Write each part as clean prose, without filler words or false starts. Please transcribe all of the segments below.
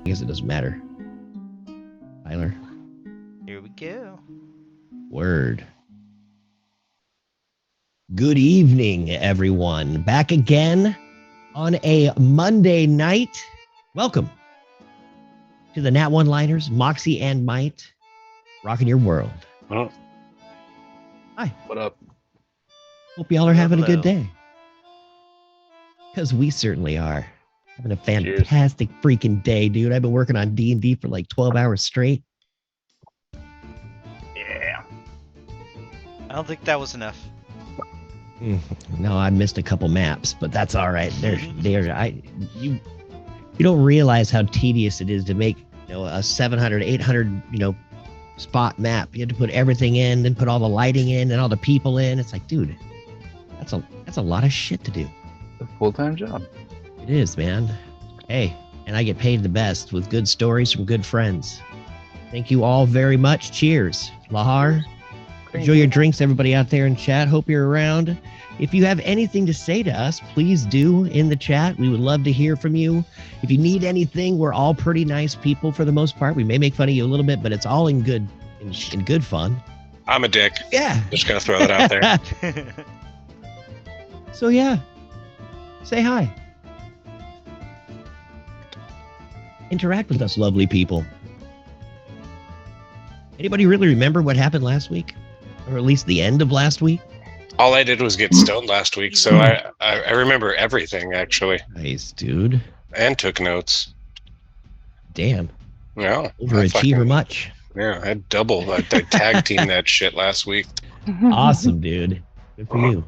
I guess it doesn't matter. Tyler. Here we go. Word. Good evening, everyone. Back again on a Monday night. Welcome to the Nat One-Liners, Moxie and Might, rocking your world. Oh. Hi. What up? Hope y'all are having a good Hello. day. Because we certainly are. Having a fantastic freaking day, dude. I've been working on D&D for like 12 hours straight. Yeah. I don't think that was enough. No, I missed a couple maps, but that's all right. You don't realize how tedious it is to make, a 700, 800, spot map. You have to put everything in, then put all the lighting in and all the people in. It's like, dude, that's a lot of shit to do. A full-time job. It is, man. Hey, and I get paid the best with good stories from good friends. Thank you all very much. Cheers. Lahar. Enjoy your drinks, everybody out there in chat. Hope you're around. If you have anything to say to us, please do in the chat. We would love to hear from you. If you need anything, we're all pretty nice people for the most part. We may make fun of you a little bit, but it's all in good fun. I'm a dick. Yeah. Just gonna throw that out there. So yeah, say hi. Interact with us, lovely people. Anybody really remember what happened last week? Or at least the end of last week? All I did was get stoned last week, so I remember everything, actually. Nice, dude. And took notes. Damn. Yeah. Overachiever much. Yeah, I doubled. I tag teamed that shit last week. Awesome, dude. Good for you.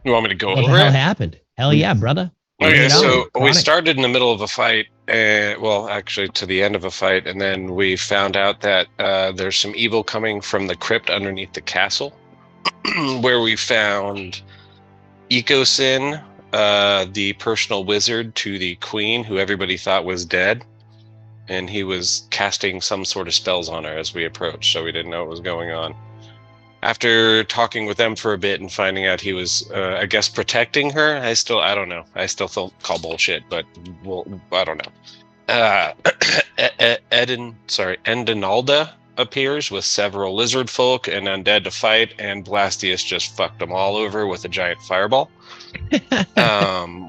You want me to go What over the hell it? happened? Hell yeah, brother. Okay, so we started in the middle of a fight, well, actually to the end of a fight, and then we found out that there's some evil coming from the crypt underneath the castle, where we found Ecosin, the personal wizard to the queen, who everybody thought was dead, and he was casting some sort of spells on her as we approached, so we didn't know what was going on. After talking with them for a bit and finding out he was, I guess, protecting her, I don't know. I still call bullshit, but I don't know. Endinalda appears with several lizard folk and undead to fight, and Blastius just fucked them all over with a giant fireball.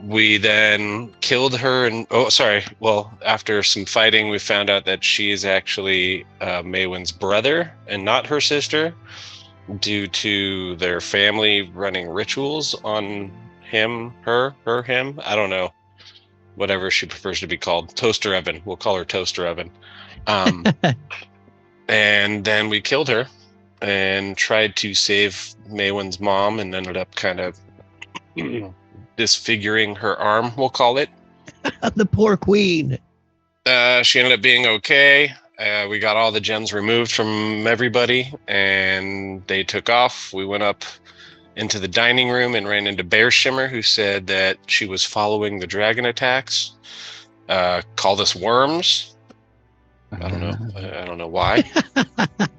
We then killed her, and after some fighting, we found out that she is actually Maywin's brother and not her sister, due to their family running rituals on him. I don't know. Whatever she prefers to be called. Toaster Oven. We'll call her Toaster Oven. And then we killed her and tried to save Maywin's mom and ended up kind of disfiguring her arm, we'll call it. The poor queen. She ended up being okay. We got all the gems removed from everybody, and they took off. We went up into the dining room and ran into Bear Shimmer, who said that she was following the dragon attacks. Called us worms. I don't know why.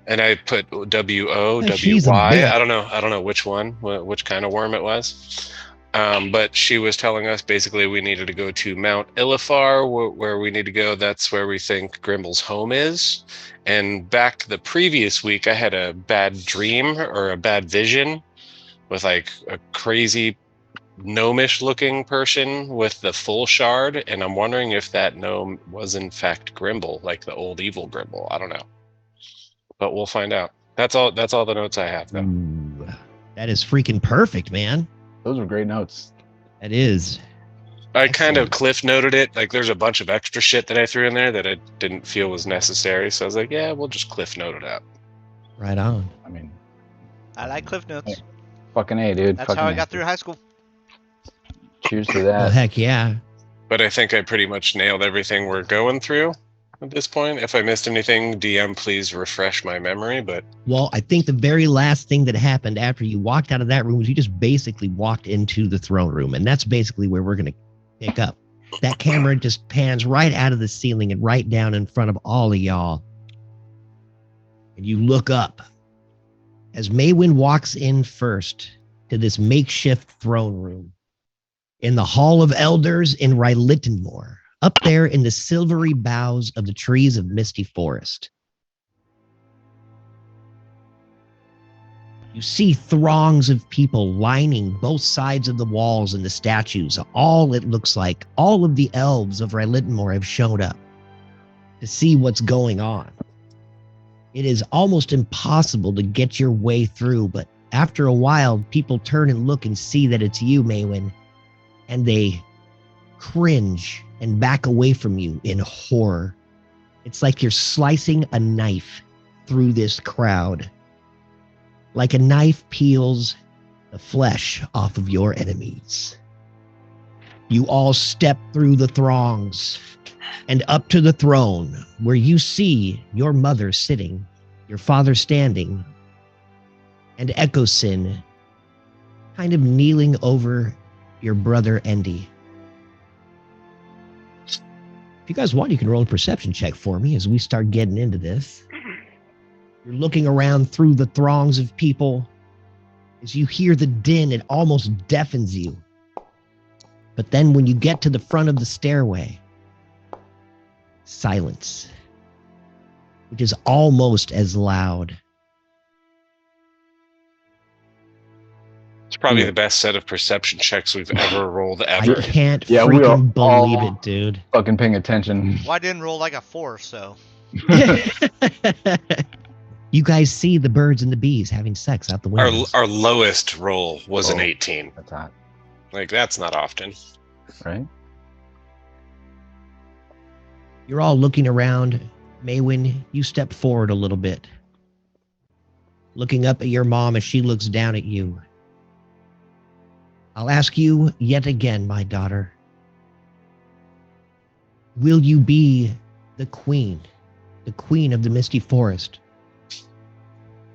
And I put WOWY. I don't know which one, which kind of worm it was. But she was telling us basically we needed to go to Mount Illifar, where we need to go. That's where we think Grimble's home is. And back the previous week, I had a bad dream or a bad vision with like a crazy gnomish looking person with the full shard. And I'm wondering if that gnome was in fact Grimble, like the old evil Grimble. I don't know. But we'll find out. That's all the notes I have, though. Ooh, that is freaking perfect, man. Those were great notes. That is. I kind of cliff noted it. Like there's a bunch of extra shit that I threw in there that I didn't feel was necessary. So I was like, yeah, we'll just cliff note it out. Right on. I mean, I like Cliff Notes. fucking A, dude. That's how I got through high school. Cheers to that. Well, heck yeah. But I think I pretty much nailed everything we're going through at this point. If I missed anything, DM, please refresh my memory. But Well, I think the very last thing that happened after you walked out of that room was you just basically walked into the throne room. And that's basically where we're going to pick up. That camera just pans right out of the ceiling and right down in front of all of y'all. And you look up as Maywin walks in first to this makeshift throne room in the Hall of Elders in Rylittenmore, up there in the silvery boughs of the trees of Misty Forest. You see throngs of people lining both sides of the walls and the statues. All, it looks like, all of the elves of Rylittenmore have shown up to see what's going on. It is almost impossible to get your way through, but after a while, people turn and look and see that it's you, Maywin, and they cringe and back away from you in horror. It's like you're slicing a knife through this crowd. Like a knife peels the flesh off of your enemies. You all step through the throngs and up to the throne where you see your mother sitting, your father standing, and Ekosin kind of kneeling over your brother Endy. If you guys want, you can roll a perception check for me as we start getting into this. You're looking around through the throngs of people. As you hear the din, it almost deafens you. But then when you get to the front of the stairway, silence, which is almost as loud. It's probably the best set of perception checks we've ever rolled ever. I can't Yeah, we are freaking believe all it, dude. Fucking paying attention. Well, I didn't roll like a 4, so. You guys see the birds and the bees having sex out the windows. Our lowest roll was an 18. That's hot, Like, that's not often. right? You're all looking around. Maywin, you step forward a little bit. Looking up at your mom as she looks down at you. I'll ask you yet again, my daughter. Will you be the queen of the Misty Forest?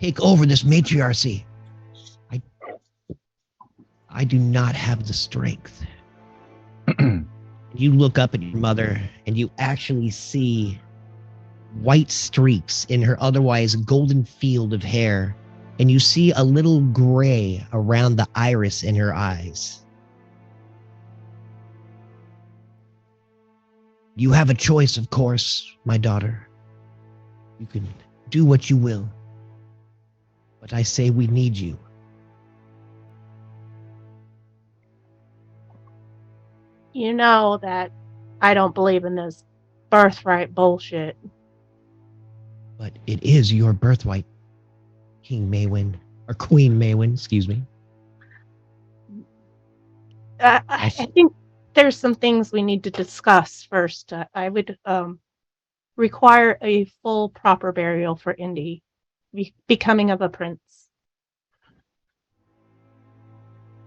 Take over this matriarchy. I do not have the strength. You look up at your mother and you actually see white streaks in her otherwise golden field of hair, and you see a little gray around the iris in her eyes. You have a choice, of course, my daughter. You can do what you will. But I say we need you. You know that I don't believe in this birthright bullshit. But it is your birthright, King Maywin, or Queen Maywin, excuse me. I think there's some things we need to discuss first. I would require a full, proper burial for Indy, becoming of a prince.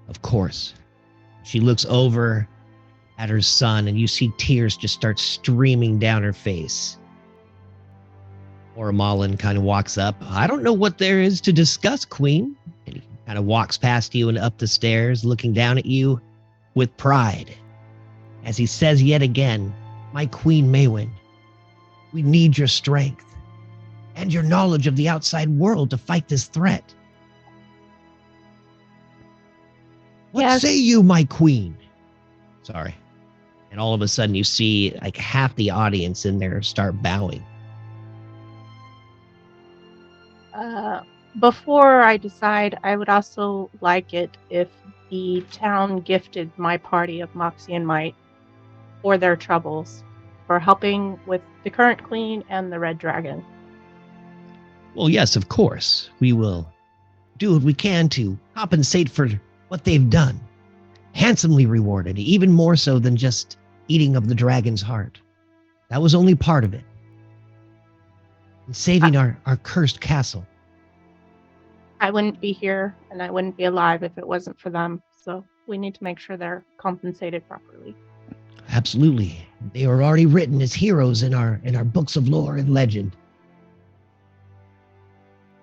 Of course. She looks over at her son, and you see tears just start streaming down her face. Oromalin kind of walks up. I don't know what there is to discuss, Queen. And he kind of walks past you and up the stairs, looking down at you with pride. As he says yet again, my Queen Maywin, we need your strength and your knowledge of the outside world to fight this threat. What Yes. say you, my queen? Sorry. And all of a sudden you see like half the audience in there start bowing. Before I decide, I would also like it if the town gifted my party of Moxie and Might for their troubles, for helping with the current queen and the Red Dragon. Well, yes, of course. We will do what we can to compensate for what they've done. Handsomely rewarded, even more so than just eating of the dragon's heart. That was only part of it. And saving our cursed castle. I wouldn't be here and I wouldn't be alive if it wasn't for them. So we need to make sure they're compensated properly. Absolutely. They are already written as heroes in our books of lore and legend.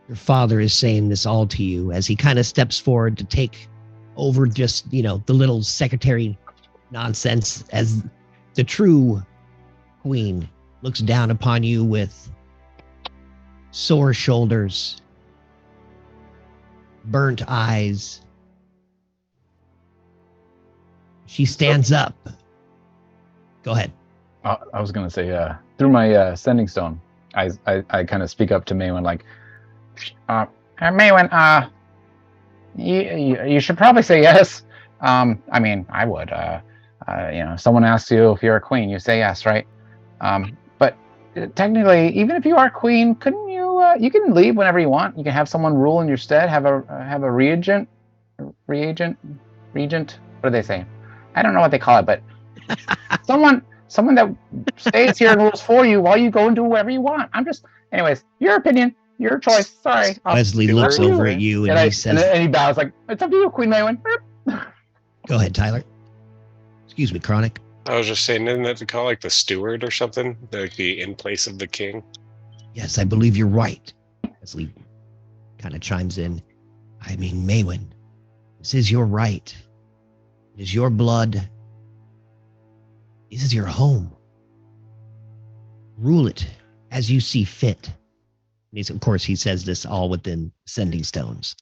Your father is saying this all to you as he kind of steps forward to take over just, the little secretary nonsense as the true queen looks down upon you with sore shoulders, burnt eyes. She stands up. Go ahead. I was gonna say, through my sending stone, I kind of speak up to Maywin like, Maywin, you should probably say yes. I mean, I would. If someone asks you if you're a queen, you say yes, right? But technically, even if you are queen, couldn't you? You can leave whenever you want. You can have someone rule in your stead. Have a regent. What do they say? I don't know what they call it, but someone that stays here and rules for you while you go and do whatever you want. Anyways, your opinion, your choice. Sorry. Wesley looks over at you and he says, and he bows like, it's up to you, Queen Maywin. Go ahead, Tyler. Excuse me, Chronic. I was just saying, isn't that called like the steward or something? Like the in place of the king? Yes, I believe you're right. Wesley kind of chimes in. I mean, Maywin, this is your right. It is your blood. This is your home. Rule it as you see fit. And of course, he says this all within sending stones.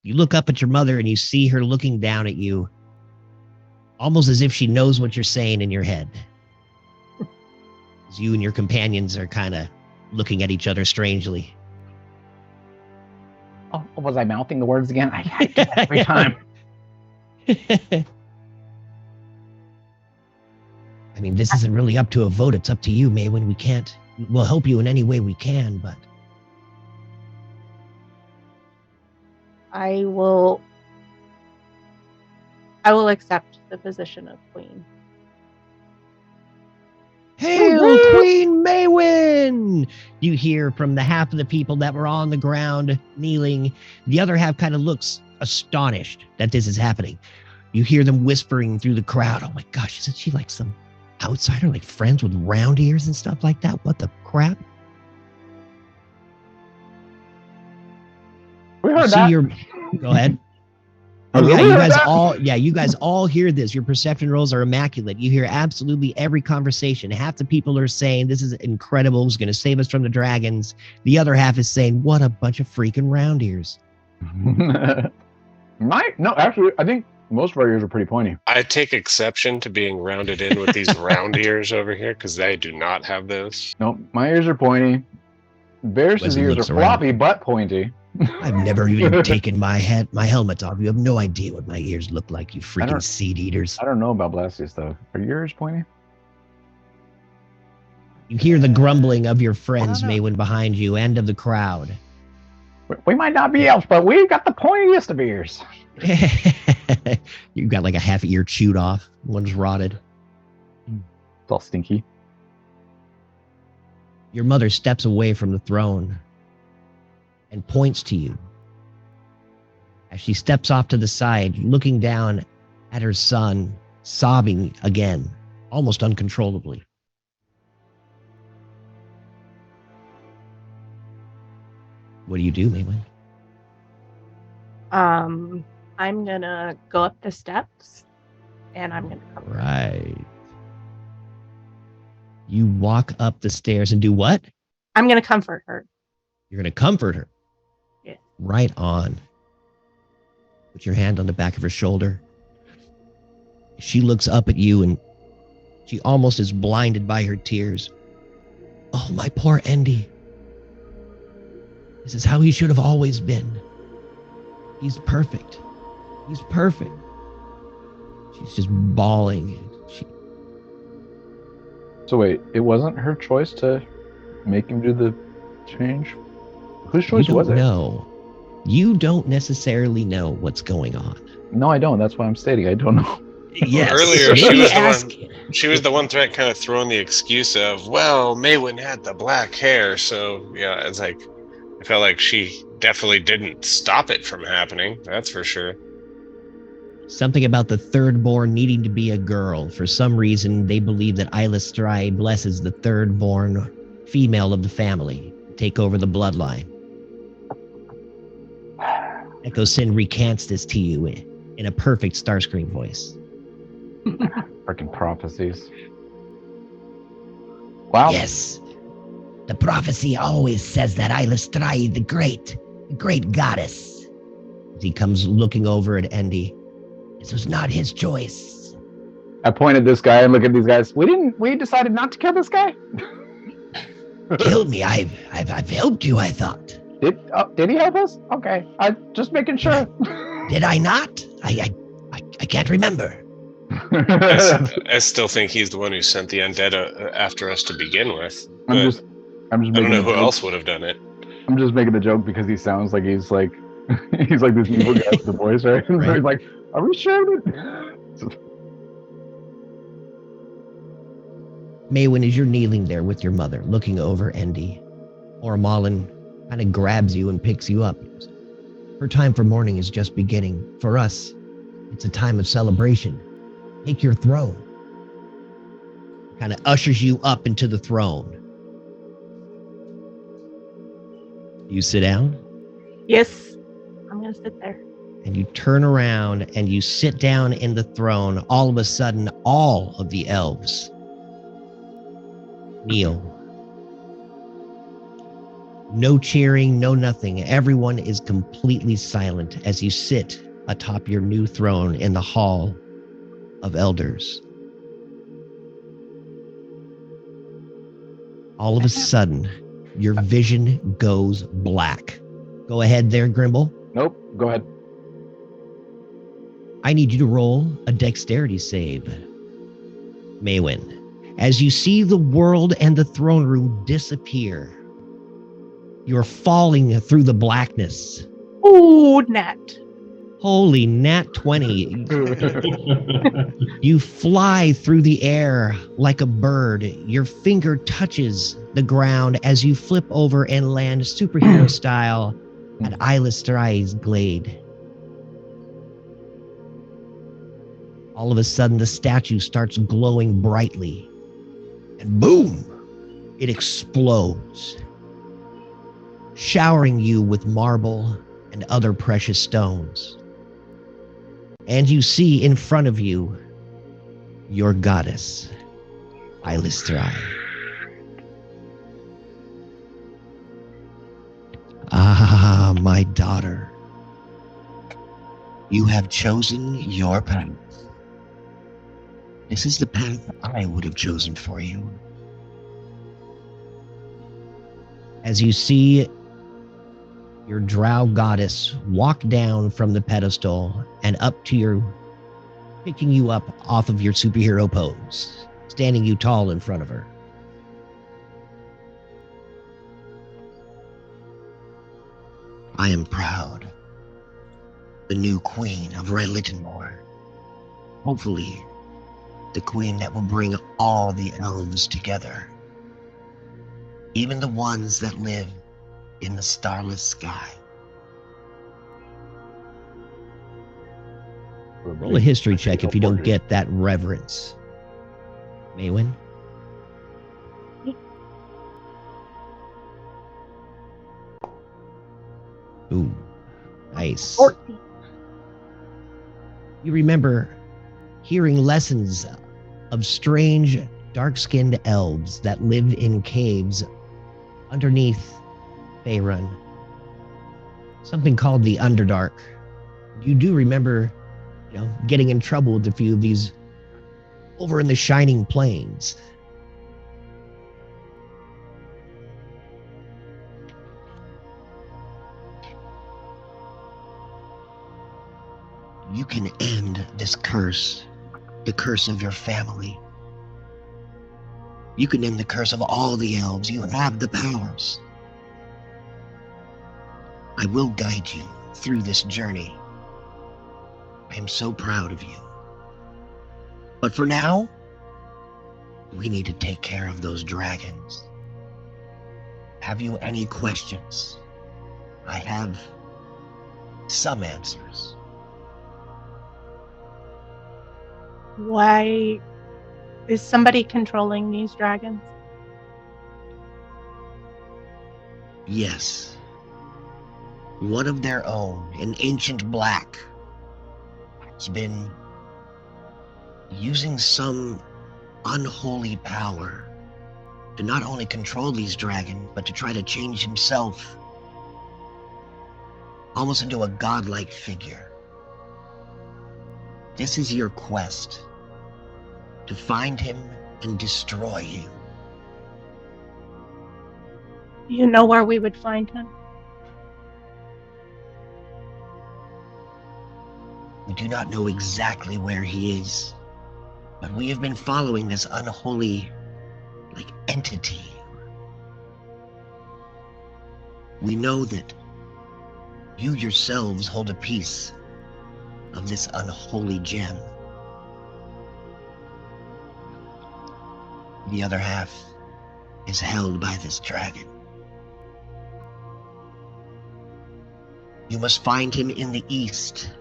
You look up at your mother and you see her looking down at you, almost as if she knows what you're saying in your head. As you and your companions are kind of looking at each other strangely. Oh, was I mouthing the words again? I do that every time. I mean, this isn't really up to a vote. It's up to you, Maywin. We'll help you in any way we can, but... I will accept the position of queen. Hail, Queen Maywin! You hear from the half of the people that were on the ground kneeling. The other half kind of looks astonished that this is happening. You hear them whispering through the crowd. Oh my gosh, isn't she like some outsider, like friends with round ears and stuff like that? What the crap? We heard that. Go ahead. Oh yeah, you guys all hear this. Your perception rolls are immaculate. You hear absolutely every conversation. Half the people are saying this is incredible, it's going to save us from the dragons. The other half is saying, what a bunch of freaking round ears. No, actually, I think most of our ears are pretty pointy. I take exception to being rounded in with these round ears over here because I do not have those. No, my ears are pointy. Bear's ears are floppy but pointy. I've never even taken my helmet off. You have no idea what my ears look like, you freaking seed eaters. I don't know about Blastius though. Are your ears pointy? You hear the grumbling of your friends, Maywin, behind you, and of the crowd. We might not be elves, but we've got the pointiest of ears. You've got like a half ear chewed off. One's rotted. It's all stinky. Your mother steps away from the throne and points to you. As she steps off to the side, looking down at her son, sobbing again, almost uncontrollably. What do you do, Maywin? I'm gonna go up the steps and I'm gonna come. Right. You walk up the stairs and do what? I'm gonna comfort her. You're gonna comfort her. Yeah. Right on. Put your hand on the back of her shoulder. She looks up at you and she almost is blinded by her tears. Oh, my poor Andy. This is how he should have always been. He's perfect. He's perfect. She's just bawling. So wait, it wasn't her choice to make him do the change? Whose choice was it? No. You don't necessarily know what's going on. No, I don't. That's why I'm stating I don't know. Yes. Earlier, she was the one threat kind of throwing the excuse of, well, Maywin had the black hair, so yeah, it's like I felt like she definitely didn't stop it from happening. That's for sure. Something about the third born needing to be a girl. For some reason, they believe that Ilustrai blesses the third born female of the family to take over the bloodline. Echo Sin recants this to you in a perfect Starscream voice. Freaking prophecies. Wow. Yes. The prophecy always says that Ilustrai, the great goddess. As he comes looking over at Endy. This was not his choice. I point at this guy and look at these guys. We decided not to kill this guy? Kill me. I've helped you, I thought. Did he help us? Okay. I just making sure. Did I not? I can't remember. I still think he's the one who sent the undead after us to begin with. I'm just I don't making know a who joke. else would have done it. I'm just making a joke because he sounds like he's like he's like this evil guy with the voice, right? So Right. he's like, are we sure that Maywin, as you're kneeling there with your mother, looking over Endy, Ormalin kind of grabs you and picks you up. Her time for mourning is just beginning. For us, it's a time of celebration. Take your throne. Kind of ushers you up into the throne. You sit down, Yes, I'm gonna sit there. and you turn around and you sit down in the throne. All of a sudden, all of the elves kneel. No cheering, no nothing. Everyone is completely silent as you sit atop your new throne in the Hall of Elders. All of a sudden, your vision goes black. Go ahead there, Grimble. Nope, go ahead. I need you to roll a dexterity save. Maywin, as you see the world and the throne room disappear, you're falling through the blackness. Ooh, Nat. Holy nat 20. You fly through the air like a bird. Your finger touches the ground as you flip over and land superhero style at Ilestrai's glade. All of a sudden, the statue starts glowing brightly. And boom! It explodes, showering you with marble and other precious stones. And you see in front of you your goddess, Ilistrai. Ah, my daughter, you have chosen your path. This is the path I would have chosen for you. As you see your drow goddess walk down from the pedestal and up to your, picking you up off of your superhero pose, standing you tall in front of her. I am proud, the new queen of Relittenmore. Hopefully, the queen that will bring all the elves together, even the ones that live in the starless sky. Roll a history check if you don't get that reverence. Maywin? Ooh, nice. 14. You remember hearing lessons of strange, dark-skinned elves that lived in caves underneath Faerun. Something called the Underdark. You do remember, getting in trouble with a few of these over in the Shining Plains. You can end this curse, the curse of your family. You can end the curse of all the elves. You have the powers. I will guide you through this journey. I am so proud of you. But for now, we need to take care of those dragons. Have you any questions? I have some answers. Why is somebody controlling these dragons? Yes. One of their own, an ancient black, has been using some unholy power to not only control these dragons, but to try to change himself almost into a godlike figure. This is your quest. to find him and destroy you. Do you know where we would find him? We do not know exactly where he is, but we have been following this unholy, entity. We know that you yourselves hold a piece of this unholy gem. The other half is held by this dragon. You must find him in the east.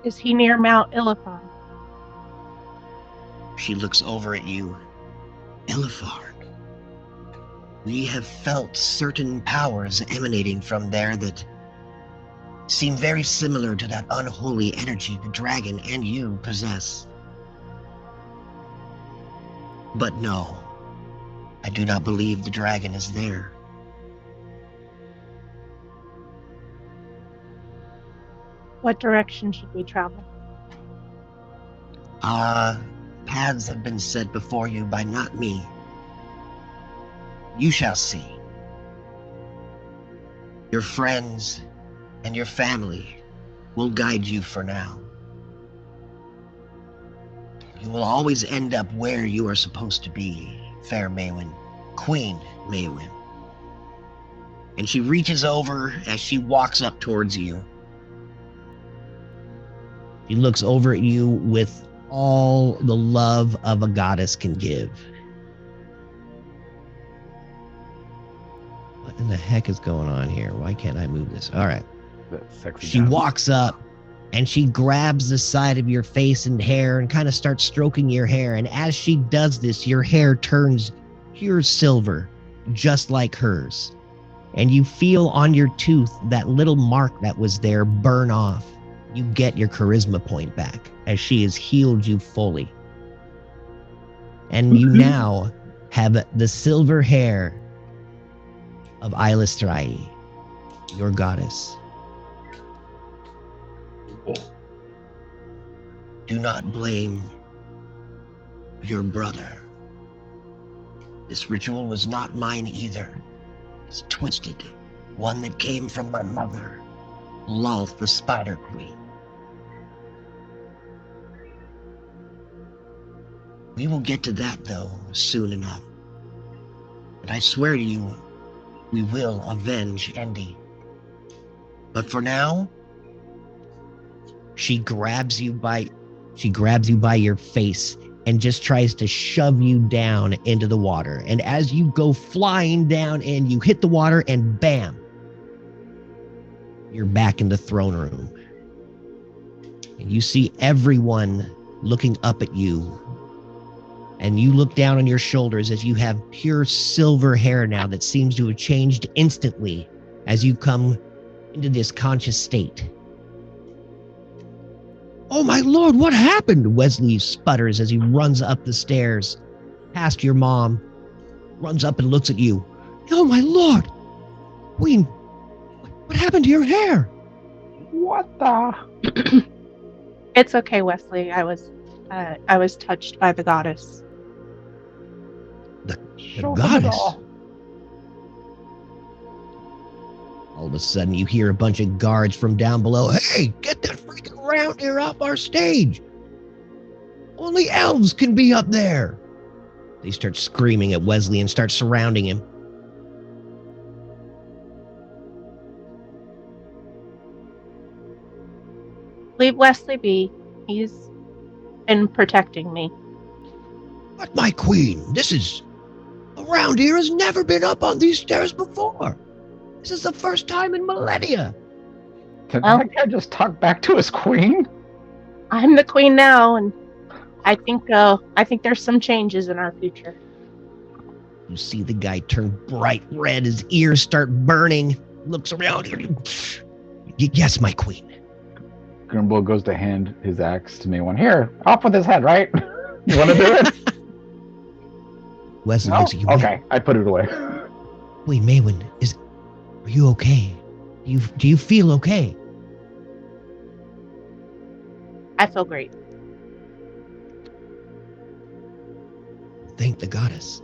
Is he near Mount Illithon? She looks over at you. Illithar. We have felt certain powers emanating from there that seem very similar to that unholy energy the dragon and you possess. But no, I do not believe the dragon is there. What direction should we travel? Paths have been set before you by not me. You shall see. Your friends and your family will guide you for now. You will always end up where you are supposed to be, fair Maywin, Queen Maywin. And she reaches over as she walks up towards you. She looks over at you with all the love of a goddess can give. What in the heck is going on here? Why can't I move this? All right. That sexy She dance. walks up and she grabs the side of your face and hair and kind of starts stroking your hair. And as she does this, your hair turns pure silver, just like hers. And you feel on your tooth that little mark that was there burn off. You get your charisma point back as she has healed you fully. And you now have the silver hair of Ilustrai, your goddess. Do not blame your brother. This ritual was not mine either. It's twisted. One that came from my mother, Lolth the Spider Queen. We will get to that, though, soon enough. And I swear to you, we will avenge Endy. But for now, she grabs you by your face and just tries to shove you down into the water. And as you go flying down and you hit the water and bam, you're back in the throne room. And you see everyone looking up at you. And you look down on your shoulders as you have pure silver hair now that seems to have changed instantly as you come into this conscious state. Oh my lord, what happened? Wesley sputters as he runs up the stairs, past your mom, runs up and looks at you. Oh my lord! Queen, what happened to your hair? What the? It's okay, Wesley. I was touched by the goddess. The Show them goddess? it all. All of a sudden, you hear a bunch of guards from down below. Hey, get that freaking reindeer off our stage! Only elves can be up there! They start screaming at Wesley and start surrounding him. Leave Wesley be. He's been protecting me. But my queen, around here has never been up on these stairs before. This is the first time in millennia. Did Well- that guy just talk back to his queen? I'm the queen now, and I think there's some changes in our future. You see the guy turn bright red, his ears start burning, looks around. Yes, my queen. Grimble goes to hand his axe to Maywen. Here, off with his head, right? You want to do it? Wesley No? looks at you. Okay, I put it away. Wait, Maywin, are you okay? Do you feel okay? I feel great. Thank the goddess.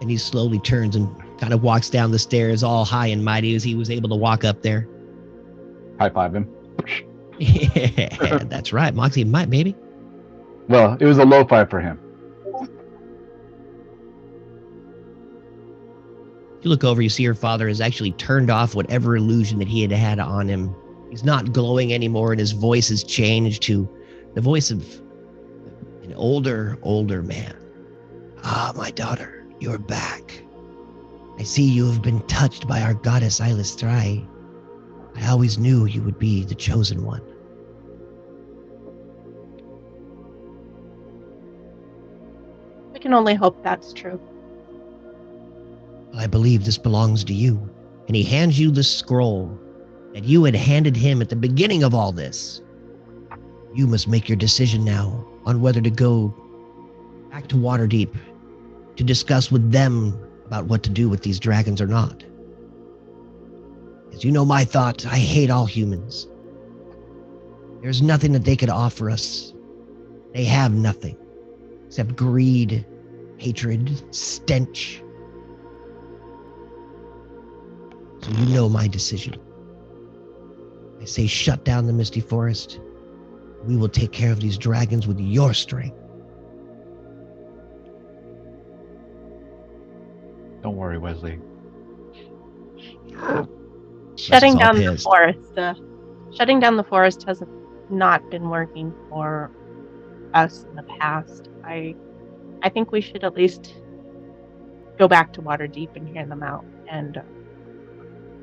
And he slowly turns and kind of walks down the stairs all high and mighty as he was able to walk up there. High five him. Yeah, that's right. Moxie might, maybe. Well, it was a low five for him. You look over, you see your father has actually turned off whatever illusion that he had had on him. He's not glowing anymore, and his voice has changed to the voice of an older man. Ah, my daughter, you're back. I see you have been touched by our goddess Ilustrai. I always knew you would be the chosen one. We can only hope that's true. I believe this belongs to you. And he hands you the scroll that you had handed him at the beginning of all this. You must make your decision now on whether to go back to Waterdeep to discuss with them about what to do with these dragons or not. As you know my thought, I hate all humans. There's nothing that they could offer us. They have nothing except greed, hatred, stench. So you know my decision. I say shut down the Misty Forest. We will take care of these dragons with your strength. Don't worry, Wesley. Shutting all down the pissed. forest. Shutting down the forest has not been working for us in the past. I think we should at least go back to Waterdeep and hear them out, and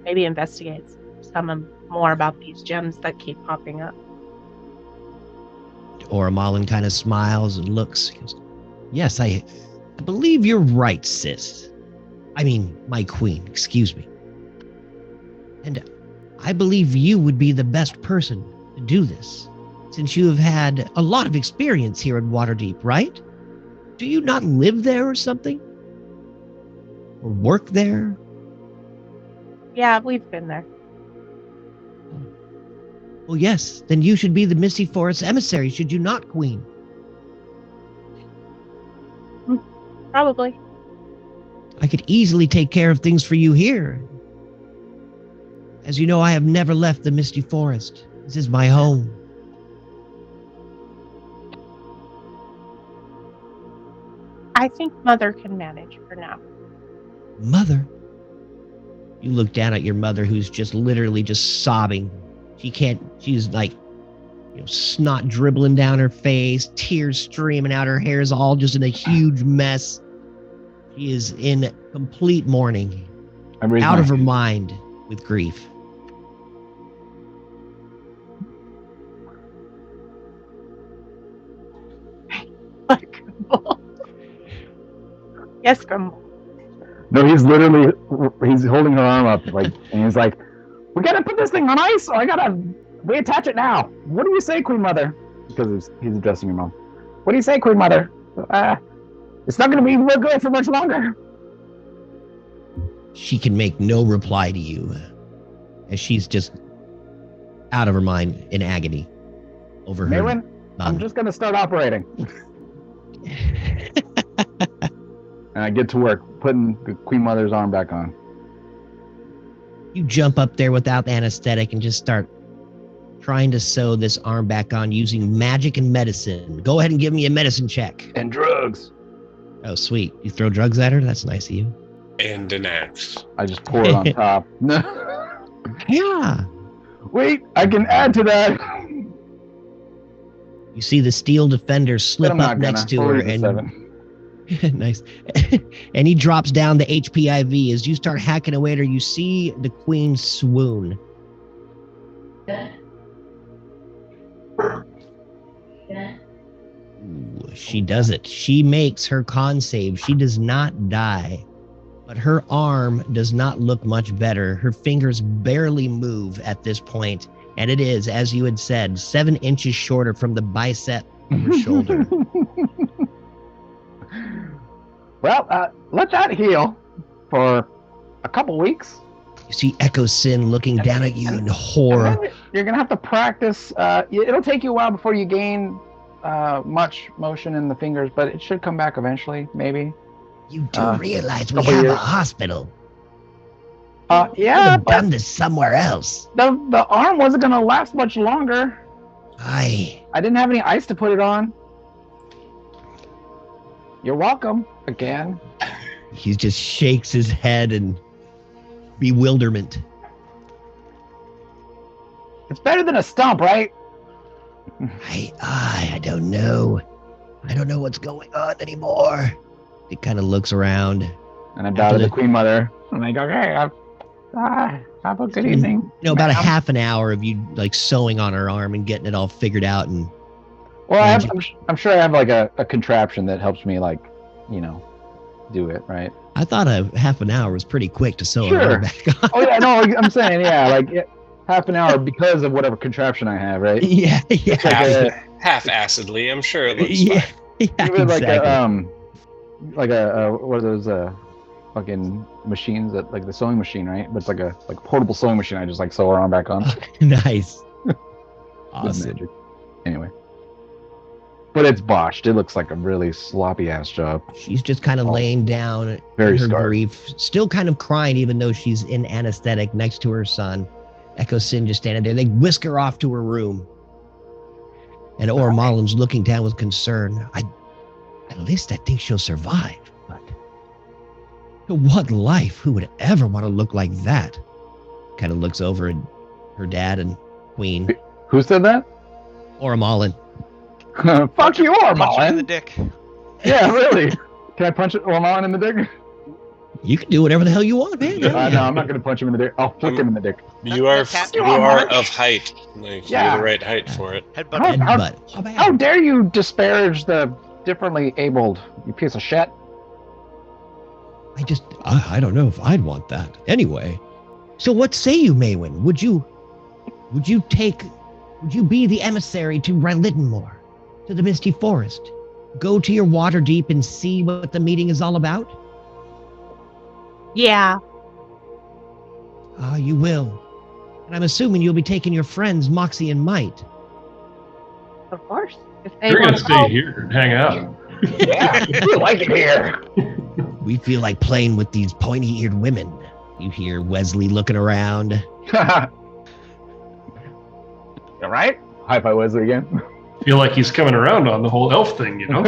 maybe investigate some more about these gems that keep popping up. Oramalin kind of smiles and looks. He goes, yes, I believe you're right, sis. I mean, my queen, excuse me. And I believe you would be the best person to do this, since you have had a lot of experience here at Waterdeep, right? Do you not live there or something? Or work there? Yeah, we've been there. Well, yes, then you should be the Misty Forest emissary, should you not, Queen? Probably. I could easily take care of things for you here. As you know, I have never left the Misty Forest. This is my home. I think Mother can manage for now. Mother? You look down at your mother, who's just literally just sobbing. She's like, snot dribbling down her face, tears streaming out, her hair is all just in a huge mess. She is in complete mourning, out of her mind with grief. Yes, Grandma. No, he's holding her arm up, and he's like, we gotta put this thing on ice, or I gotta reattach it now. What do you say, Queen Mother? Because he's addressing your mom. What do you say, Queen Mother? It's not gonna be real good for much longer. She can make no reply to you, as she's just out of her mind in agony over her. Maywin, I'm just gonna start operating. And I get to work putting the Queen Mother's arm back on. You jump up there without the anesthetic and just start trying to sew this arm back on using magic and medicine. Go ahead and give me a medicine check. And drugs. Oh, sweet. You throw drugs at her? That's nice of you. And an axe. I just pour it on top. Yeah. Wait, I can add to that. You see the steel defender slip up next to her and 7. nice. And he drops down the HPIV. As you start hacking away at her, you see the queen swoon. Ooh, she does it. She makes her con save. She does not die. But her arm does not look much better. Her fingers barely move at this point. And it is, as you had said, 7 inches shorter from the bicep of her shoulder. Well, let that heal for a couple weeks. You see Echo Sin looking down at you in horror. You're gonna have to practice. It'll take you a while before you gain much motion in the fingers, but it should come back eventually, maybe. You do realize we couple have a years. hospital. Could Yeah, have but done this somewhere else. the arm wasn't gonna last much longer. I didn't have any ice to put it on. You're welcome again. He just shakes his head in bewilderment. It's better than a stump, right? I don't know. I don't know what's going on anymore. He kind of looks around. And I bow to the Queen Mother. I'm like, okay, have a good evening. You know, about a half an hour of you like sewing on her arm and getting it all figured out. And well, I'm sure I have like a contraption that helps me like, do it, right? I thought a half an hour was pretty quick to sew her arm back on. Oh yeah, no, I'm saying half an hour because of whatever contraption I have, right? Yeah. Half-assedly, I'm sure it looks fine. Even exactly. like a what are those fucking machines that like the sewing machine, right? But it's like a portable sewing machine. I just like sew her arm back on. Nice. Awesome. Awesome. Anyway, but it's botched. It looks like a really sloppy ass job. She's just kind of laying down Very in her scarred. grief, still kind of crying, even though she's in anesthetic next to her son. Echo Sin just standing there. They whisk her off to her room. And Ormalim's looking down with concern. At least I think she'll survive. But what life? Who would ever want to look like that? Kind of looks over at her dad and Queen. Who said that? Ormalin. Fuck you, Punch him in the Ormalin. dick. Yeah, really. Can I punch Ormalin in the dick? You can do whatever the hell you want, man. No, I'm not gonna punch him in the dick. I'll flick him in the dick. You are That's you happening. are of height. Like, Yeah. You're the right height for it. Headbutt. How- Headbutt. How bad? How dare you disparage the differently abled, you piece of shit? I don't know if I'd want that. Anyway, so what say you, Maywin? Would you be the emissary to Rylittenmore, to the Misty Forest? Go to your Waterdeep and see what the meeting is all about? Yeah. Ah, you will. And I'm assuming you'll be taking your friends, Moxie and Might. Of course. If they You're want gonna to stay help. here and hang out. Yeah, we like it here. We feel like playing with these pointy-eared women. You hear Wesley looking around. All right. High five Wesley again. Feel like he's coming around on the whole elf thing, you know?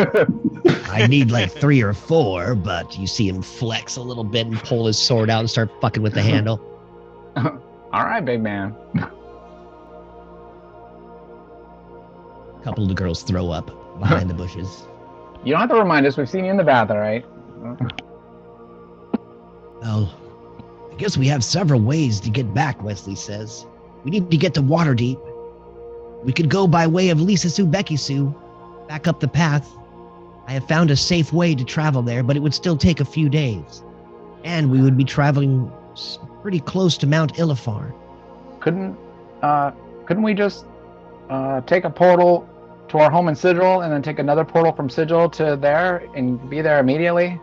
I need like 3 or 4, but you see him flex a little bit and pull his sword out and start fucking with the handle. All right, big man. A couple of the girls throw up behind the bushes. You don't have to remind us. We've seen you in the bath, all right? Well, I guess we have several ways to get back, Wesley says. We need to get to Waterdeep. We could go by way of Lisa Sue Becky Sue, back up the path. I have found a safe way to travel there, but it would still take a few days. And we would be traveling pretty close to Mount Illifar. Couldn't we just take a portal to our home in Sigil and then take another portal from Sigil to there and be there immediately?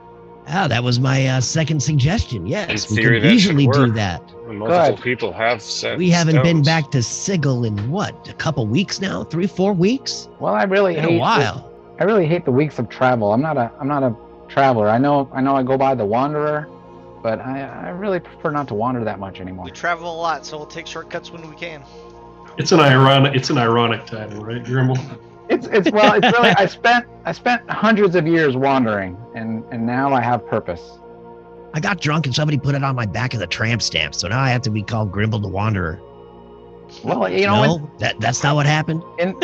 Ah, that was my second suggestion. Yes, In we theory, could that easily should do work. that. Multiple Good. people have set We haven't been stones. back to Sigil in what, a couple weeks now? 3-4 weeks? Well, I really In hate a while. I really hate the weeks of travel. I'm not a traveler. I know I go by the Wanderer, but I really prefer not to wander that much anymore. We travel a lot, so we'll take shortcuts when we can. It's an ironic title, right, Grimble? It's really I spent hundreds of years wandering and now I have purpose. I got drunk and somebody put it on my back of the tramp stamp, so now I have to be called Grimble the Wanderer. Well, you know, No, that's not what happened. when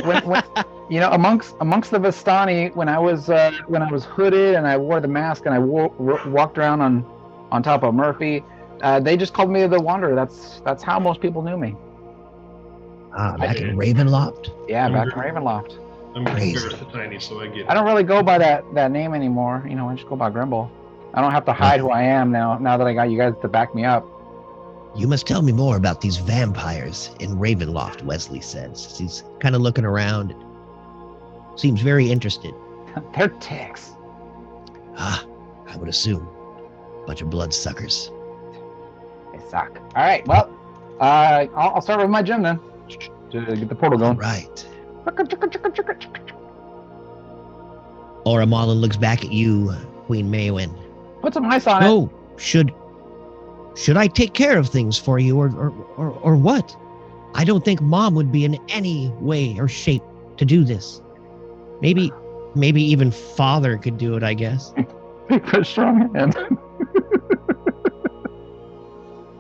you know, amongst the Vistani, when I was hooded and I wore the mask and I walked around on top of Murphy, they just called me the Wanderer. That's how most people knew me. Ah, back in Ravenloft. Yeah, back in Ravenloft. I'm Crazy. Gareth the Tiny, so I get it. I don't really go by that name anymore. You know, I just go by Grimble. I don't have to hide who I am now that I got you guys to back me up. You must tell me more about these vampires in Ravenloft, Wesley says. He's kind of looking around. Seems very interested. They're ticks. Ah, I would assume. Bunch of bloodsuckers. They suck. All right, well, I'll start with my gym then. to get the portal All going. right. Oramalin looks back at you, Queen Maywin. Put some ice on it. Oh, should I take care of things for you, or what? I don't think Mom would be in any way or shape to do this. Maybe even Father could do it, I guess. Take a strong hand.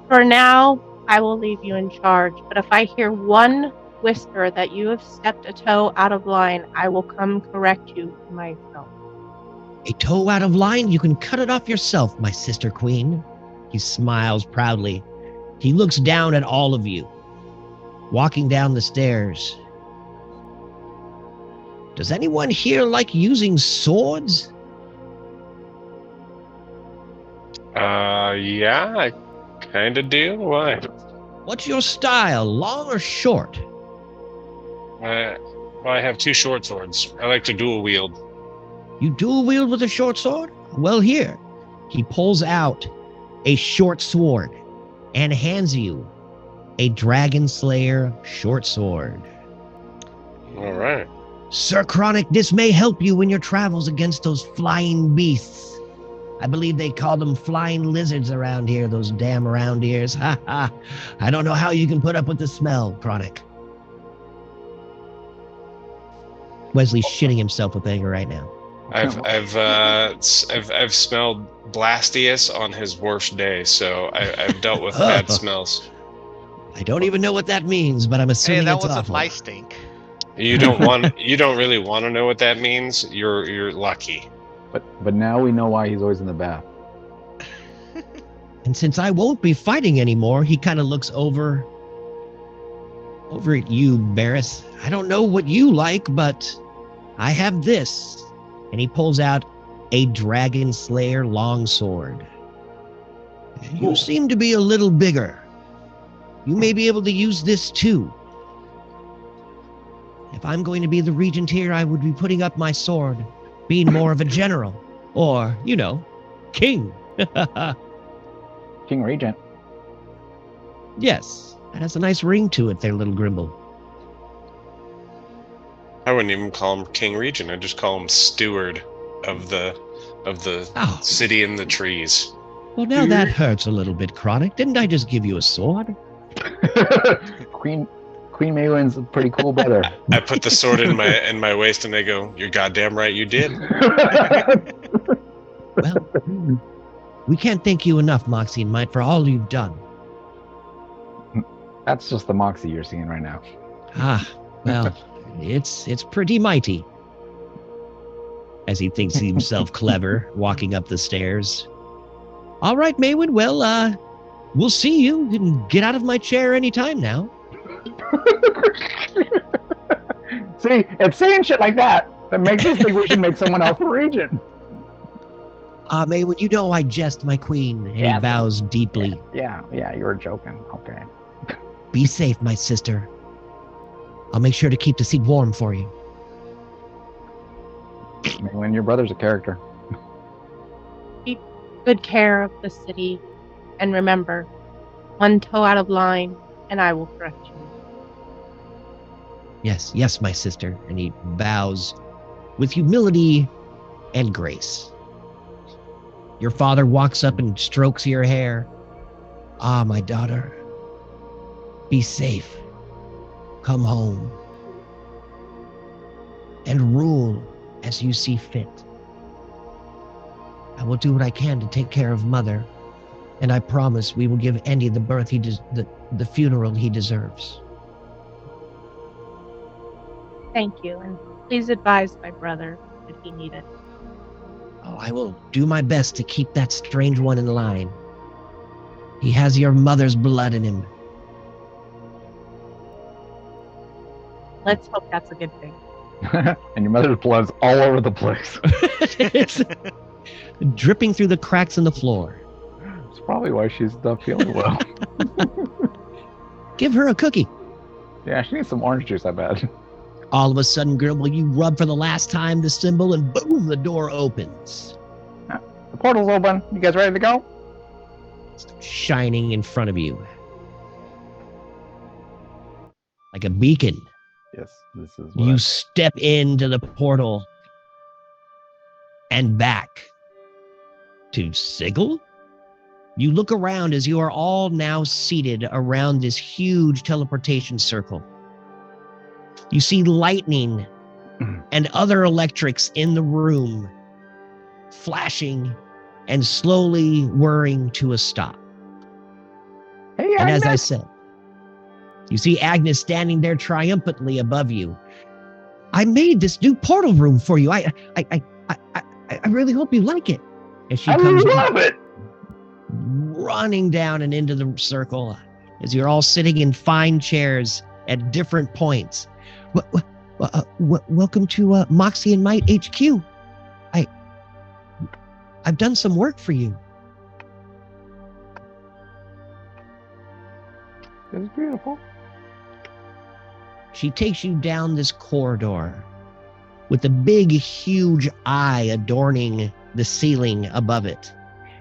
For now, I will leave you in charge, but if I hear one whisper that you have stepped a toe out of line, I will come correct you myself. A toe out of line? You can cut it off yourself, my sister queen. He smiles proudly. He looks down at all of you, walking down the stairs. Does anyone here like using swords? Yeah, I kind of do. Why? What's your style, long or short? Well, I have 2 short swords. I like to dual wield. You dual wield with a short sword? Well, here. He pulls out a short sword and hands you a Dragon Slayer short sword. All right. Sir Chronic, this may help you in your travels against those flying beasts. I believe they call them flying lizards around here, those damn round ears. Ha ha. I don't know how you can put up with the smell, Chronic. Wesley's shitting himself with anger right now. I've smelled Blastius on his worst day, so I've dealt with bad smells. I don't even know what that means, but I'm Hey, assuming that it's wasn't awful. my stink. You don't really want to know what that means. You're lucky. But now we know why he's always in the bath. And since I won't be fighting anymore, he kind of looks over at you, Barris. I don't know what you like, but I have this. And he pulls out a Dragon Slayer longsword. You seem to be a little bigger. You may be able to use this too. If I'm going to be the regent here, I would be putting up my sword, being more of a general, or, king. King Regent. Yes, that has a nice ring to it there, little Grimble. I wouldn't even call him King Regent. I'd just call him Steward of the Oh, city in the trees. well, now that hurts a little bit, Chronic. Didn't I just give you a sword? Queen Maywin's a pretty cool brother. I put the sword in my waist, and they go, "You're goddamn right, you did." Well, we can't thank you enough, Moxie and Might, for all you've done. That's just the Moxie you're seeing right now. Ah, well, it's pretty mighty. As he thinks himself clever, walking up the stairs. All right, Maywin, well, we'll see you. You can get out of my chair anytime now. See, it's saying shit like that makes us think we should make someone else a regent. Maywin, you know I jest, my queen. And Yeah. he bows deeply. Yeah, you were joking. Okay. Be safe, my sister. I'll make sure to keep the seat warm for you. Maywin, your brother's a character. Keep good care of the city, and remember, one toe out of line, and I will correct you. Yes, my sister. And he bows with humility and grace. Your father walks up and strokes your hair. Ah, my daughter. Be safe. Come home. And rule as you see fit. I will do what I can to take care of Mother. And I promise we will give Andy the birth the funeral he deserves. Thank you, and please advise my brother if he need it. Oh, I will do my best to keep that strange one in line. He has your mother's blood in him. Let's hope that's a good thing. And your mother's blood's all over the place. It's dripping through the cracks in the floor. It's probably why she's not feeling well. Give her a cookie. Yeah, she needs some orange juice, I bet. All of a sudden, Grimble, you rub for the last time the symbol, and boom, the door opens. The portal's open. You guys ready to go? Shining in front of you. like a beacon. Yes, this is what You step into the portal and back to Sigil. You look around as you are all now seated around this huge teleportation circle. You see lightning and other electrics in the room flashing and slowly whirring to a stop. Hey, And as I Agnes. said, you see Agnes standing there triumphantly above you. I made this new portal room for you. I really hope you like it. As she comes love it. running down and into the circle, as you're all sitting in fine chairs at different points. Welcome to Moxie and Might HQ. I've done some work for you. It's beautiful. She takes you down this corridor with a big, huge eye adorning the ceiling above it.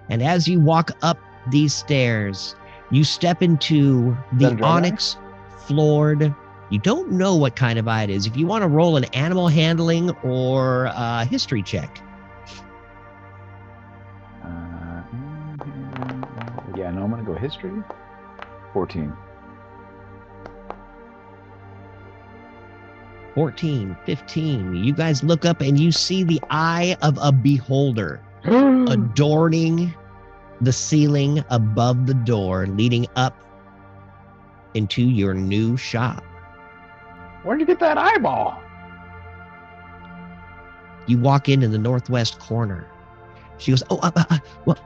And as you walk up these stairs, you step into the onyx floored. You don't know what kind of eye it is. If you want to roll an animal handling or a history check. Yeah, no, I'm going to go history. 14. 14, 15. You guys look up and you see the eye of a beholder adorning the ceiling above the door leading up into your new shop. Where'd you get that eyeball? You walk into the northwest corner. She goes, well,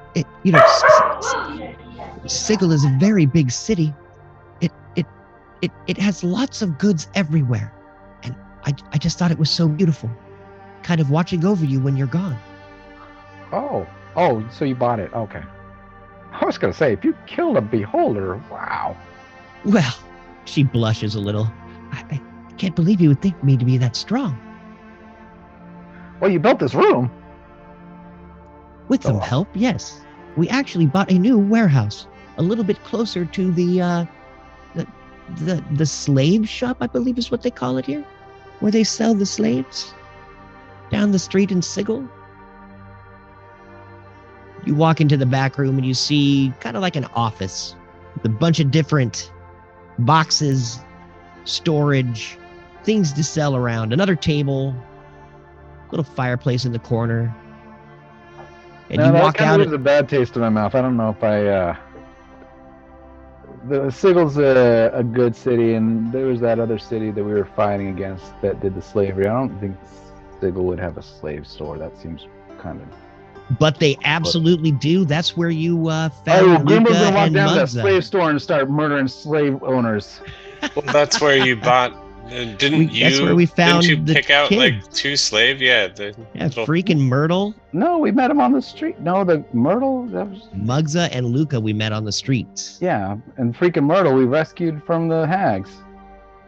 Sigil is a very big city. It has lots of goods everywhere. And I just thought it was so beautiful, kind of watching over you when you're gone. Oh, so you bought it. Okay. I was going to say, if you killed a beholder, wow. Well, she blushes a little. I can't believe you would think me to be that strong. Well, you built this room. With some help, yes. We actually bought a new warehouse, a little bit closer to the slave shop, I believe is what they call it here, where they sell the slaves down the street in Sigil. You walk into the back room and you see kind of like an office with a bunch of different boxes, storage, things to sell around, another table, little fireplace in the corner. And you walk out. There's a bad taste in my mouth. I don't know if the Sigil's a good city, and there was that other city that we were fighting against that did the slavery. I don't think Sigil would have a slave store. That seems kind of. But they absolutely do. That's where you found Grimbo's Luca gonna walk and down to that Mugza. slave store and start murdering slave owners. Well, that's where you bought. That's where we found Didn't you the pick out kids. like 2 slave? Yeah. Freaking Myrtle. No, we met him on the street. No, the Myrtle. That was Mugza and Luca we met on the streets. Yeah, and freaking Myrtle we rescued from the hags.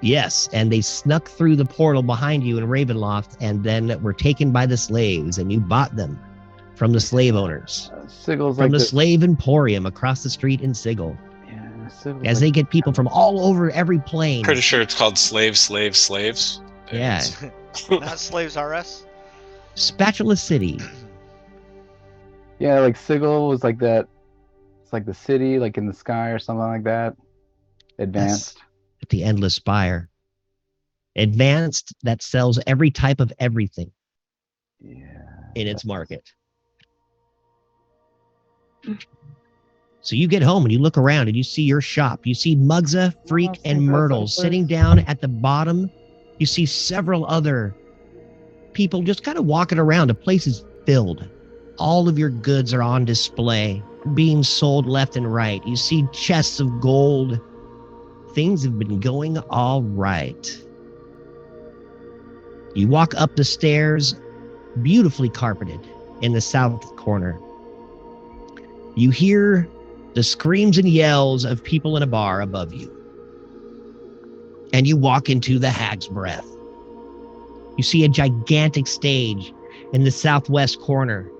Yes, and they snuck through the portal behind you in Ravenloft and then were taken by the slaves, and you bought them from the slave owners. Sigil's from like the slave emporium across the street in Sigil. Yeah, Sigil's as they get people from all over every plane. Pretty sure it's called slaves. Yeah. Not Slaves RS. Spatula City. Yeah, like Sigil was like that. It's like the city, like in the sky or something like that. Advanced. Yes. At the Endless Spire. Advanced that sells every type of everything. Yeah. In its market. So you get home and you look around and you see your shop. You see Mugza, Freak, and Myrtle sitting down at the bottom. You see several other people just kind of walking around. The place is filled. All of your goods are on display, being sold left and right. You see chests of gold. Things have been going all right. You walk up the stairs, beautifully carpeted in the south corner. You hear the screams and yells of people in a bar above you. And you walk into the Hag's Breath. You see a gigantic stage in the southwest corner.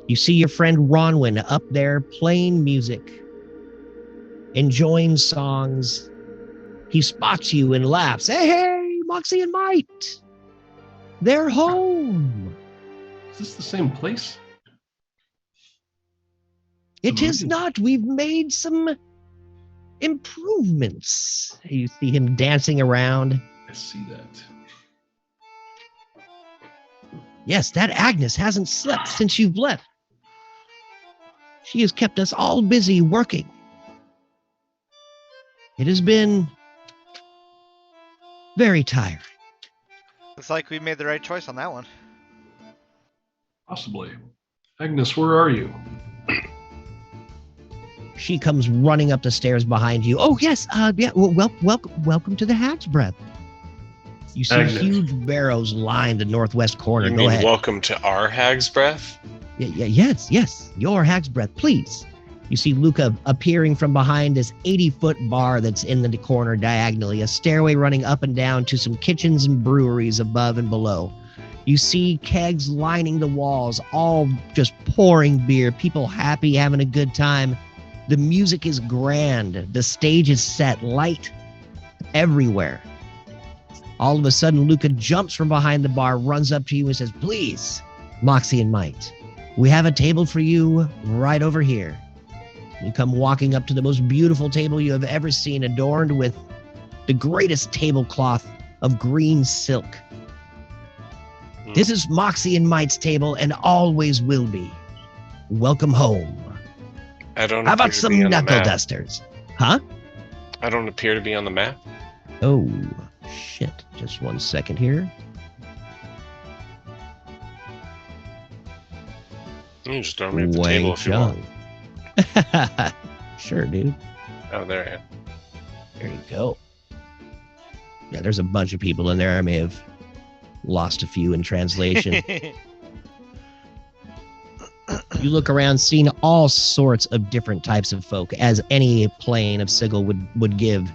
You see your friend Ronwin up there playing music, enjoying songs. He spots you and laughs. Hey, Moxie and Might! They're home! Is this the same place? It is not. We've made some improvements. You see him dancing around. I see that. Yes, that Agnes hasn't slept since you've left. She has kept us all busy working. It has been very tiring. Looks like we made the right choice on that one. Possibly. Agnes, where are you? She comes running up the stairs behind you. Oh, yes. Yeah. Welcome to the Hag's Breath. You see Agnes. huge barrows line the northwest corner. You Go mean ahead. welcome to our Hag's Breath? Yes. Your Hag's Breath, please. You see Luca appearing from behind this 80-foot bar that's in the corner diagonally, a stairway running up and down to some kitchens and breweries above and below. You see kegs lining the walls, all just pouring beer, people happy, having a good time. The music is grand. The stage is set, light everywhere. All of a sudden, Luca jumps from behind the bar, runs up to you and says, please, Moxie and Might, we have a table for you right over here. You come walking up to the most beautiful table you have ever seen, adorned with the greatest tablecloth of green silk. This is Moxie and Might's table and always will be. Welcome home. I don't. How about appear to some be on the knuckle map. dusters? Huh? I don't appear to be on the map. Oh, shit. Just 1 second here. You can just throw me at the Wei table if you want. Chung. Sure, dude. Oh, there I am. There you go. Yeah, there's a bunch of people in there. I may have lost a few in translation. You look around, seeing all sorts of different types of folk, as any plane of Sigil would give,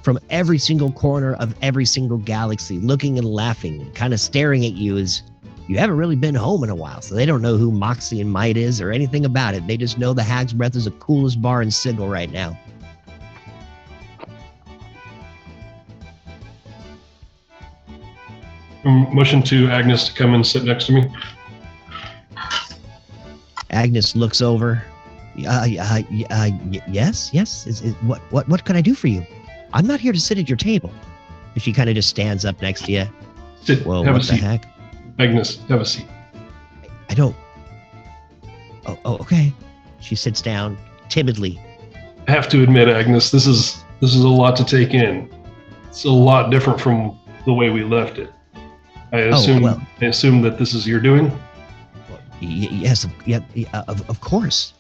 from every single corner of every single galaxy, looking and laughing and kind of staring at you as you haven't really been home in a while, so they don't know who Moxie and Might is or anything about it. They just know the Hag's Breath is the coolest bar in Sigil right now. Motion to Agnes to come and sit next to me. Agnes looks over. Yes. What can I do for you? I'm not here to sit at your table. And she kind of just stands up next to you. Sit. Well, have what a the seat. heck? Agnes, have a seat. I don't. Oh, okay. She sits down timidly. I have to admit, Agnes, this is a lot to take in. It's a lot different from the way we left it. I assume that this is your doing. Yes, of course.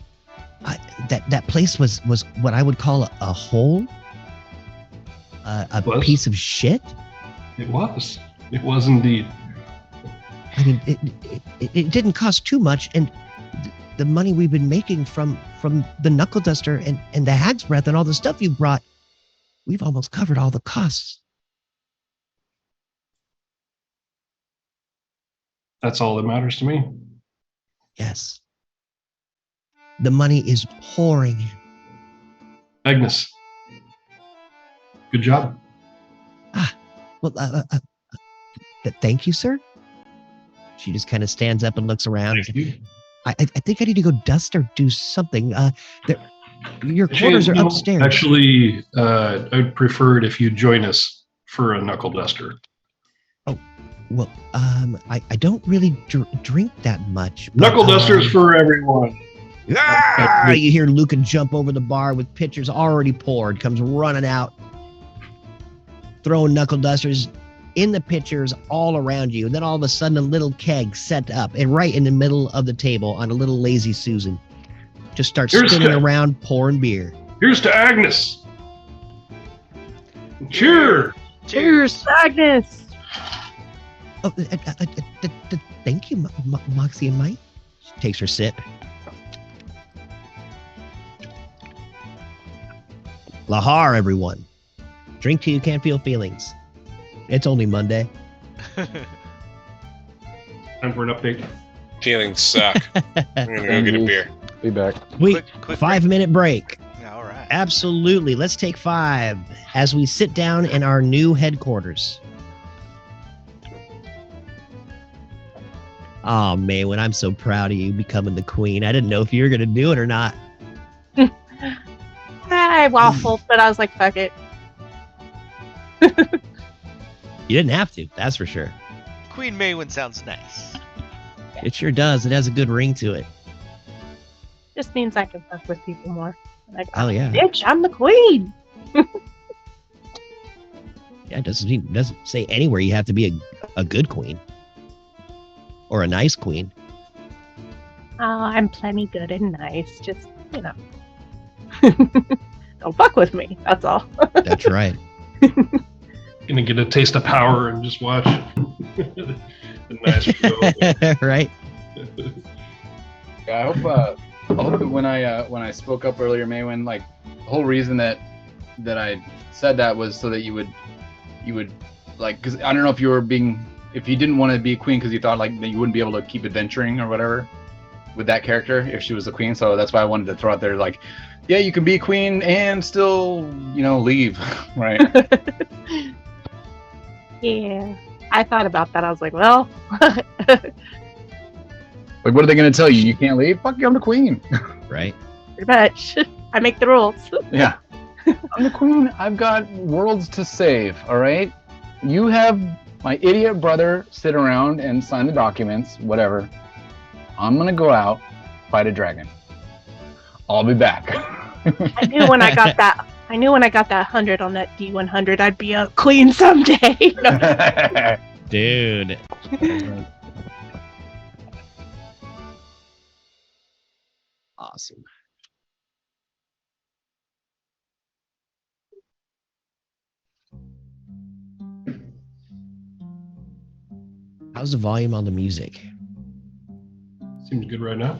That place was what I would call a hole, a Was? piece of shit. It was indeed. I mean, it didn't cost too much, and the money we've been making from the Knuckle Duster and the Hag's Breath and all the stuff you brought, we've almost covered all the costs. That's all that matters to me. Yes. The money is pouring in. Agnes, good job. Well, thank you, sir. She just kind of stands up and looks around. Thank you. I think I need to go dust or do something. Your quarters are No, upstairs. Actually, I'd prefer it if you join us for a knuckle duster. Well, I don't really drink that much. But, Knuckle dusters for everyone. Ah! You hear Luca jump over the bar with pitchers already poured, comes running out, throwing knuckle dusters in the pitchers all around you. And then all of a sudden, a little keg set up and right in the middle of the table on a little lazy Susan. Just starts spinning around, pouring beer. Here's to Agnes. Cheers. Cheers, Agnes. Oh, thank you, Moxie and Mike. She takes her sip. Lahar, everyone. Drink till you can't feel feelings. It's only Monday. Time for an update. Feelings suck. I'm gonna go get a beer. Be back. Wait, Quick 5-minute break. All right. Absolutely. Let's take 5 as we sit down in our new headquarters. Oh, Maywin, I'm so proud of you becoming the queen. I didn't know if you were going to do it or not. I waffled, but I was like, fuck it. You didn't have to, that's for sure. Queen Maywin sounds nice. It sure does. It has a good ring to it. Just means I can fuck with people more. Like, Oh, yeah. bitch, I'm the queen. Yeah, it doesn't say anywhere you have to be a good queen. Or a nice queen. Oh, I'm plenty good and nice. Just, you know. Don't fuck with me. That's all. That's right. Gonna get a taste of power and just watch. A nice show. Right? Yeah, I hope that when I spoke up earlier, Maywin, like the whole reason that I said that was so that you would like, because I don't know if you didn't want to be a queen because you thought like that you wouldn't be able to keep adventuring or whatever with that character if she was a queen. So that's why I wanted to throw out there like, yeah, you can be a queen and still, leave, right? Yeah. I thought about that. I was like, well. Like, what are they going to tell you? You can't leave? Fuck you, I'm the queen. Right? Pretty much. I make the rules. Yeah. I'm the queen. I've got worlds to save, all right? You have my idiot brother sit around and sign the documents, whatever. I'm going to go out, fight a dragon. I'll be back. I knew when I got that 100 on that D100, I'd be a queen someday. No. Dude. Awesome. How's the volume on the music? Seems good right now.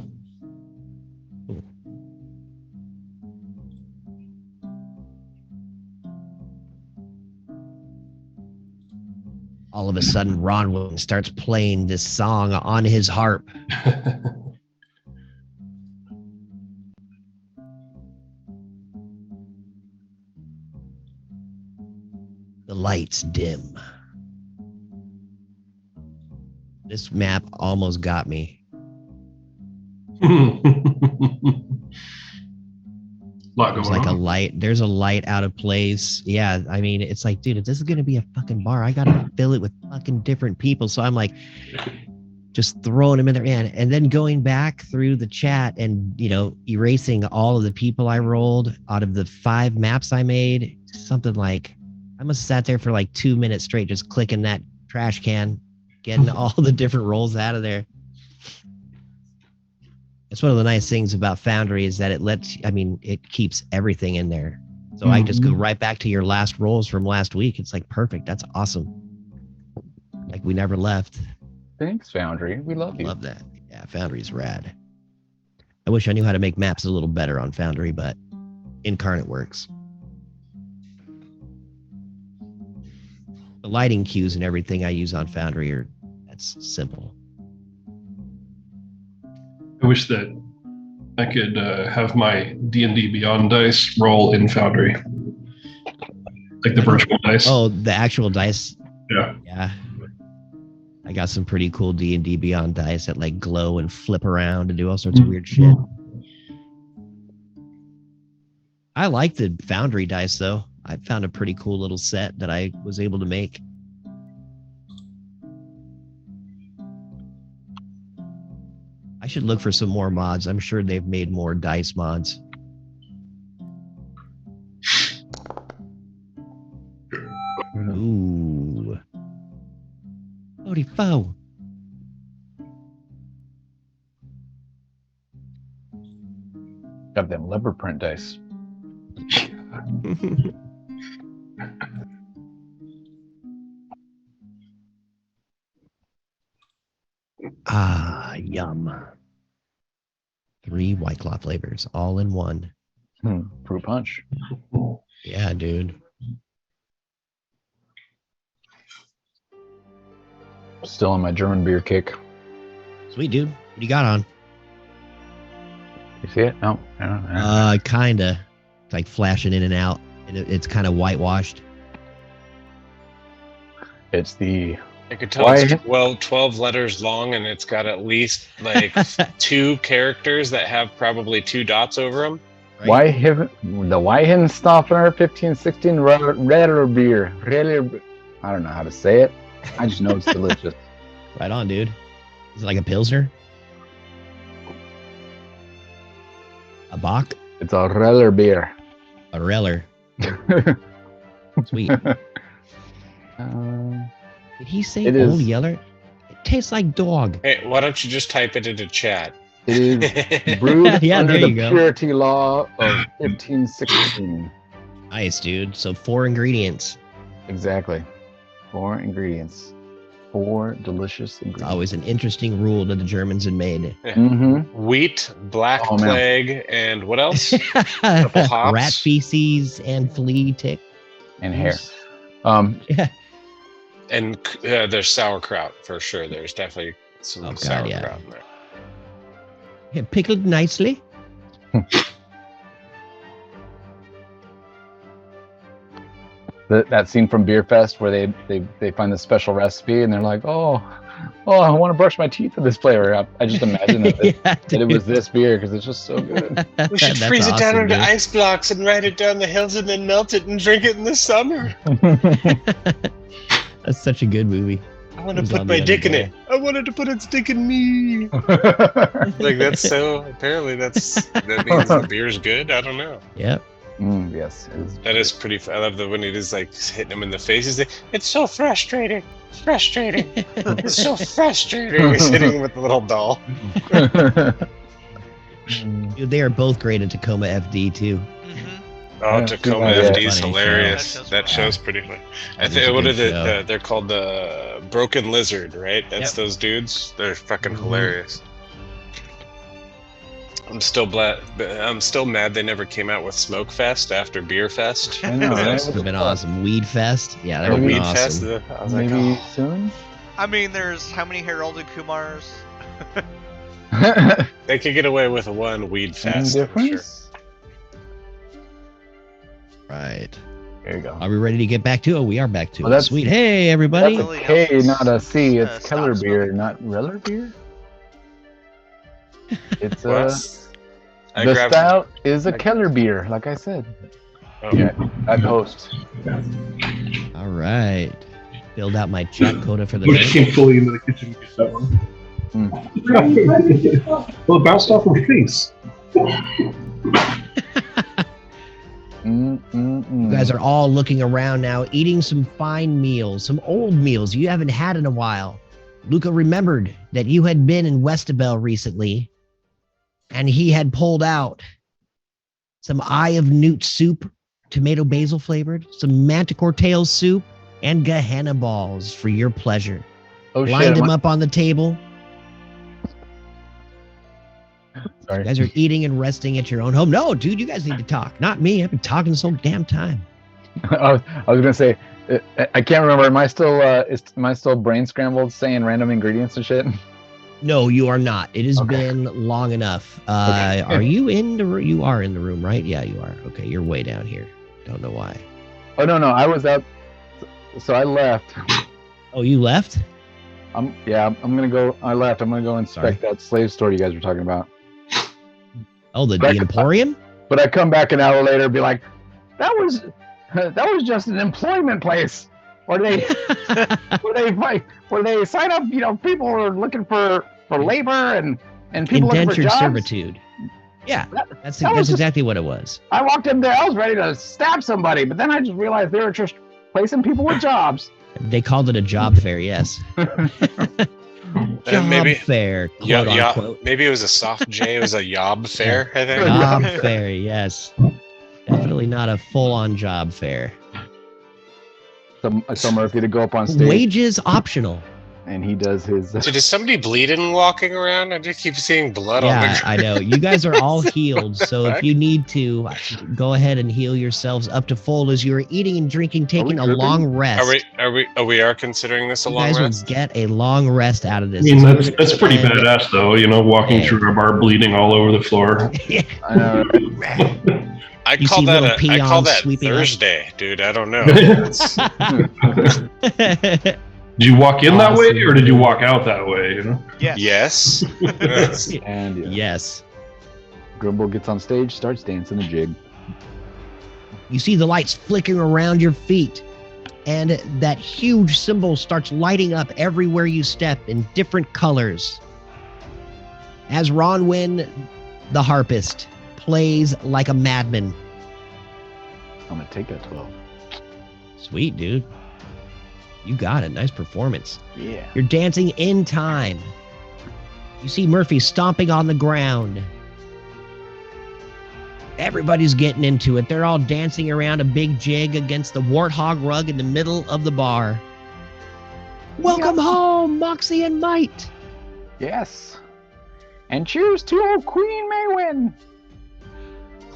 All of a sudden, Ronwin starts playing this song on his harp. The lights dim. This map almost got me. There's like a light. There's a light out of place. Yeah, I mean, it's like, dude, if this is gonna be a fucking bar, I gotta fill it with fucking different people. So I'm like, just throwing them in there, and then going back through the chat and erasing all of the people I rolled out of the 5 maps I made. Something like, I must have sat there for like 2 minutes straight, just clicking that trash can, getting all the different rolls out of there. It's one of the nice things about Foundry is that it keeps everything in there. So I just go right back to your last rolls from last week. It's like, perfect. That's awesome. Like we never left. Thanks, Foundry. We love you. Love that. Yeah, Foundry's rad. I wish I knew how to make maps a little better on Foundry, but Incarnate works. The lighting cues and everything I use on Foundry that's simple. I wish that I could have my D&D Beyond dice roll in Foundry. Like the virtual dice. Oh, the actual dice? Yeah. Yeah. I got some pretty cool D&D Beyond dice that like glow and flip around and do all sorts of weird shit. I like the Foundry dice though. I found a pretty cool little set that I was able to make. I should look for some more mods. I'm sure they've made more dice mods. Ooh. Holy foe. Got them leopard print dice. Ah, yum. 3 White Claw flavors, all in one. Fruit punch. Yeah, dude. Still on my German beer kick. Sweet, dude. What do you got on? You see it? No. Kinda. like flashing in and out, and it's kind of whitewashed. It's the I could tell it's 12 letters long, and it's got at least like 2 characters that have probably 2 dots over them. Right? The Weihenstoffer 1516 Redder beer. I don't know how to say it. I just know it's delicious. Right on, dude. Is it like a Pilsner? A Bock? It's a Reller beer. A Reller. Sweet. Did he say Old Yeller? It tastes like dog. Hey, why don't you just type it into chat? It is brewed under the purity law of 1516. Nice, dude. So 4 ingredients. Exactly. 4 ingredients. 4 delicious ingredients. Always an interesting rule that the Germans had made. Yeah. Mm-hmm. Wheat, black plague, and what else? Hops. Rat feces and flea tick. And hair. Yeah. And there's sauerkraut for sure. There's definitely some sauerkraut in there. Yeah, pickled nicely. That scene from Beer Fest where they find the special recipe and they're like, oh, I want to brush my teeth with this flavor. I just imagine that it was this beer because it's just so good. We should freeze it down into ice blocks and ride it down the hills and then melt it and drink it in the summer. That's such a good movie. I want to put my dick in it. I wanted to put its dick in me. Like that's so. Apparently that means the beer's good. I don't know. Yep. Yes. That is pretty. I love that when it is like hitting him in the face. He's like, "It's so frustrating. It's so frustrating." He's hitting him with the little doll. Dude, they are both great at Tacoma FD too. Oh, Tacoma FD is hilarious. That show's pretty funny. I think what are they're called the Broken Lizard, right? That's those dudes. They're fucking hilarious. I'm still mad they never came out with Smoke Fest after Beer Fest. I know, that would have been awesome. Weed Fest, yeah, that would have been awesome. Fest. I was maybe like, soon. I mean, there's how many Harold and Kumars? They could get away with one Weed Fest. Difference? Right. There you go. Are we ready to get back to it? We are back to it. That's Sweet. Hey, everybody. That's a K, not a C. It's Keller beer, not Reller beer. It's the stout is a Keller beer, like I said. Oh. Yeah, at Host. All right. Filled out my chat quota for the We night. came fully into the kitchen to get that one. Well, it bounced off her face. You guys are all looking around now, eating some fine meals, some old meals you haven't had in a while. Luca remembered that you had been in Westabelle recently, and he had pulled out some Eye of Newt soup, tomato basil flavored, some manticore tail soup, and Gehenna balls for your pleasure. Oh, Lined them up on the table. Sorry. You guys are eating and resting at your own home. No, dude, you guys need to talk. Not me. I've been talking this whole damn time. I was gonna say, I can't remember. Am I still brain scrambled saying random ingredients and shit? No, you are not. It has been long enough. Okay. Are you in the room? You are in the room, right? Yeah, you are. Okay, you're way down here. Don't know why. Oh no, I was out. So I left. Oh, you left? I'm gonna go. I left. I'm gonna go inspect that slave store you guys were talking about. Oh, the Emporium? But I come back an hour later and be like, that was just an employment place where they sign up. You know, people are looking for labor and people looking for indentured jobs. servitude. Yeah, that's exactly what it was. I walked in there. I was ready to stab somebody, but then I just realized they were just placing people with jobs. They called it a job fair. Yes. Job maybe, fair, quote unquote. Maybe it was a soft J. It was a yob fair, I think. Job fair, yes. Definitely not a full-on job fair. I tell Murphy to go up on stage. Wages optional. And he does his... So is somebody bleeding walking around? I just keep seeing blood on the ground. Yeah, I know. You guys are all healed, so if you need to, go ahead and heal yourselves up to full as you are eating and drinking, taking a long rest. We are considering this a long rest? You guys will get a long rest out of this. I mean, that's pretty badass, though, you know, walking through a bar bleeding all over the floor. I know, right? I You call see that little I call peons that sweeping up. Thursday, dude. I don't know. Did you walk in that way, or did you walk out that way? You know. Yes. Yes. And Yes. Grimble gets on stage, starts dancing a jig. You see the lights flickering around your feet, and that huge symbol starts lighting up everywhere you step in different colors. As Ronwyn, the harpist, plays like a madman. I'm gonna take that 12. Sweet, dude. You got it. Nice performance. Yeah. You're dancing in time. You see Murphy stomping on the ground. Everybody's getting into it. They're all dancing around a big jig against the warthog rug in the middle of the bar. Welcome home, Moxie and Might. Yes. And cheers to old Queen Maywin.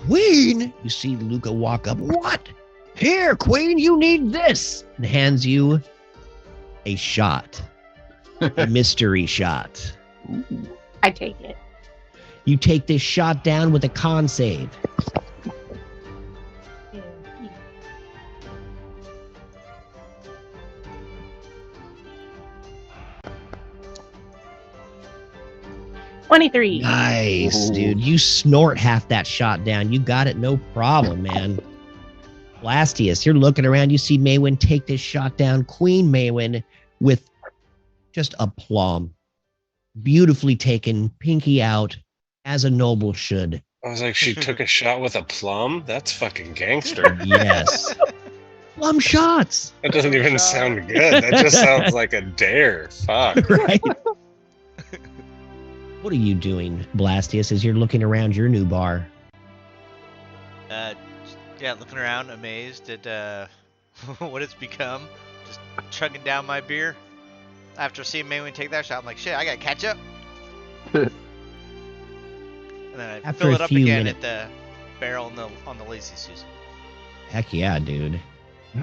Queen? You see Luca walk up. What? Here, Queen, you need this. And hands you a shot. A mystery shot. I take it. You take this shot down with a con save. Yeah. 23. Nice, Ooh. dude. You snort half that shot down. You got it, no problem, man. Blastius, you're looking around. You see Maywin take this shot down. Queen Maywin with just aplomb. Beautifully taken, pinky out, as a noble should. I was like, she took a shot with a plum? That's fucking gangster. Yes. Plum shots. That doesn't even sound good. That just sounds like a dare. Fuck. Right? What are you doing, Blastius, as you're looking around your new bar? Yeah, looking around, amazed at what it's become. Just chugging down my beer. After seeing Maywin take that shot, I'm like, shit, I gotta catch up. And then I After fill a it up few again minutes- at the barrel on the Lazy Susan. Heck yeah, dude.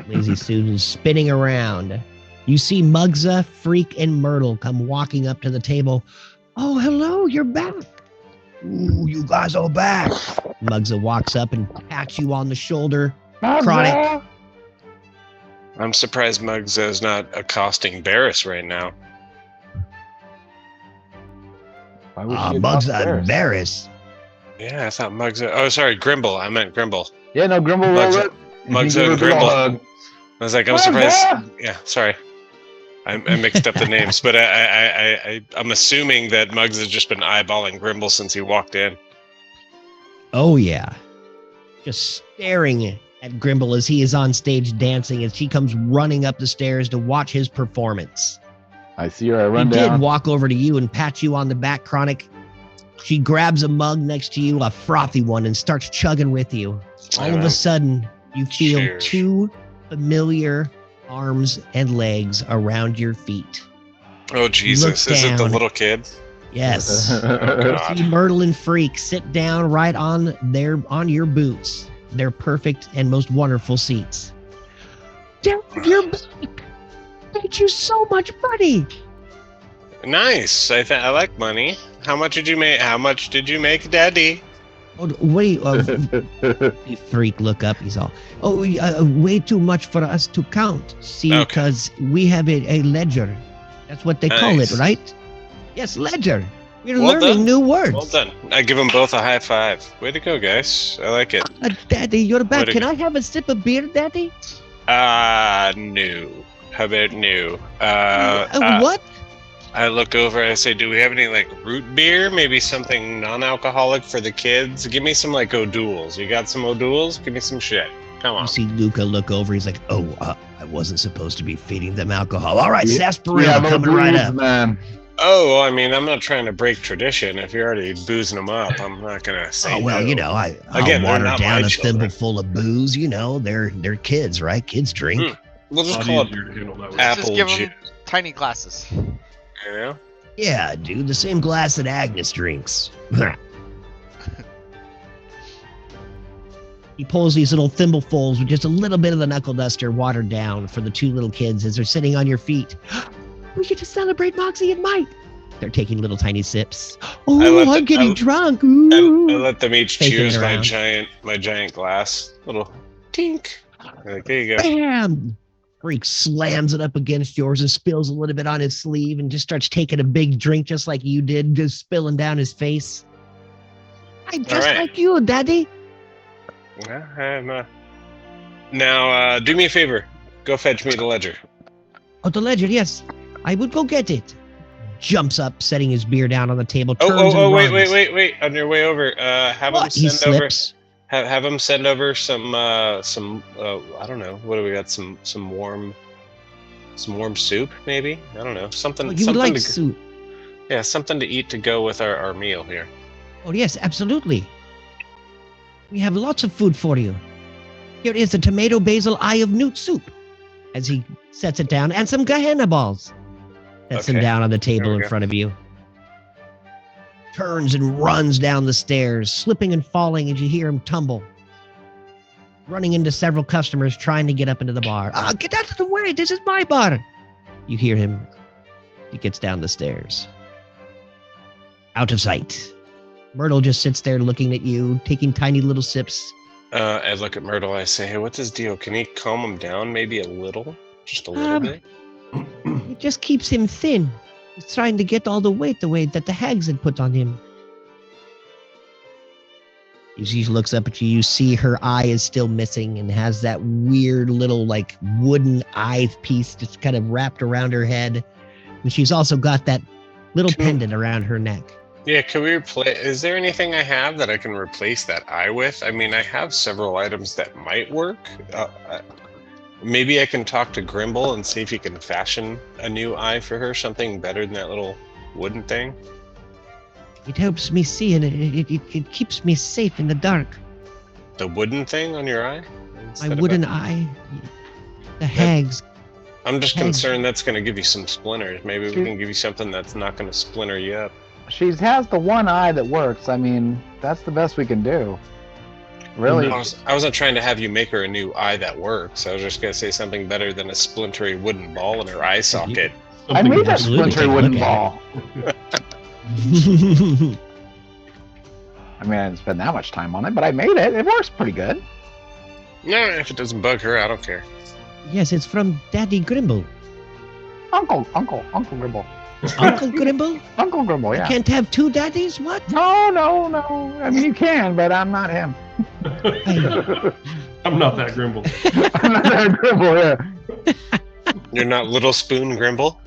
Lazy Susan's spinning around. You see Mugza, Freak, and Myrtle come walking up to the table. Oh, hello, you're back. Ooh, you guys are back. Mugza walks up and pats you on the shoulder. Chronic. I'm surprised Muggs is not accosting Barris right now. Why would she accost Mugza and Barris? Barris. Yeah, I thought Muggs. Oh, sorry, Grimble. I meant Grimble. Yeah, no, Grimble Muggs- rolled it. Muggs He gave and her a big ol' Grimble. hug. I was like, I'm Muggs, surprised. yeah. Yeah, sorry. I mixed up the names, but I'm assuming that Muggs has just been eyeballing Grimble since he walked in. Oh, yeah. Just staring at Grimble as he is on stage dancing as she comes running up the stairs to watch his performance. I see her. I He run did down. walk over to you and pat you on the back, Chronic. She grabs a mug next to you, a frothy one, and starts chugging with you. All of a sudden, you feel Cheers. two familiar arms and legs around your feet. Oh Jesus! Is it the down. little kid? Yes. Oh, God. See Myrtle and Freak sit down right on your boots. Their perfect and most wonderful seats. Derek, you're back. Made you so much money. Nice. I like money. How much did you make? How much did you make, Daddy? Oh, wait. Freak, look up. He's all, way too much for us to count. See, Okay. because we have a ledger. That's what they call it, Nice. right? Yes, ledger. We're Well learning done. new words. Well done. I give them both a high five. Way to go, guys. I like it. Daddy, you're back. Way to Can go. I have a sip of beer, Daddy? No. How about no? What? I look over. I say, "Do we have any like root beer? Maybe something non-alcoholic for the kids? Give me some like O'Douls. You got some O'Douls? Give me some shit. Come You on." see Luca look over. He's like, I wasn't supposed to be feeding them alcohol. All right, Yeah, sarsaparilla no coming right booze, up. man. Oh, well, I mean, I'm not trying to break tradition. If you're already boozing them up, I'm not gonna say. Oh, well, no. you know, I'll Again, they're water not down my a children. thimble full of booze. You know, they're kids, right? Kids drink. We'll just Lot call it easier to handle that way. apple Just give juice. them tiny glasses. You know? Yeah, dude, the same glass that Agnes drinks. He pulls these little thimblefuls with just a little bit of the knuckle duster watered down for the two little kids as they're sitting on your feet. We get to celebrate Moxie and Mike. Start taking little tiny sips. Oh, I'm getting drunk. I Ooh. let them each Taking choose it my around. giant glass. Little tink. Like, there you go. Bam! Freak slams it up against yours and spills a little bit on his sleeve and just starts taking a big drink just like you did, just spilling down his face. I'm just right. like you, Daddy. Now, do me a favor. Go fetch me the ledger. Oh, the ledger, yes. I would go get it. Jumps up, setting his beer down on the table. Wait. On your way over, have What? him He send over. slips. Have him send over some I don't know. What do we got? Some warm soup, maybe? I don't know. Something. Oh, you something would like to, soup. Yeah, something to eat to go with our meal here. Oh, yes, absolutely. We have lots of food for you. Here is the tomato basil eye of newt soup. As he sets it down, and some Gehenna balls. Sets them down on the table in front of you. Turns and runs down the stairs, slipping and falling as you hear him tumble. Running into several customers trying to get up into the bar. Ah, get out of the way! This is my bar! You hear him. He gets down the stairs. Out of sight. Myrtle just sits there looking at you, taking tiny little sips. I look at Myrtle. I say, "Hey, what's his deal? Can he calm him down, maybe a little, just a little bit?" It just keeps him thin. He's trying to get all the weight that the hags had put on him. She looks up at you. You see her eye is still missing and has that weird little like wooden eye piece just kind of wrapped around her head. And she's also got that little pendant around her neck. Yeah, can we replace? Is there anything I have that I can replace that eye with? I mean, I have several items that might work. Maybe I can talk to Grimble and see if he can fashion a new eye for her, something better than that little wooden thing. It helps me see, and it keeps me safe in the dark. The wooden thing on your eye? My wooden eye. The hags. I'm just concerned that's going to give you some splinters. Maybe we can give you something that's not going to splinter you up. She has the one eye that works. I mean, that's the best we can do. Really? I wasn't trying to have you make her a new eye that works. I was just going to say something better than a splintery wooden ball in her eye socket. I made that splintery wooden ball. I mean, I didn't spend that much time on it, but I made it. It works pretty good. No, if it doesn't bug her, I don't care. Yes, it's from Daddy Grimble. Uncle Grimble. Uncle Grimble? Uncle Grimble, yeah. You can't have two daddies? What? No. I mean, you can, but I'm not him. I'm not that Grimble. I'm not that Grimble, yeah. You're not Little Spoon Grimble?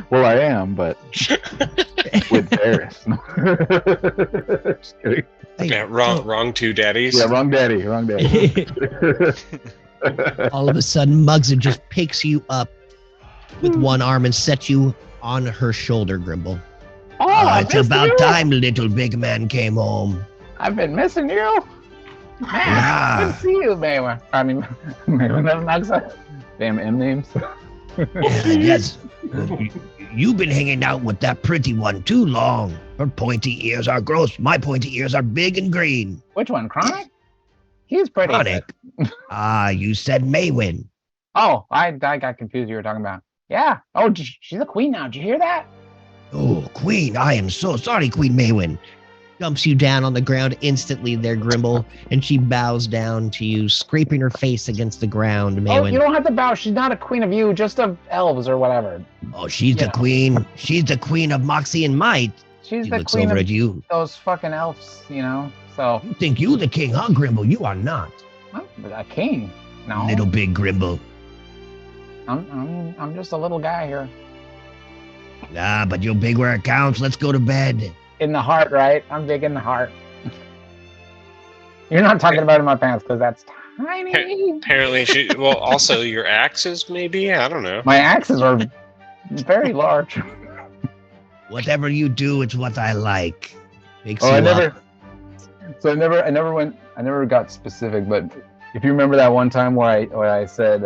Well, I am, but with Paris. Just kidding. Yeah, wrong two daddies. Yeah, wrong daddy. All of a sudden, Muggsy just picks you up with one arm and sets you on her shoulder, Grimble. Oh, it's about time little big man came home. I've been missing you. Yeah. Good to see you, Maywa. I mean, Maywa, damn M names. Yes. You've been hanging out with that pretty one too long. Her pointy ears are gross. My pointy ears are big and green. Which one, Chronic? He's pretty. Chronic. You said Maywin. Oh, I got confused. You were talking about. Yeah. Oh, she's a queen now. Did you hear that? Oh, Queen, I am so sorry, Queen Maywin. Dumps you down on the ground instantly there, Grimble, and she bows down to you, scraping her face against the ground, Maywin. Oh, you don't have to bow. She's not a queen of you, just of elves or whatever. Oh, she's the queen. She's the queen of Moxie and Might. She's She the looks queen over of at you. those fucking elves, you know? So. You think you the king, huh, Grimble? You are not. I'm a king. No. Little big Grimble. I'm just a little guy here. Nah, but you're big where it counts. Let's go to bed. In the heart, right? I'm big in the heart. You're not talking about in my pants because that's tiny. Apparently, well, also your axes, maybe? I don't know. My axes are very large. Whatever you do, it's what I like. Makes Oh, you I never. up. So I never got specific, but if you remember that one time where I said,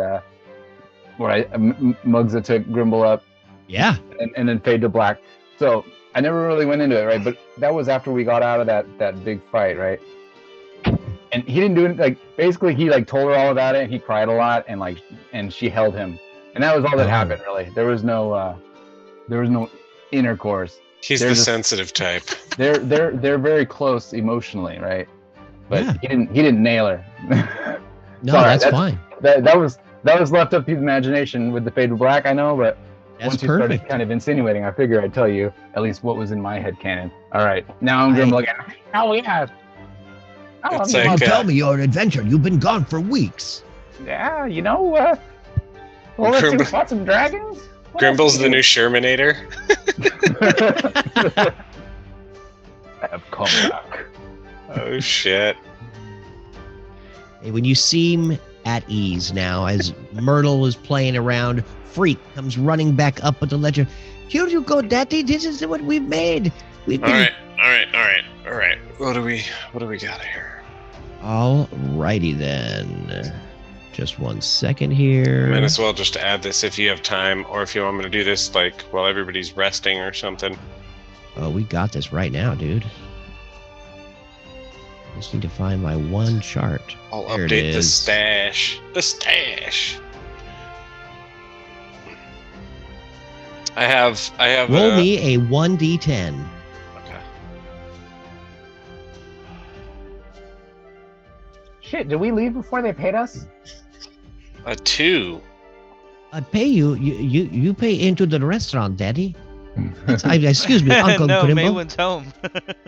Muggsy took Grimble up. Yeah. And then fade to black. So I never really went into it, right? But that was after we got out of that big fight, right? And he didn't do it, like, basically he like told her all about it and he cried a lot and she held him. And that was all that happened, really. There was no intercourse. He's They're the just- sensitive type. They're very close emotionally, right? But Yeah. he didn't nail her. No, Sorry, that's fine. That was left up to the imagination with the fade to black. I know, but That's once you started perfect. kind of insinuating, I figured I'd tell you at least what was in my head canon. All right, now I'm gonna look at. Oh yeah. Oh, It's I'm- like, Tell me your adventure. You've been gone for weeks. yeah, you know. Well, let's see, we fought some dragons. What else Grimble's did the we new Shermanator. do? Have come back. Oh shit. Hey, when you seem at ease now, as Myrtle is playing around, Freak comes running back up with the ledger. Here you go, Daddy. This is what we've made. We've All been right. What do we got here? Alrighty then. Just 1 second here. Might as well just add this if you have time, or if you want me to do this like while everybody's resting or something. Oh, we got this right now, dude. Just need to find my one chart. I'll There it update the is. stash. The stash. I have. Roll me a 1d10. Okay. Shit, did we leave before they paid us? A 2. I pay you. You pay into the restaurant, Daddy. Excuse me, Uncle no, Grimble. Maywin's home.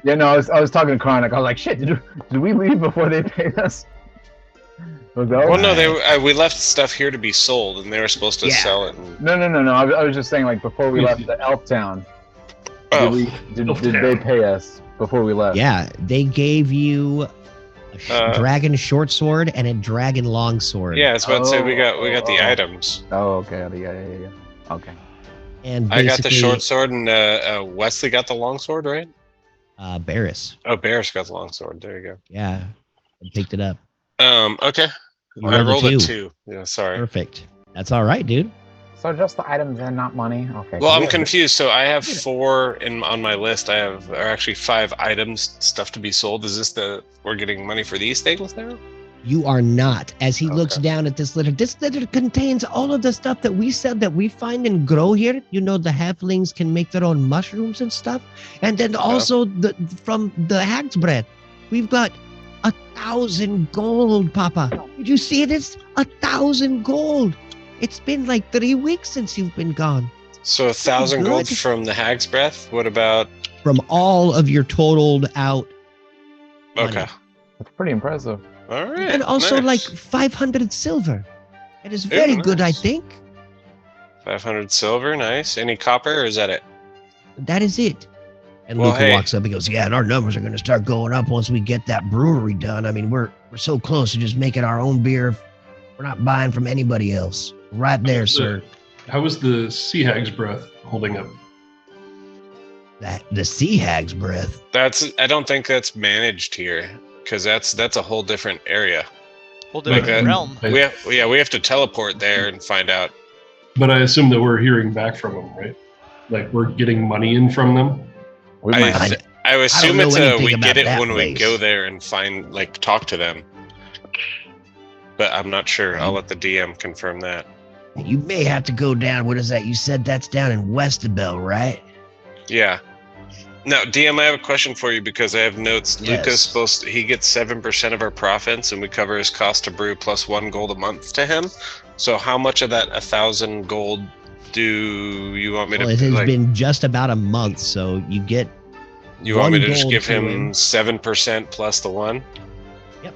Yeah, no, I was talking to Chronic. I was like, shit, did we leave before they paid us? Was that Well, no, Right. we left stuff here to be sold, and they were supposed to Yeah. sell it. And, No. I was just saying, like, before we left the Elf Town, oh, did they pay us before we left? Yeah, they gave you a dragon short sword and a dragon long sword. yeah, I was about to say we got the Oh. items. Oh, okay. Yeah. Okay. And I got the basically, short sword, and Wesley got the long sword, right? Barris. Oh, Barris got the long sword. There you Yeah, I picked it up. go. Okay. You I rolled a rolled a 2. 2. Yeah, sorry. Perfect. That's all right, dude. So just the items and not money? Okay. Well, I'm cool. confused. So I have 4 on my list. Or actually 5 items, stuff to be sold. Is this we're getting money for these things now? You are not. As he looks Okay. down at this litter contains all of the stuff that we said that we find and grow here. You know, the halflings can make their own mushrooms and stuff. And then also from the hag's breath, we've got 1,000 gold, Papa. Did you see this? 1,000 gold. It's been like 3 weeks since you've been gone. So 1,000 gold good. from the Hag's Breath. What about? From all of your totaled out money. Okay. That's pretty impressive. All right. And also nice. like 500 silver. It is very good, I nice. think. 500 silver. Nice. Any copper, or is that it? That is it. And Well, Luca hey. walks up and goes, yeah, and our numbers are going to start going up once we get that brewery done. I mean, we're so close to just making our own beer. We're not buying from anybody else. Right there, sir. How is the Sea Hag's Breath holding up? The sea hag's breath. I don't think that's managed here, because that's a whole different area. Whole different Like, realm. I- We have to teleport there and find out. But I assume that we're hearing back from them, right? Like we're getting money in from them. We I- might. I assume know it's anything we about get it that when we place. go there and talk to them. But I'm not sure. I'll let the DM confirm that. You may have to go down. What is that? You said that's down in Westerville, right? Yeah. Now, DM, I have a question for you because I have notes. Yes. He gets 7% of our profits, and we cover his cost to brew plus 1 gold a month to him. So how much of that 1,000 gold do you want me Well, to it has like? been just about a month, so you get. You want me to 1 just gold give to him 7% plus the 1? Yep.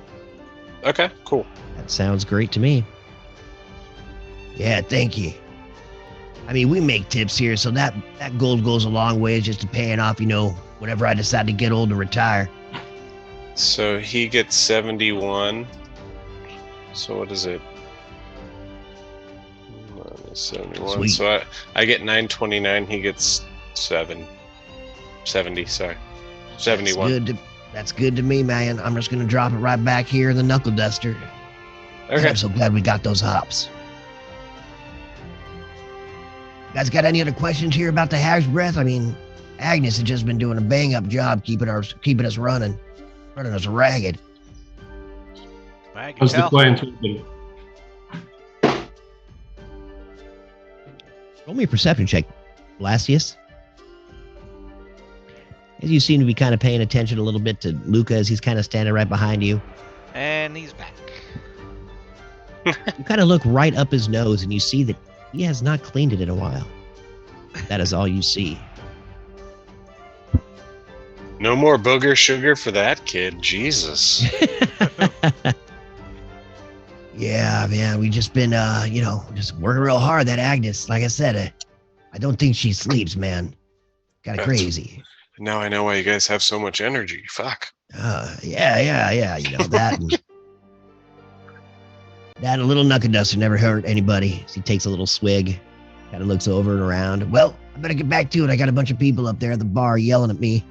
Okay, cool. That sounds great to me. Yeah, thank you. I mean, we make tips here, so that gold goes a long way just to paying off, whenever I decide to get old and retire. So he gets 71. So what is it? Minus 71. Sweet. So I get 929. He gets 70. Sorry, 71. That's good to me, man. I'm just gonna drop it right back here in the knuckle duster. Okay. I'm so glad we got those hops. You guys got any other questions here about the hag's breath? I mean, Agnes has just been doing a bang up job keeping us running us ragged. I can How's the tell. clientele been? Roll me a perception check, Blasius. As you seem to be kind of paying attention a little bit to Luca as he's kind of standing right behind you. And he's back. You kind of look right up his nose and you see that he has not cleaned it in a while. That is all you see. No more booger sugar for that kid. Jesus. Yeah, man, we just been, just working real hard. That Agnes, like I said, I don't think she sleeps, man. Kind of crazy. Now I know why you guys have so much energy. Fuck. Yeah. You know, that and that a little knuckle duster never hurt anybody. So he takes a little swig, kind of looks over and around. Well, I better get back to it. I got a bunch of people up there at the bar yelling at me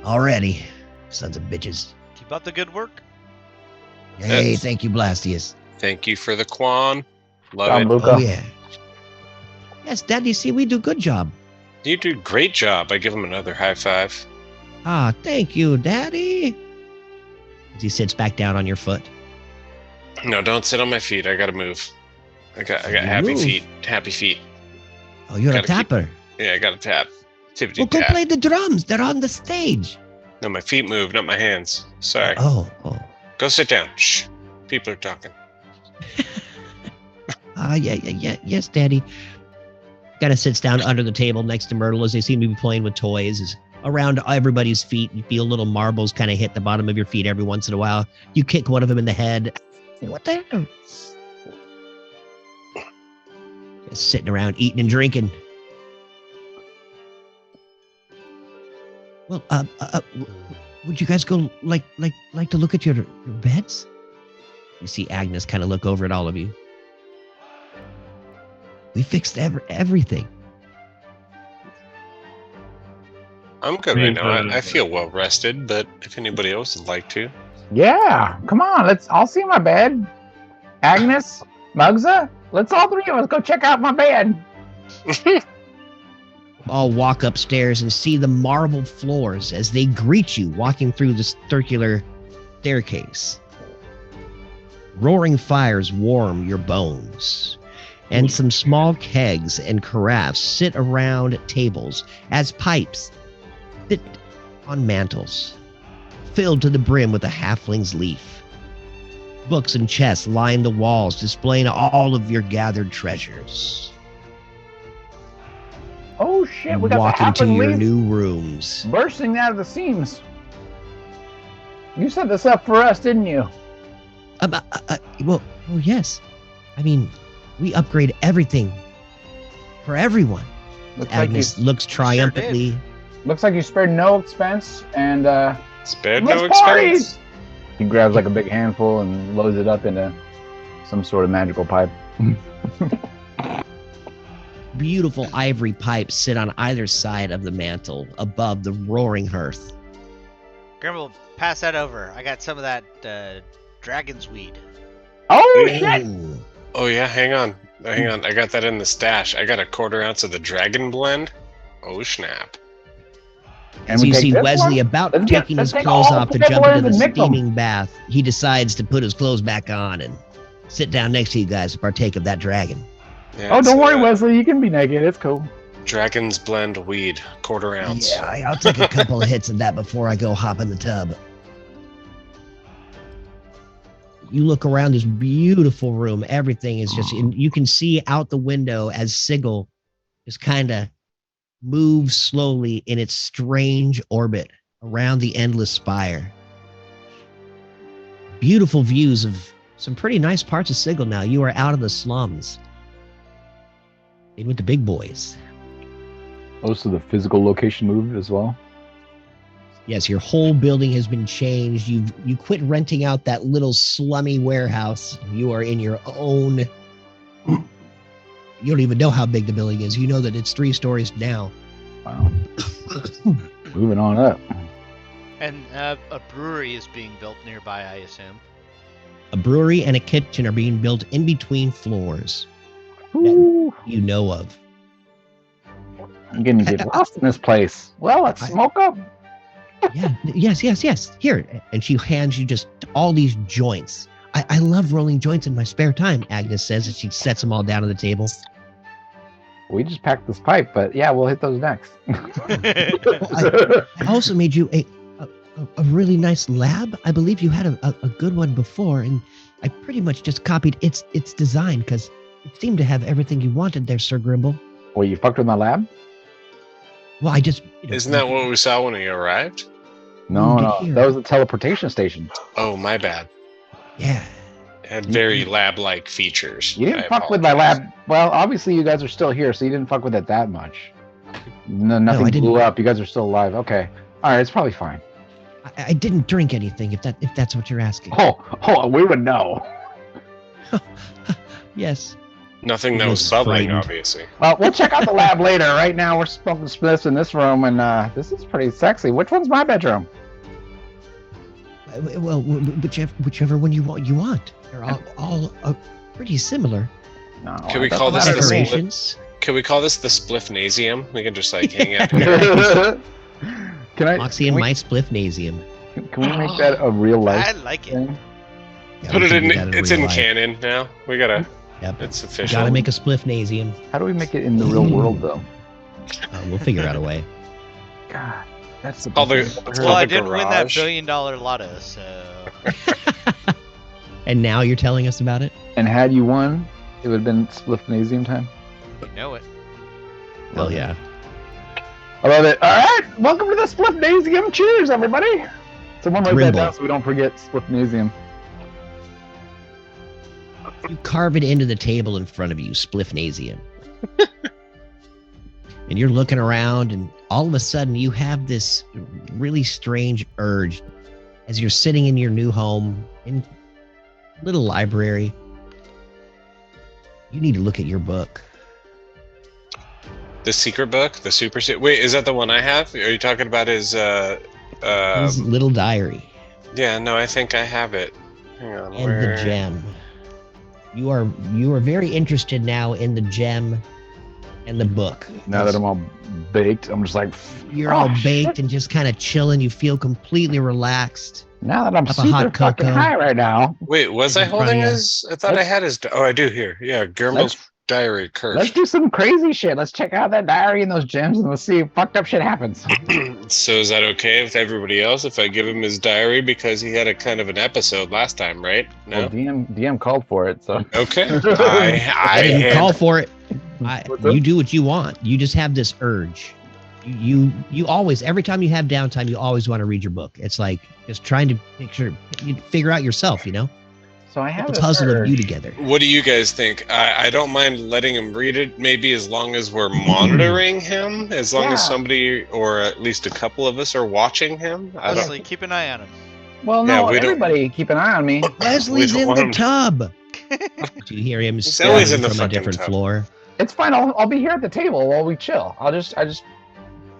already. Sons of bitches. Keep up the good work. Hey, thank you, Blastius. Thank you for the Quan. Love Tom it. Luca. Oh, yeah. Yes, Daddy, see, we do good job. You do a great job. I give him another high five. Ah, thank you, Daddy. As he sits back down on your foot. No, don't sit on my feet. I gotta move. I got You happy move. feet. Happy feet. Oh, you're a Gotta keep- tapper. Yeah, I gotta tap. Tippity Well, go tap. play the drums. They're on the stage. No, my feet move, not my hands. Sorry. Oh. Go sit down. Shh. People are talking. Yes, Daddy. Kind of sits down under the table next to Myrtle as they seem to be playing with toys. Is around everybody's feet. You feel little marbles kind of hit the bottom of your feet every once in a while. You kick one of them in the head. What the hell? Just sitting around eating and drinking. Well, would you guys go like to look at your beds? You see Agnes kind of look over at all of you. We fixed everything. I'm good right now. I feel well rested, but if anybody else would like to. Yeah, come on. I'll see my bed. Agnes, Mugza, let's all three of us go check out my bed. All walk upstairs and see the marble floors as they greet you walking through this circular staircase. Roaring fires warm your bones, and some small kegs and carafes sit around tables as pipes sit on mantles, filled to the brim with a halfling's leaf. Books and chests line the walls, displaying all of your gathered treasures. Oh shit, we got Walk the into halfling your leaf new rooms. bursting out of the seams. You set this up for us, didn't you? Well, yes. I mean, we upgrade everything for everyone. Agnes looks triumphantly. Looks like you spared no expense and Spared let's no party! expense. He grabs like a big handful and loads it up into some sort of magical pipe. Beautiful ivory pipes sit on either side of the mantle above the roaring hearth. Grimble, pass that over. I got some of that dragon's weed. Oh shit! Ooh. Oh yeah, hang on. I got that in the stash. I got a 1/4 ounce of the dragon blend. Oh snap. And As we you take see this Wesley one? about Let's taking his take clothes all off to the jump into boys the and mix 'em. steaming bath, he decides to put his clothes back on and sit down next to you guys to partake of that dragon. Yeah, Oh, it's, don't worry, Wesley. You can be naked. It's cool. Dragon's blend weed, 1/4 ounce. Yeah, I'll take a couple of hits of that before I go hop in the tub. You look around this beautiful room. Everything is just, you can see out the window as Sigil just kind of moves slowly in its strange orbit around the endless spire. Beautiful views of some pretty nice parts of Sigil now. You are out of the slums. In with the big boys. Most of the physical location moved as well. Yes, your whole building has been changed. You quit renting out that little slummy warehouse. You are in your own. You don't even know how big the building is. You know that it's 3 stories now. Wow. Moving on up. And a brewery is being built nearby, I assume. A brewery and a kitchen are being built in between floors. Ooh, You know of. I'm getting to get lost in this place. Well, let's smoke up. Yeah. Yes. Here, and she hands you just all these joints. I love rolling joints in my spare time. Agnes says as she sets them all down on the table. we just packed this pipe, but yeah, we'll hit those next. I also made you a really nice lab. I believe you had a good one before, and I pretty much just copied its design because it seemed to have everything you wanted there, Sir Grimble. Well, you fucked with my lab? Well, I just... Isn't that what we saw when we arrived? No, Moved it no. here. That was the teleportation station. Oh, my bad. Yeah. It had very lab-like features. You didn't I fuck with my apologize. lab. Well, obviously you guys are still here, so you didn't fuck with it that much. No, nothing I didn't. blew up. You guys are still alive. Okay. All right, it's probably fine. I didn't drink anything, if that's what you're asking. Oh, we would know. Yes. Nothing that He was was bubbling, frightened. obviously. Well, we'll check out the lab later. Right now, we're smoking spliffs in this room, and this is pretty sexy. Which one's my bedroom? Well, whichever one you want. They're all pretty similar. No. Can we it call doesn't this matter the to me. Decorations. Can we call this the Spliffnasium? We can just like hang out here. Can I? Moxie can and we, my Spliffnasium. Can we make that a real life I like it. thing? Yeah, Put we it can in. do that It's real in life. canon now. We gotta. Yep. It's We official. gotta make a Spliffnasium. How do we make it in the real world, though? We'll figure out a way. God, that's the Call the- best thing I've it's ever Well, called I heard. the didn't win that garage. $1 billion lotto, so And now you're telling us about it? And had you won, it would have been Spliffnasium time. you know it. Well, yeah. I love it. All right, welcome to the Spliffnasium. Cheers, everybody. Someone write that Grimble. down so we don't forget Spliffnasium. You carve it into the table in front of you, Spliffnasium. And you're looking around, and all of a sudden you have this really strange urge as you're sitting in your new home in little library. You need to look at your book. The secret book, the super. Wait, is that the one I have? Are you talking about his? His little diary Yeah, no, I think I have it. Hang on. and where- the gem. You are very interested now in the gem and the book. Now that I'm all baked, I'm just like, You're oh, all shit. baked and just kind of chilling. You feel completely relaxed. Now that I'm Cup of super hot fucking cocoa. high right now, Wait, was Is I in front holding of you. his? I thought I had his. Oh, I do here. Yeah, Grimmel's let's diary let's cursed. do some crazy shit. Let's check out that diary and those gems, and let's see if fucked up shit happens. So is that okay with everybody else if I give him his diary because he had a kind of an episode last time, right? No. Well, DM called for it, so Okay. I didn't had- call for it. What's up? You do what you want. You just have this urge. You always, every time you have downtime, you always want to read your book. It's like just trying to you figure out yourself, you know? so I have The this puzzle of you urge. together. What do you guys think? I don't mind letting him read it, maybe as long as we're monitoring him, as long as Yeah. somebody or at least a couple of us are watching him. I don't. Leslie, keep an eye on him. Well, Yeah, no, we don't- everybody keep an eye on me. Leslie's don't in want the him- tub. Do you hear him He's always screaming in the from a fucking different tub. floor? It's fine. I'll be here at the table while we chill.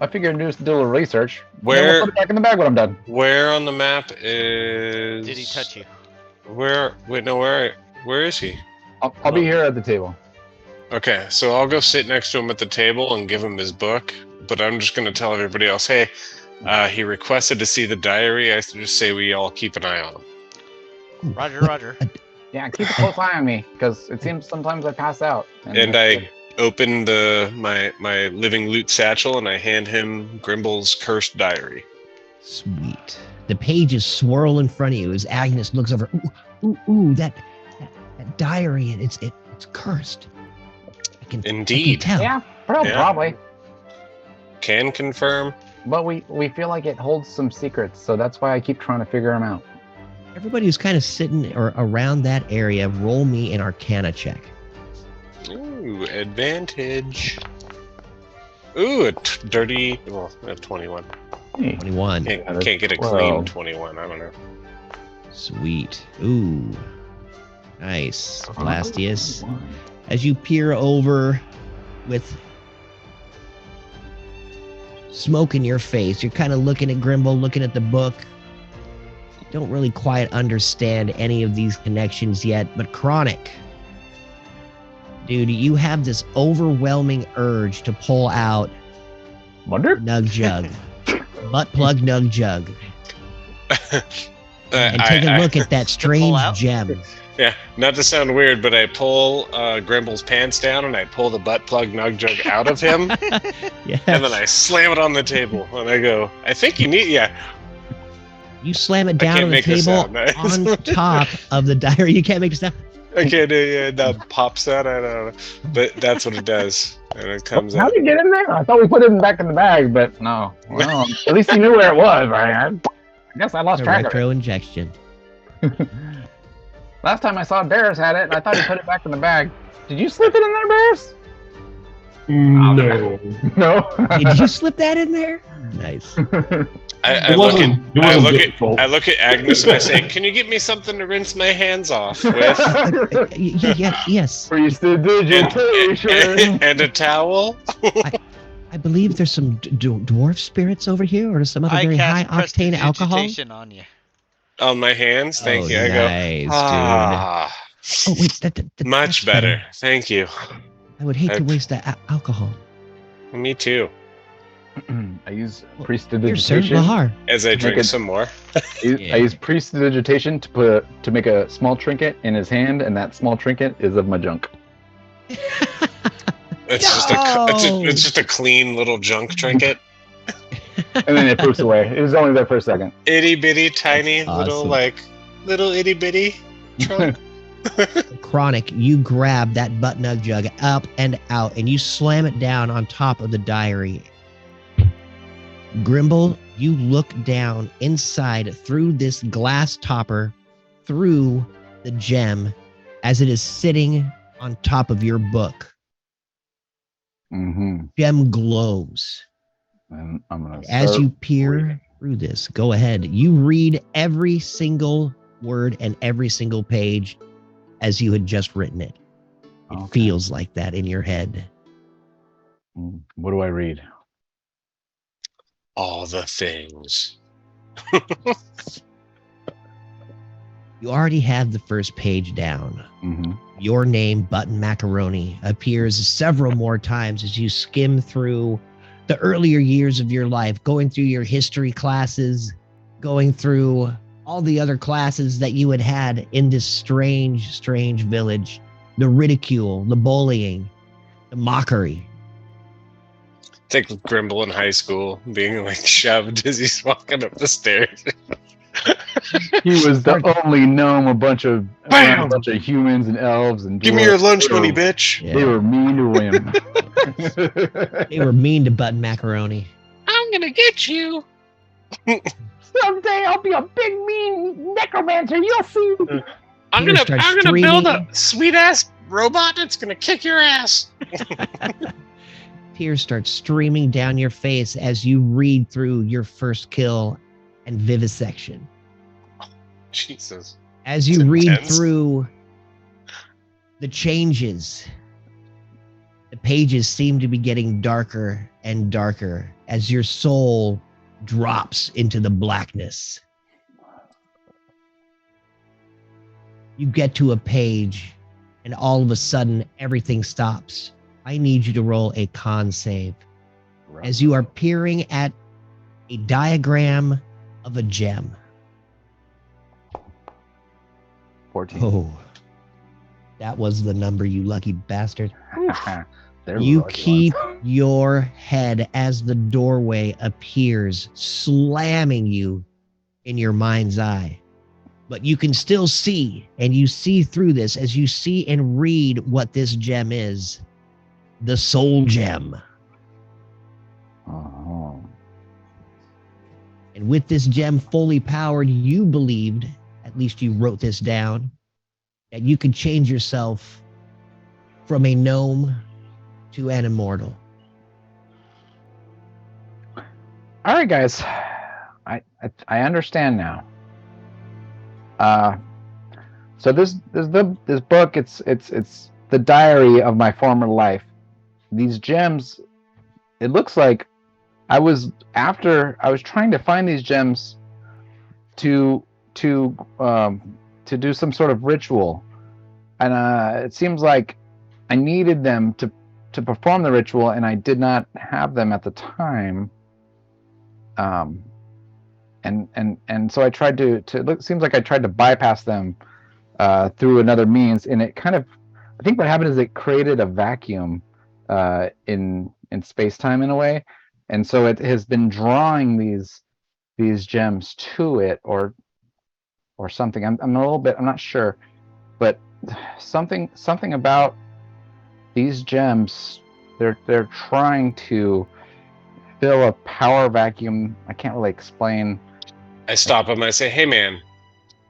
I figure do a little research. Then we'll Where put it back in the bag when I'm done. where on the map is? Did he touch you? Where? Wait, no. Where is he? I'll be here at the table. Okay, so I'll go sit next to him at the table and give him his book. But I'm just gonna tell everybody else, hey, he requested to see the diary. I just say we all keep an eye on him. Ooh, Roger, what- Roger. Yeah, keep a close eye on me because it seems sometimes I pass out. And I open my living loot satchel and I hand him Grimble's cursed diary. Sweet. The pages swirl in front of you as Agnes looks over. Ooh, that diary. It's cursed. I can Indeed. tell. Yeah, Yeah. probably. Can confirm. But we feel like it holds some secrets, so that's why I keep trying to figure them out. Everybody who's kind of sitting or around that area, roll me an Arcana check. Ooh, advantage. Ooh, dirty. Well, a 21. Hey, 21. Can't get a clean 12. 21. I don't know. Sweet. Ooh. Nice. Blastius. As you peer over with smoke in your face, you're kind of looking at Grimble, looking at the book. Don't really quite understand any of these connections yet, but Chronic, dude, you have this overwhelming urge to pull out Wonder? Nug Jug, butt plug Nug Jug, and I- take a I- look at that strange out? gem. Yeah, not to sound weird, but I pull Grimble's pants down and I pull the butt plug nug jug out of him, Yes. and then I slam it on the table and I go, I think you need, You slam it I down can't on the make this table sound nice. on top of the diary. You can't make this up. I can't do that pops out, I don't know, but that's what it does, and it comes How out. did it get in there? I thought we put it back in the bag, but no. Well, at least you knew where it was, right? I guess I lost A track of retro injection. it. Last time I saw Bears had it, and I thought he put it back in the bag. Did you slip it in there, Bears? No. No. Did you slip that in there? Nice. I It look wasn't difficult. at Agnes and I say, "Can you get me something to rinse my hands off with?" Yes. Prestidigitation. And a towel. I believe there's some dwarf spirits over here, or some other very high octane alcohol. Prestidigitation on you. On my hands, thank you. I Nice, go, ah, dude. Oh wait, that's much better. Thank you. I would hate to waste that alcohol. Me too. I use Here, sir, prestidigitation. Lahar. As I Make drink it- some more. I use prestidigitation to make a small trinket in his hand, and that small trinket is of my junk. It's just a clean little junk trinket. And then it poofs away. It was only there for a second. Itty bitty tiny That's awesome. little itty bitty trunk. Chronic, you grab that butt nug jug up and out, and you slam it down on top of the diary. Grimble, you look down inside through this glass topper, through the gem, as it is sitting on top of your book. Mm-hmm. Gem glows. And I'm gonna As start you peer reading. through this, go ahead. You read every single word and every single page as you had just written it. It Okay. feels like that in your head. What do I read? All the things. You already have the first page down. Mm-hmm. Your name, Button Macaroni, appears several more times as you skim through the earlier years of your life, going through your history classes, going through all the other classes that you had in this strange, strange village. The ridicule, the bullying, the mockery. It's like Grimble in high school being like shoved as he's walking up the stairs. He was the only gnome a bunch of humans and elves and Give me your dwarves. lunch money, bitch. Yeah. They were mean to him. They were mean to Button Macaroni. I'm gonna get you. Someday I'll be a big mean necromancer. You'll see. I'm Peter gonna starts build a streaming. sweet ass robot that's gonna kick your ass. Tears start streaming down your face as you read through your first kill and vivisection. Jesus. As you It's read intense. through the changes, the pages seem to be getting darker and darker as your soul drops into the blackness. You get to a page, and all of a sudden, everything stops. I need you to roll a con save as you are peering at a diagram of a gem. 14. Oh, that was the number, you lucky bastard. They're You lucky keep ones. your head as the doorway appears, slamming you in your mind's eye. But you can still see, and you see through this as you see and read what this gem is. The soul gem. Oh. And with this gem fully powered, you believed, at least you wrote this down, that you could change yourself from a gnome to an immortal. All right, guys. I understand now. So this book, it's the diary of my former life. These gems, it looks like I was trying to find these gems to do some sort of ritual, and it seems like I needed them to perform the ritual, and I did not have them at the time. And so I tried to it seems like I tried to bypass them through another means, and it kind of, I think what happened is it created a vacuum in space-time in a way, and so it has been drawing these gems to it, or something. I'm a little bit, I'm not sure, but something about these gems, they're trying to fill a power vacuum. I can't really explain. I stop him. I say, "Hey, man,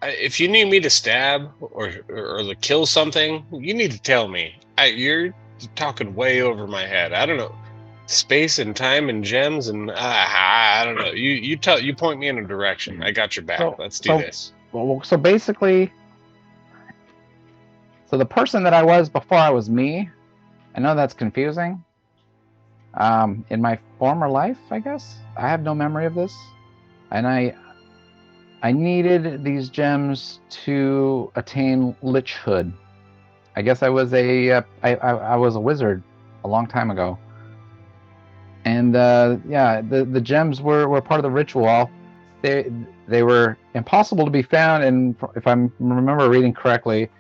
if you need me to stab or to kill something, you need to tell me. You're talking way over my head. I don't know, space and time and gems, and I don't know. You point me in a direction. I got your back. Let's do this." Well, so basically, so the person that I was before I was me. I know that's confusing. In my former life, I guess I have no memory of this, and I needed these gems to attain lichhood. I guess I was I was a wizard a long time ago, and the gems were part of the ritual. They were impossible to be found, and if I remember reading correctly,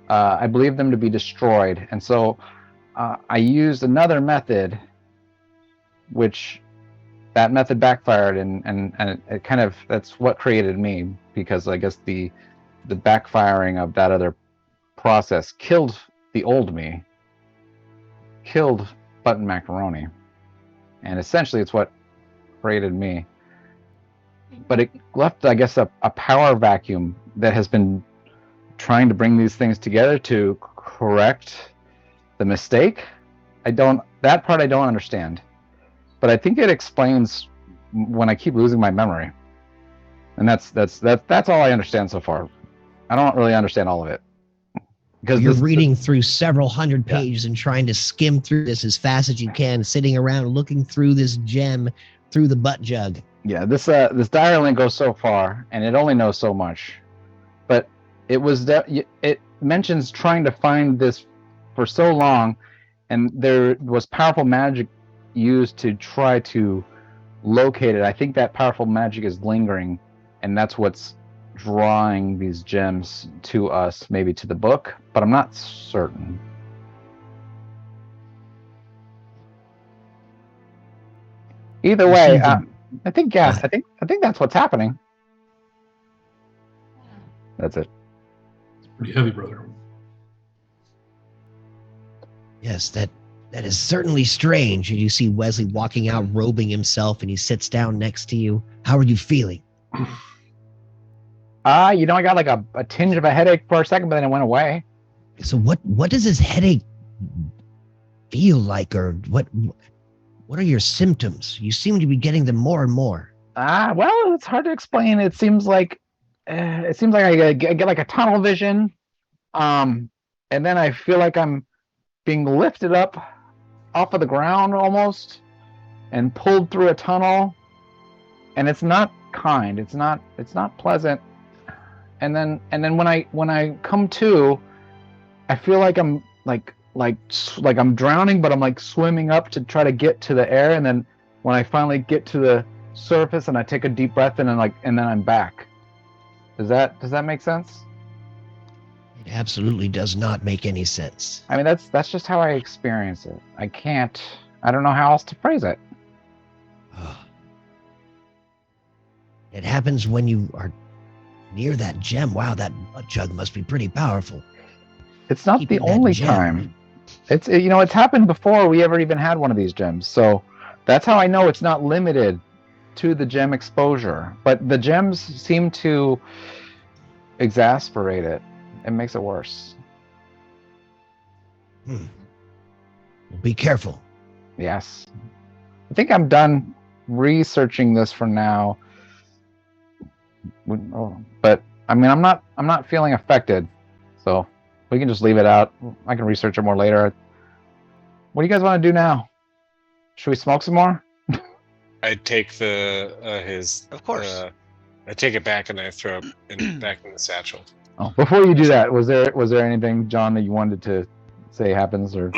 I believe them to be destroyed, and so I used another method, which that method backfired, and it kind of, that's what created me, because I guess the backfiring of that other process killed the old me, killed Button Macaroni, and essentially it's what created me. But it left, I guess, a power vacuum that has been trying to bring these things together to correct the mistake. That part I don't understand, but I think it explains when I keep losing my memory, and that's all I understand so far. I don't really understand all of it, because you're reading through several hundred pages and trying to skim through this as fast as you can, sitting around looking through this gem through the butt jug. Yeah, this diary link goes so far, and it only knows so much, but it mentions trying to find this for so long, and there was powerful magic used to try to locate it. I think that powerful magic is lingering, and that's what's drawing these gems to us, maybe to the book, but I'm not certain. Either way, I think that's what's happening. That's it. It's pretty heavy, brother. Yes, that is certainly strange. And you see Wesley walking out, robing himself, and he sits down next to you. How are you feeling? I got like a tinge of a headache for a second, but then it went away. So what does this headache feel like, or what are your symptoms? You seem to be getting them more and more. Well, it's hard to explain. It seems like I get like a tunnel vision, and then I feel like I'm being lifted up off of the ground almost, and pulled through a tunnel, and it's not kind. It's not pleasant. And then when I come to, I feel like I'm like I'm drowning, but I'm like swimming up to try to get to the air, and then when I finally get to the surface and I take a deep breath in, and then I'm back. Does that make sense? It absolutely does not make any sense. I mean, that's just how I experience it. I don't know how else to phrase it. It happens when you are near that gem. Wow, that butt jug must be pretty powerful. It's not the only time. It's happened before we ever even had one of these gems. So that's how I know it's not limited to the gem exposure. But the gems seem to exasperate it. It makes it worse. Well, be careful. Yes. I think I'm done researching this for now. But I mean, I'm not feeling affected, so we can just leave it out. I can research it more later. What do you guys want to do now? Should we smoke some more? I take his. Of course. I take it back and I throw it back in the satchel. Oh, before you do that, was there anything, John, that you wanted to say happens, or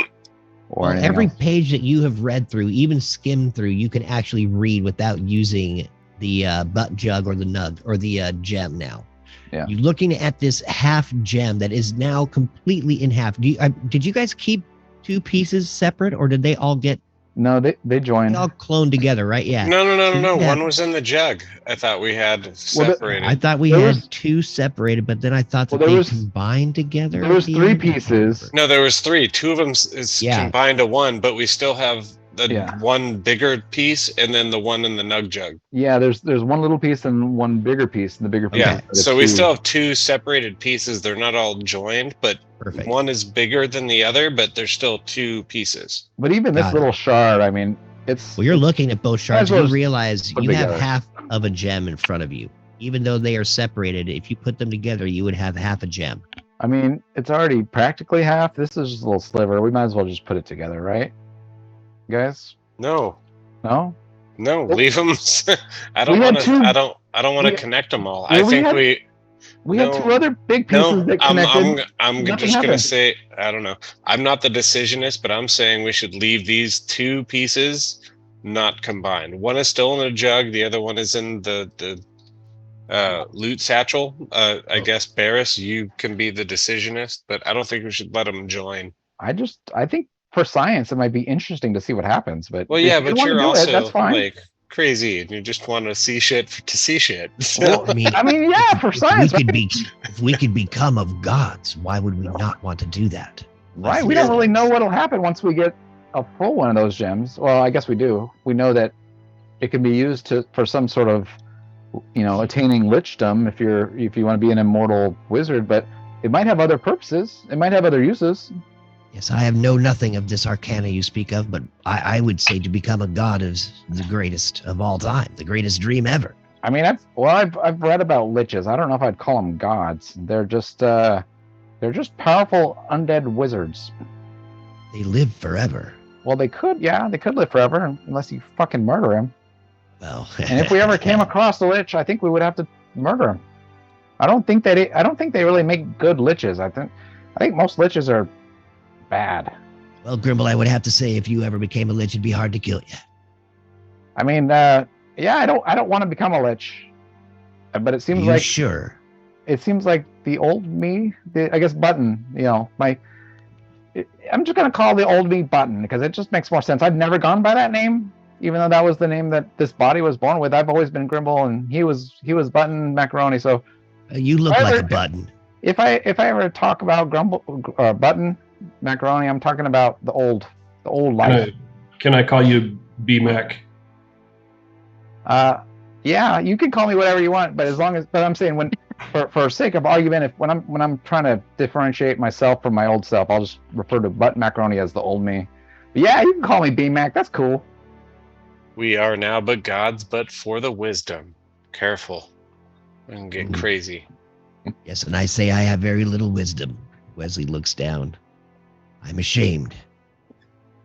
every else? page that you have read through, even skimmed through, you can actually read without using the butt jug or the nug or the gem now. Yeah. You're looking at this half gem that is now completely in half. Did you guys keep 2 pieces separate, or did they all get? No, they joined. They all cloned together, right? Yeah. No. One was in the jug. I thought we had separated. I thought we had 2 separated, but then I thought that they combined together. There was 3 pieces. No, there was 3. 2 of them is combined to 1, but we still have the one bigger piece and then the one in the nug jug. Yeah, there's one little piece and one bigger piece, and the bigger piece. Yeah, so we still have 2 separated pieces. They're not all joined, but perfect. One is bigger than the other, but there's still 2 pieces. But even this little shard, I mean, it's... Well, you're looking at both shards. You realize you have together. half of a gem in front of you. Even though they are separated, if you put them together, you would have half a gem. I mean, it's already practically half. This is just a little sliver. We might as well just put it together, right? Guys? No, leave them. I don't want to. I don't want to connect them all. I think we had 2 other big pieces that connected. I'm just gonna say, I don't know. I'm not the decisionist, but I'm saying we should leave these 2 pieces not combined. One is still in a jug. The other one is in the loot satchel. I guess Barris, you can be the decisionist, but I don't think we should let them join. I think for science, it might be interesting to see what happens. But but you're also that's fine. like crazy, and you just want to see shit to see shit. Well, I mean, yeah, for science, if we could become of gods, why would we not want to do that? Right, we don't really know what'll happen once we get a full one of those gems. Well, I guess we do. We know that it can be used for some sort of, attaining lichdom if you want to be an immortal wizard, but it might have other purposes. It might have other uses. Yes, I have know nothing of this arcana you speak of, but I would say to become a god is the greatest of all time, the greatest dream ever. I mean, I've read about liches. I don't know if I'd call them gods. They're just powerful undead wizards. They live forever. Well, they could live forever unless you fucking murder him. Well, and if we ever came across a lich, I think we would have to murder him. I don't think they really make good liches. I think most liches are bad. Well, Grimble, I would have to say if you ever became a lich, it'd be hard to kill you. I mean, I don't want to become a lich, but it seems like sure. It seems like the old me, I guess Button. I'm just gonna call the old me Button because it just makes more sense. I've never gone by that name, even though that was the name that this body was born with. I've always been Grimble, and he was Button Macaroni. So you look like a Button. If I ever talk about Button Macaroni, I'm talking about the old life. Can I call you B-Mac? Yeah, you can call me whatever you want, but I'm saying for sake of argument, when I'm trying to differentiate myself from my old self, I'll just refer to Button Macaroni as the old me. But yeah, you can call me B-Mac. That's cool. We are now but gods, but for the wisdom. Careful. I'm getting crazy. Yes, and I say I have very little wisdom. Wesley looks down. I'm ashamed.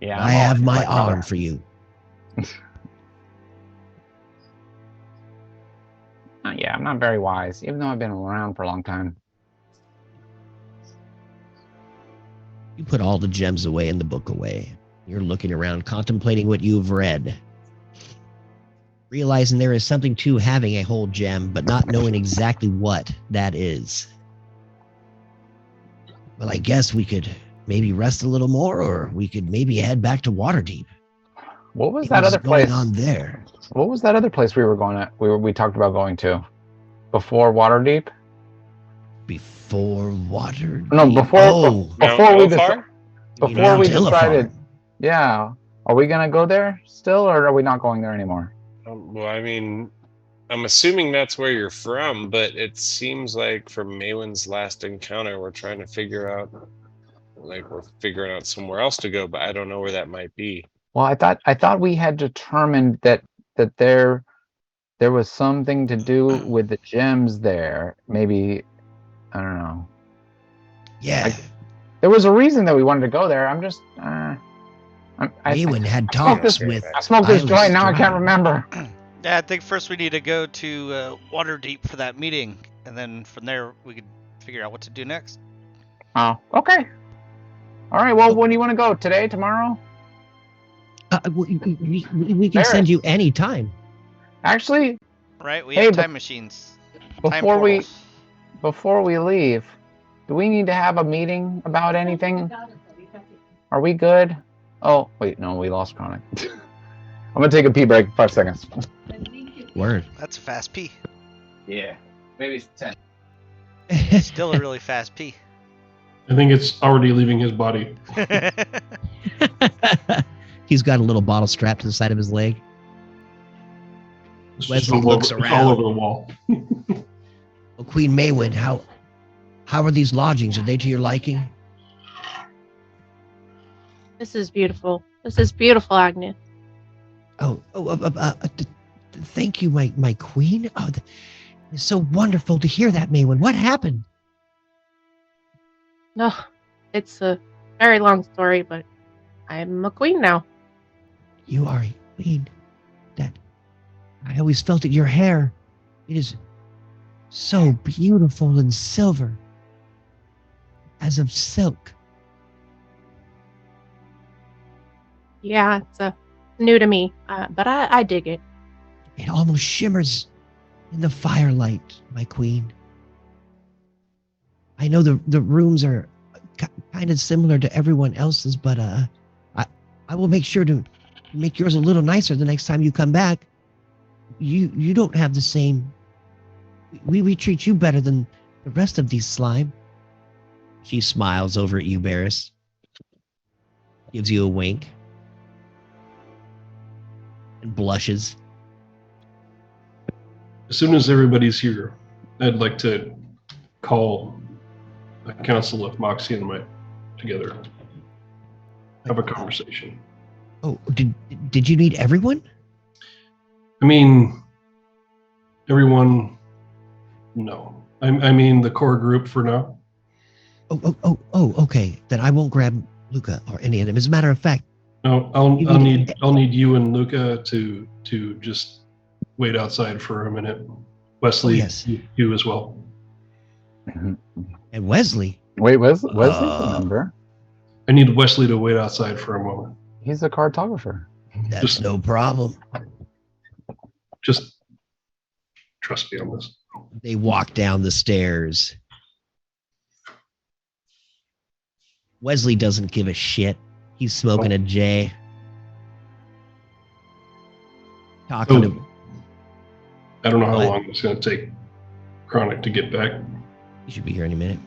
Yeah, I have my arm for you. Yeah, I'm not very wise, even though I've been around for a long time. You put all the gems away and the book away. You're looking around, contemplating what you've read. Realizing there is something to having a whole gem, but not knowing exactly what that is. Well, I guess we could maybe rest a little more, or we could maybe head back to Waterdeep. What was that other place on there? What was that other place we were going at? We talked about going to before Waterdeep. Before Waterdeep. No, before we decided. Yeah, are we gonna go there still, or are we not going there anymore? Well, I mean, I'm assuming that's where you're from, but it seems like from Maywin's last encounter, we're trying to figure out, we're figuring out somewhere else to go, but I don't know where that might be. Well, I thought we had determined that there was something to do with the gems there. Maybe, I don't know. Yeah. There was a reason that we wanted to go there. I'm just, Maywin had talks with. I smoked this joint, now I can't remember. Yeah, I think first we need to go to Waterdeep for that meeting, and then from there we could figure out what to do next. Oh, okay. All right, well, when do you want to go? Today, tomorrow? We can send you any time. Actually, right? We have time machines. before we leave, do we need to have a meeting about anything? Are we good? Oh, wait, no, we lost Chronic. I'm gonna take a pee break. 5 seconds. Word. That's a fast pee. Yeah, maybe 10. Still a really fast pee. I think it's already leaving his body. He's got a little bottle strapped to the side of his leg. It's Wesley just all looks over, It's around. all over the wall. Well, Queen Maywind, how are these lodgings? Are they to your liking? This is beautiful. This is beautiful, Agnes. Thank you, my queen. Oh, it's so wonderful to hear that, Maywind. What happened? No, it's a very long story, but I'm a queen now. You are a queen. I always felt that your hair, it is so beautiful and silver, as of silk. Yeah, it's new to me, but I dig it. It almost shimmers in the firelight, my queen. I know the rooms are kind of similar to everyone else's, but I will make sure to make yours a little nicer the next time you come back. You don't have the same. We treat you better than the rest of these slime. She smiles over at you, Barris. Gives you a wink. And blushes. As soon as everybody's here, I'd like to call a council of Moxie and Might together. Have a conversation. Oh, did you need everyone? I mean, everyone, no. I mean the core group for now. Oh, okay. Then I won't grab Luca or any of them. As a matter of fact, No, I'll need you and Luca to just wait outside for a minute. Wesley, yes. you as well. And Wesley. Wait, Wesley's a member. I need Wesley to wait outside for a moment. He's a cartographer. That's no problem. Just trust me on this. They walk down the stairs. Wesley doesn't give a shit. He's smoking a J. Talking to. I don't know how long it's going to take Chronic to get back. He should be here any minute.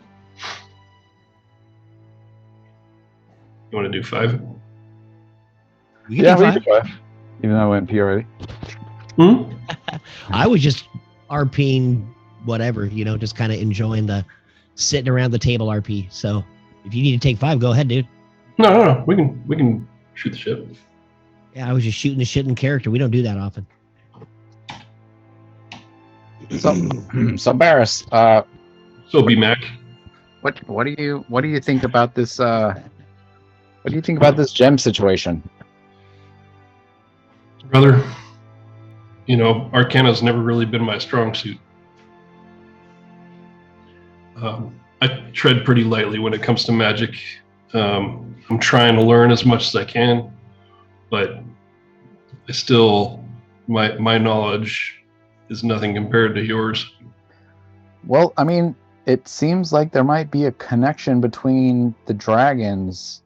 You want to do 5? We can Yeah, do we 5. can do 5. Even though I went P already. I was just RPing whatever, just kind of enjoying the sitting around the table RP. So if you need to take 5, go ahead, dude. No. We can shoot the shit. Yeah, I was just shooting the shit in character. We don't do that often. So Barris, So B-Mac. what do you think about this? What do you think about this gem situation? Brother, Arcana's never really been my strong suit. I tread pretty lightly when it comes to magic. I'm trying to learn as much as I can, but I still, my knowledge is nothing compared to yours. Well, I mean, it seems like there might be a connection between the dragons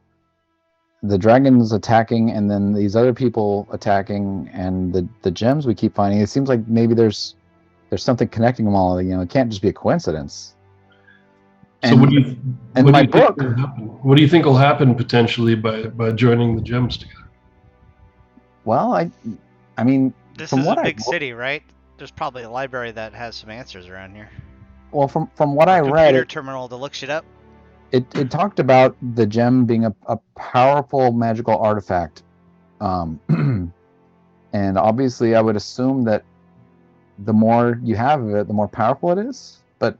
attacking and then these other people attacking and the gems we keep finding. It seems like maybe there's something connecting them all. It can't just be a coincidence. So what do you What do you think will happen potentially by joining the gems together? Well, I mean, This from is a what big city, right? There's probably a library that has some answers around here. Well, from what I read, Computer terminal to look shit up. It talked about the gem being a powerful magical artifact, and obviously I would assume that the more you have of it, the more powerful it is. But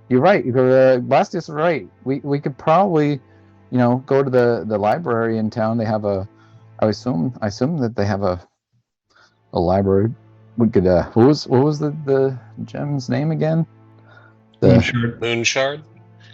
you're right. Blastius is right. We could probably, go to the library in town. They have I assume that they have a library. We could. What was the gem's name again? Moonshard.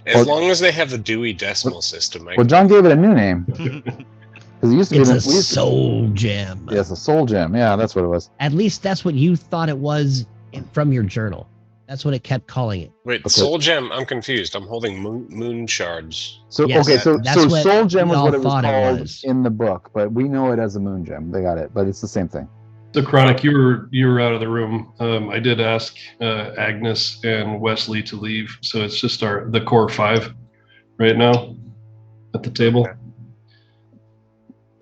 As long as they have the Dewey Decimal System. Well, John gave it a new name. Because it used to It's be a soul gem. Yeah, it's a soul gem. Yeah, that's what it was. At least that's what you thought it was from your journal. That's what it kept calling it. Wait, Okay. soul gem? I'm confused. I'm holding moon shards. So Yes, okay, so that's what soul gem we was all what it was thought it called was. in the book, but we know it as a moon gem. They got it, but it's the same thing. So Chronic, you were out of the room. I did ask Agnes and Wesley to leave, so it's just the core 5 right now at the table.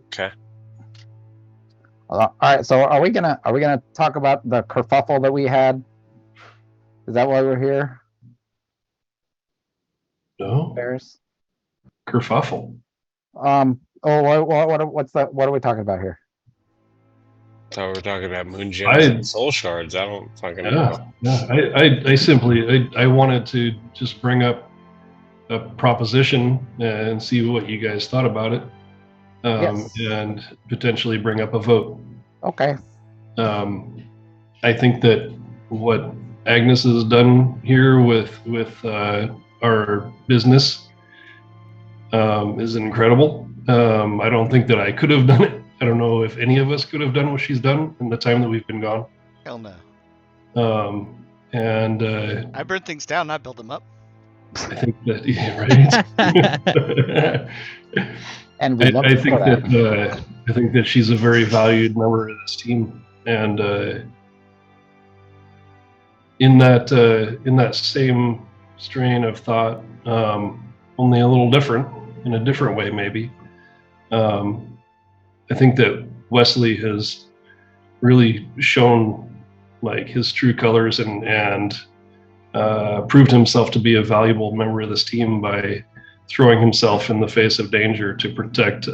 Okay. All right, so are we gonna talk about the kerfuffle that we had? Is that why we're here, No, Ferris? kerfuffle. What are we talking about here? So we're talking about moon gems and soul shards. I don't fucking know. Yeah. I simply I wanted to just bring up a proposition and see what you guys thought about it, Yes. and potentially bring up a vote. Okay. I think that what Agnes has done here with our business is incredible. I don't think that I could have done it. I don't know if any of us could have done what she's done in the time that we've been gone. Hell no. I burn things down, not build them up. I think that right. And we love I to think know that. I think that she's a very valued member of this team, and in that same strain of thought, only a little different, in a different way maybe. I think that Wesley has really shown like his true colors and proved himself to be a valuable member of this team by throwing himself in the face of danger to protect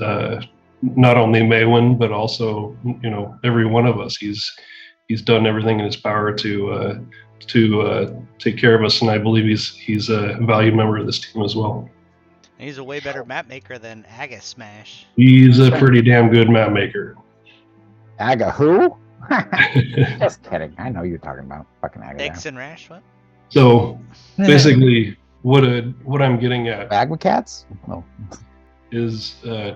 not only Maywin but also every one of us. He's done everything in his power to take care of us, and I believe he's a valued member of this team as well. And he's a way better map maker than Aga Smash. He's a pretty damn good map maker. Aga who? Just kidding. I know you're talking about fucking Aga. X and Rash, what? So basically, what I'm getting at Agma cats? No. is I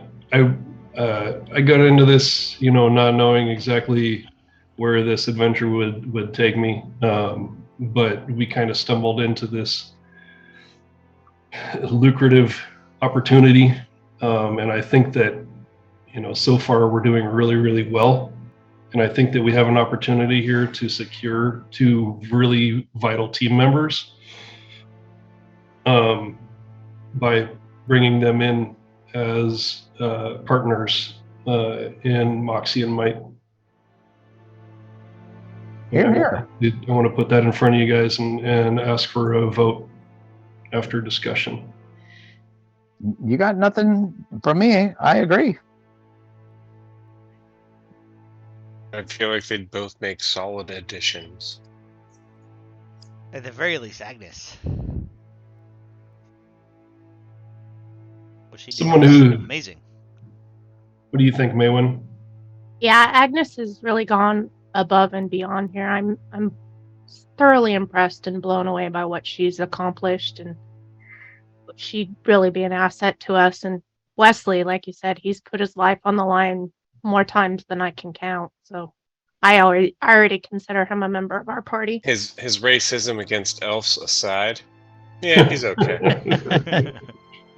got into this, not knowing exactly where this adventure would take me, but we kind of stumbled into this lucrative opportunity, and I think that so far we're doing really, really well, and I think that we have an opportunity here to secure 2 really vital team members by bringing them in as partners in Moxie and Might. Here. I want to put that in front of you guys and ask for a vote after discussion. You got nothing from me. I agree. I feel like they'd both make solid additions. At the very least, Agnes. What she did was amazing. What do you think, Maywin? Yeah, Agnes has really gone above and beyond here. I'm thoroughly impressed and blown away by what she's accomplished, and she'd really be an asset to us. And Wesley, like you said, he's put his life on the line more times than I can count. So I already consider him a member of our party. His racism against elves aside, yeah, he's okay.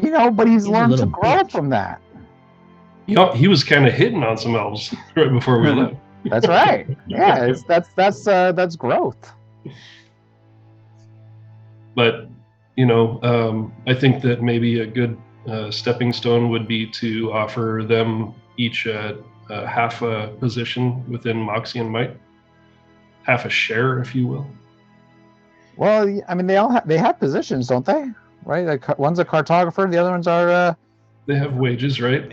But he's learned to grow from that. He was kind of hitting on some elves right before we left. That's right. Yeah, that's growth. But I think that maybe a good stepping stone would be to offer them each half a position within Moxie and Might, half a share, if you will. Well, I mean, they have positions, don't they? Right? Like, one's a cartographer, the other ones are. They have wages, right?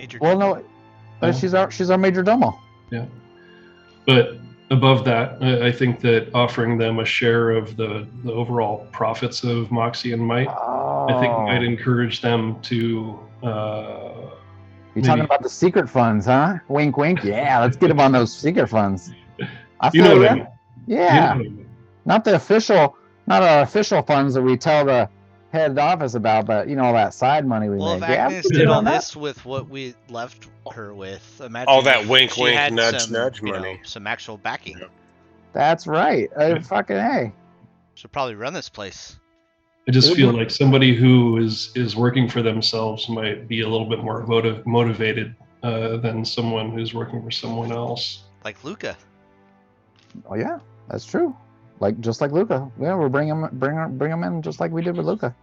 She's our major domo. Yeah, but above that, I think that offering them a share of the overall profits of Moxie and Might, I think might encourage them to. You're talking about the secret funds, huh? Wink, wink. Yeah, let's get them on those secret funds. I feel what I mean. Yeah, not our official funds that we tell the head office about, but that side money we make. Well, if Agnes did all this with what we left her with, imagine all that wink, she wink, had nudge, some, nudge money. Some actual backing. That's right. Fucking hey. Should probably run this place. I just feel like somebody who is working for themselves might be a little bit more motivated than someone who's working for someone else. Like Luca. Oh yeah, that's true. Just like Luca. Yeah, we're bring him in just like we did with Luca.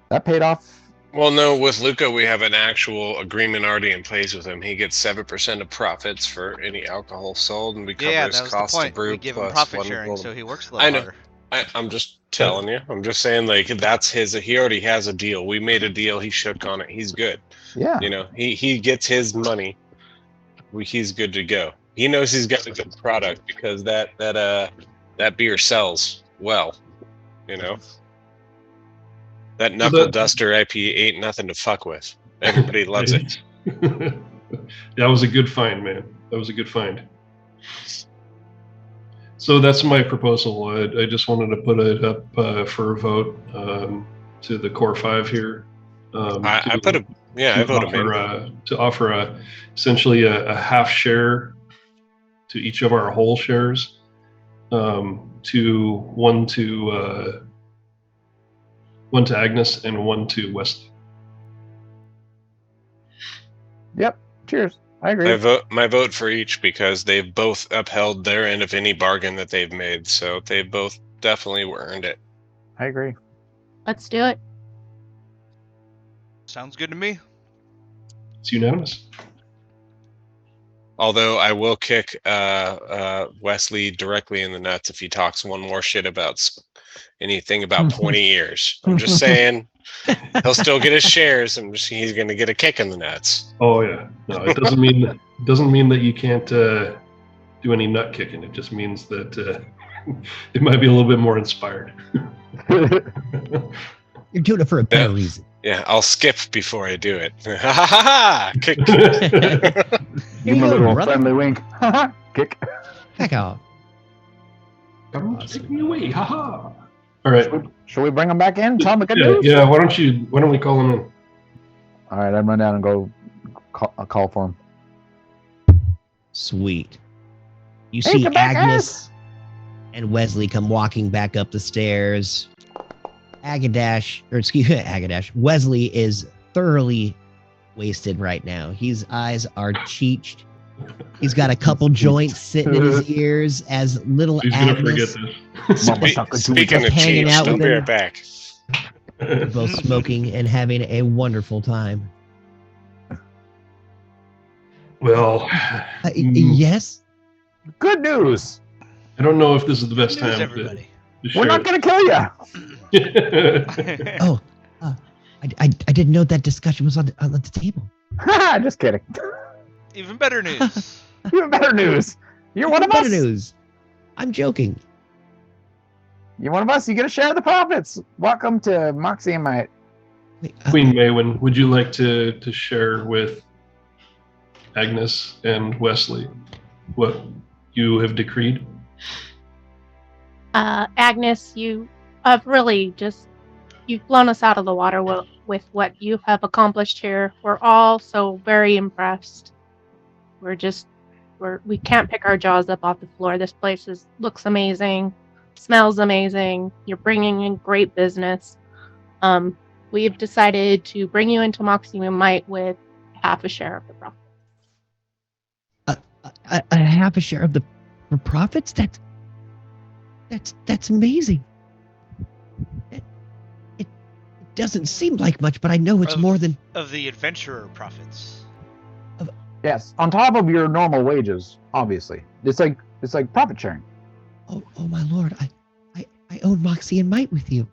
That paid off. Well, no, with Luca, we have an actual agreement already in place with him. He gets 7% of profits for any alcohol sold, and we cover Yeah, his that was the cost point. to brew. We give him plus profit one sharing, gold. so he works a little I know. harder. I'm just telling you. I'm just saying, like, that's his. He already has a deal. We made a deal. He shook on it. He's good. Yeah. You know, he gets his money. He's good to go. He knows he's got a good product because that beer sells well. You know, that knuckle duster IPA ain't nothing to fuck with. Everybody loves it. That was a good find, man. That was a good find. So that's my proposal. I just wanted to put it up for a vote to the core 5 here. I vote him in. To offer essentially a half share to each of our whole shares, to one to Agnes and one to Wesley. Yep. Cheers. I agree. My vote for each because they've both upheld their end of any bargain that they've made, so they both definitely earned it. I agree. Let's do it. Sounds good to me. It's unanimous. Although I will kick Wesley directly in the nuts if he talks one more shit about anything about 20 years. I'm just saying, he'll still get his shares, and he's going to get a kick in the nuts. Oh yeah, no, it doesn't mean that you can't do any nut kicking. It just means that it might be a little bit more inspired. You're doing it for a better reason. Yeah, I'll skip before I do it. Ha ha ha ha! Kick. Give him a little friendly wink. Ha ha! Kick. Heck off. Come take me away. Ha ha! All right. Should we bring him back in? Tell him the good news? Yeah. Why don't we call him in? All right, I'd run down and go call for him. Sweet. You Hey, see come back, Agnes and Wesley come walking back up the stairs. Agadash. Wesley is thoroughly wasted right now. His eyes are cheeched. He's got a couple joints sitting in his ears as little He's Agnes gonna forget this. Speaking of hanging cheats, out don't with be him. right back. They're both smoking and having a wonderful time. Well, Yes? Good news. I don't know if this is the best News, time everybody. to We're not going to kill you. Oh, I didn't know that discussion was on the table. Just kidding. Even better news. Even better news. You're one of us. Better news. I'm joking. You're one of us. You get a share of the profits. Welcome to Moxie and Might. Wait, Queen Maywin, would you like to share with Agnes and Wesley what you have decreed? Agnes, you have really you've blown us out of the water with what you have accomplished here. We're all so very impressed. We can't pick our jaws up off the floor. This place looks amazing, smells amazing. You're bringing in great business. We've decided to bring you into Moxie and Might with half a share of the profit. a half a share of the profits? That's amazing. It doesn't seem like much, but I know it's more than of the adventurer profits. Yes, on top of your normal wages, obviously. It's like profit sharing. Oh my lord! I own Moxie and Might with you.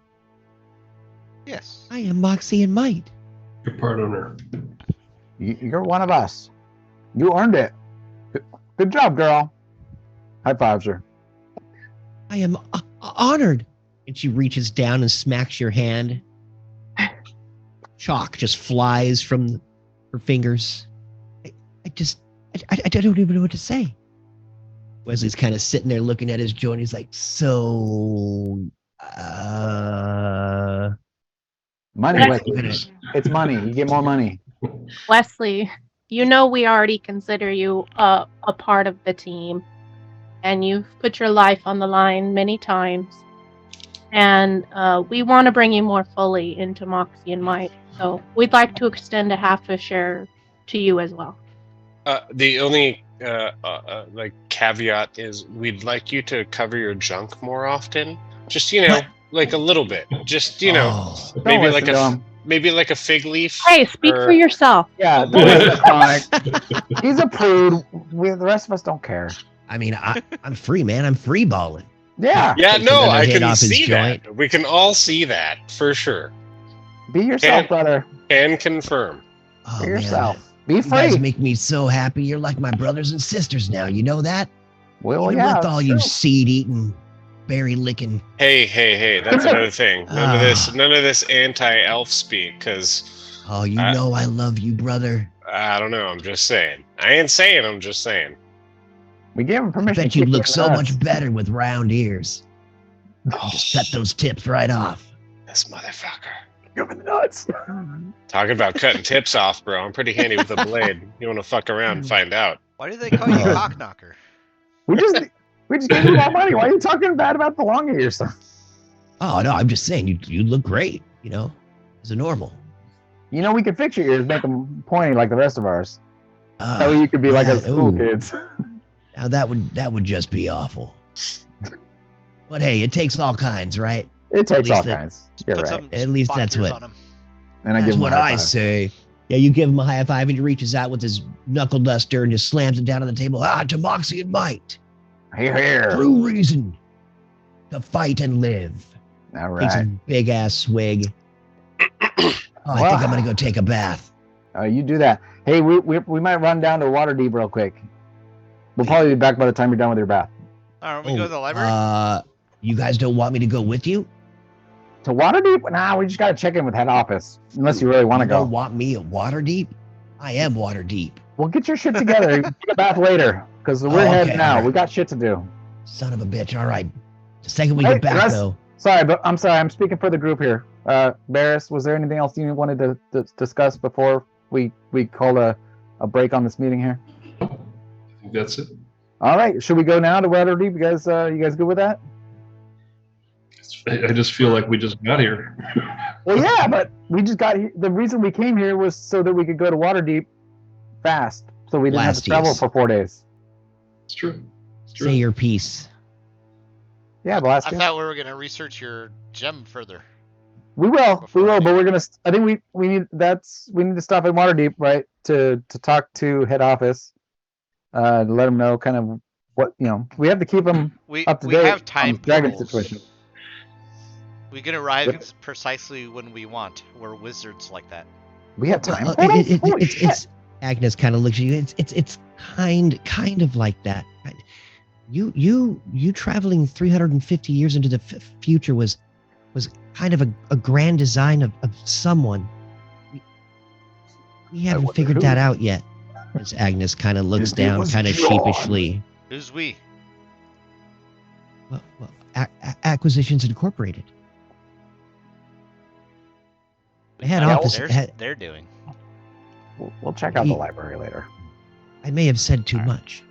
Yes. I am Moxie and Might. Your part owner. You're one of us. You earned it. Good job, girl. High five, sir. I am honored. And she reaches down and smacks your hand. Chalk just flies from her fingers. I don't even know what to say. Wesley's kind of sitting there looking at his joint. He's like, money, Wesley. Wesley. It's money. You get more money. Wesley, you know we already consider you a part of the team, and you've put your life on the line many times. And we want to bring you more fully into Moxie and Might. So we'd like to extend a half a share to you as well. The only like caveat is we'd like you to cover your junk more often. Just like a little bit. Just Oh, maybe Don't like listen to him. maybe like a fig leaf. Hey, speak or- for yourself. Yeah, don't listen to Sonic. He's a prude. The rest of us don't care. I mean, I'm free, man. I'm free balling. Yeah, Yeah, Takes no, another I hit can off his see joint. that. We can all see that for sure. be yourself, Can't- brother. Can confirm. Oh, Be man. yourself. Be You guys free. make me so happy. You're like my brothers and sisters now. You know that? Well, Even yeah, with all it's you true. seed-eating, berry-licking. Hey, that's another thing. None of this anti-elf speak, because Oh, you know I love you, brother. I don't know. I'm just saying. I ain't saying. I'm just saying. We gave him I permission. bet to you kick look in so the much nuts. better with round ears. Just cut those tips right off. This motherfucker. Give him the nuts. Talking about cutting tips off, bro. I'm pretty handy with a blade. You want to fuck around and find out. Why do they call you cock knocker? We just gave you more money. Why are you talking bad about the long ears? Oh no, I'm just saying you look great. As a normal. You know, we could fix your ears, make them pointy like the rest of ours. Ah, That way you could be like yeah, us cool ooh. kids. Now that would just be awful. But hey, it takes all kinds, right? It takes least all that- kinds. You're Put right. some At least Spock that's ears what- on 'em. And I That's give him what a high I five. say. Yeah, you give him a high five and he reaches out with his knuckle duster and just slams it down on the table. To Moxie and Might. Here. True reason to fight and live. All Takes a right. big ass swig. I think I'm gonna go take a bath. You do that. Hey, we might run down to Waterdeep real quick. We'll probably be back by the time you're done with your bath. All right, we go to the library. You guys don't want me to go with you? To Waterdeep? Nah, we just gotta check in with head office. Unless you really want to You go. don't want me at Waterdeep? I am Waterdeep. We'll get your shit together. Get a bath later. Because we're Oh, heading okay, now. all right. We got shit to do. Son of a bitch. All right. The second we Hey, get back, Russ. though. Sorry, but I'm sorry. I'm speaking for the group here. Barris, was there anything else you wanted to discuss before we call a break on this meeting here? I think that's it. All right. Should we go now to Waterdeep? You guys good with that? I just feel like we just got here. Well, yeah, but we just got here. The reason we came here was so that we could go to Waterdeep fast, so we didn't have to travel Blasties. for 4 days. It's true. It's true. Say your piece. Yeah, I Blasty. thought we were gonna research your gem further. We will, Before but we're gonna. I think we need to stop at Waterdeep, right, to talk to head office, to let them know kind of what we have to keep them We up to we date have on time the dragon portals. situation. We can arrive Yep. precisely when we want. We're wizards like that. We have time. Well, portals? Holy shit. it's Agnes kind of looks at you. It's kind of like that. You traveling 350 years into the future was kind of a grand design of someone. We haven't wonder figured who. that out yet. As Agnes kind of looks It down, was kind of John. sheepishly. Who's we? Well, Acquisitions Incorporated. The head Yeah, office. They're doing. We'll check out the library later. I may have said too much.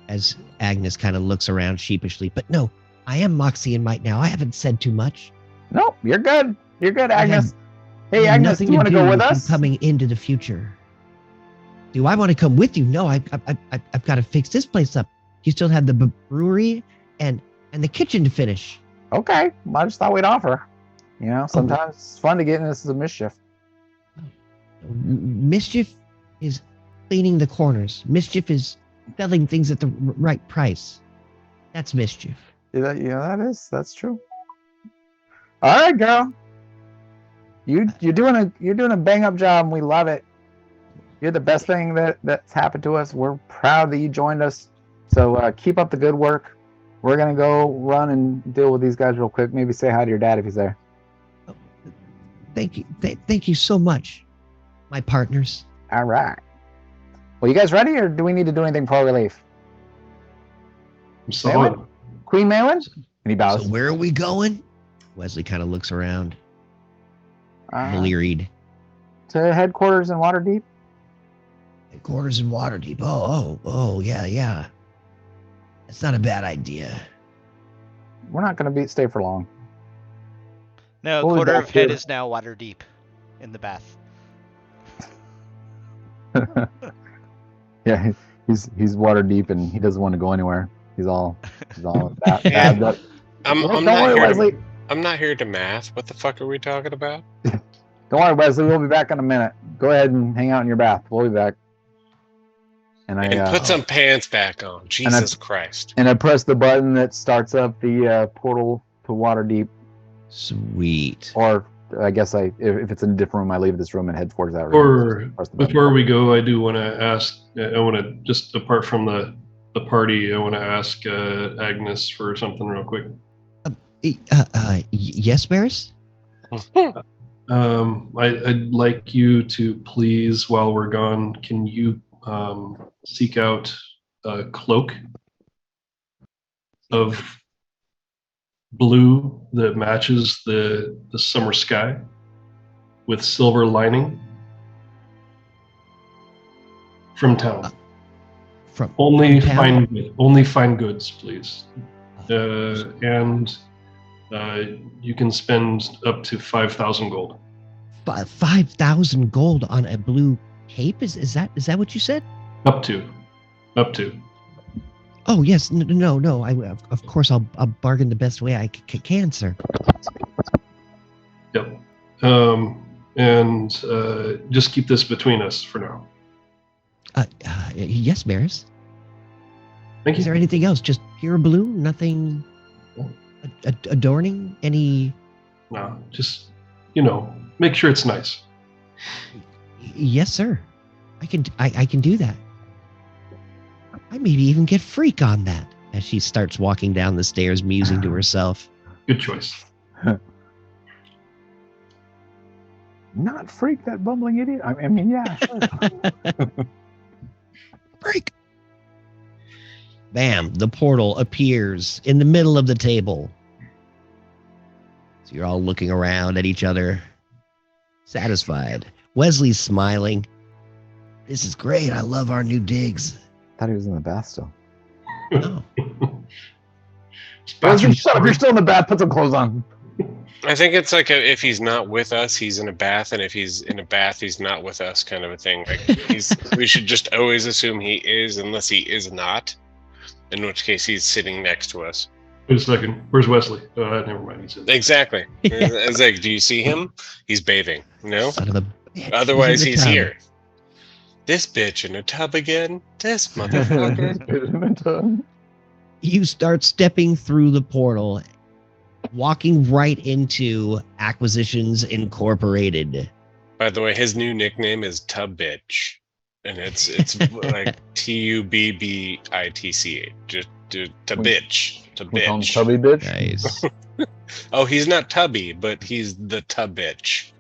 As Agnes kind of looks around sheepishly, but no, I am Moxie and Might now. I haven't said too much. No, you're good. You're good, I Agnes. I Hey, have Agnes, nothing do you want to go with you us? coming into the future. Do I want to come with you? No, I've got to fix this place up. You still have the brewery and the kitchen to finish. Okay, I just thought we'd offer. Oh. Sometimes it's fun to get into some mischief. Mischief is cleaning the corners. Mischief is selling things at the right price. That's mischief. That's true. All right, girl. You're doing a bang up job, and we love it. You're the best thing that's happened to us. We're proud that you joined us. So keep up the good work. We're gonna go run and deal with these guys real quick. Maybe say hi to your dad if he's there. Thank you. Thank you so much, my partners. All right. Well, you guys ready, or do we need to do anything before we leave? I'm solid. Queen Maywin? And he bows. So where are we going? Wesley kind of looks around, blearied. To headquarters in Waterdeep. Headquarters in Waterdeep. Oh, yeah. That's not a bad idea. We're not going to stay for long. No, a We'll be quarter back of head here. is now water deep in the bath. Yeah, he's water deep and he doesn't want to go anywhere. He's all Yeah. babbed up. I'm Don't not worry, here Wesley. I'm not here to math. What the fuck are we talking about? Don't worry, Wesley. We'll be back in a minute. Go ahead and hang out in your bath. We'll be back. And And put some pants back on. Jesus Christ. And I press the button that starts up the portal to Waterdeep. Sweet. Or I guess if it's in a different room, I leave this room and head towards that room. Or Press the button. before we go, I do want to ask. I want to just apart from the party, I want to ask Agnes for something real quick. Yes, Barris? I'd like you to please, while we're gone, can you seek out a cloak of blue that matches the summer sky with silver lining from town. From Only town? fine goods, please. And you can spend up to 5,000 gold. 5,000 gold on a blue cape? Is that what you said? Up to. Oh yes, no. Of course I'll bargain the best way I can, sir. Yep. And just keep this between us for now. Yes, Barris. Thank Is you. there anything else? Just pure blue? Nothing adorning? Any? No, just make sure it's nice. Yes, sir. I can do that. I maybe even get freak on that. As she starts walking down the stairs, musing to herself. Good choice. Not freak, that bumbling idiot. I mean, yeah, sure. Freak. Bam! The portal appears in the middle of the table. So you're all looking around at each other, satisfied. Wesley's smiling. This is great. I love our new digs. Thought he was in the bath still. Oh. Wesley, shut up! You're still in the bath. Put some clothes on. I think it's like if he's not with us, he's in a bath, and if he's in a bath, he's not with us, kind of a thing. Like we should just always assume he is, unless he is not, in which case he's sitting next to us. Wait a second. Where's Wesley? Never mind. He's in. Exactly. It's like, do you see him? He's bathing. No. Son of a bitch. Otherwise, in the he's tub. here. This bitch in a tub again. This motherfucker. You start stepping through the portal, walking right into Acquisitions Incorporated. By the way, his new nickname is Tub Bitch, and it's like TUBBITCH. Just to bitch. To We call him bitch. Tubby bitch. Nice. Oh, he's not Tubby, but he's the Tub Bitch.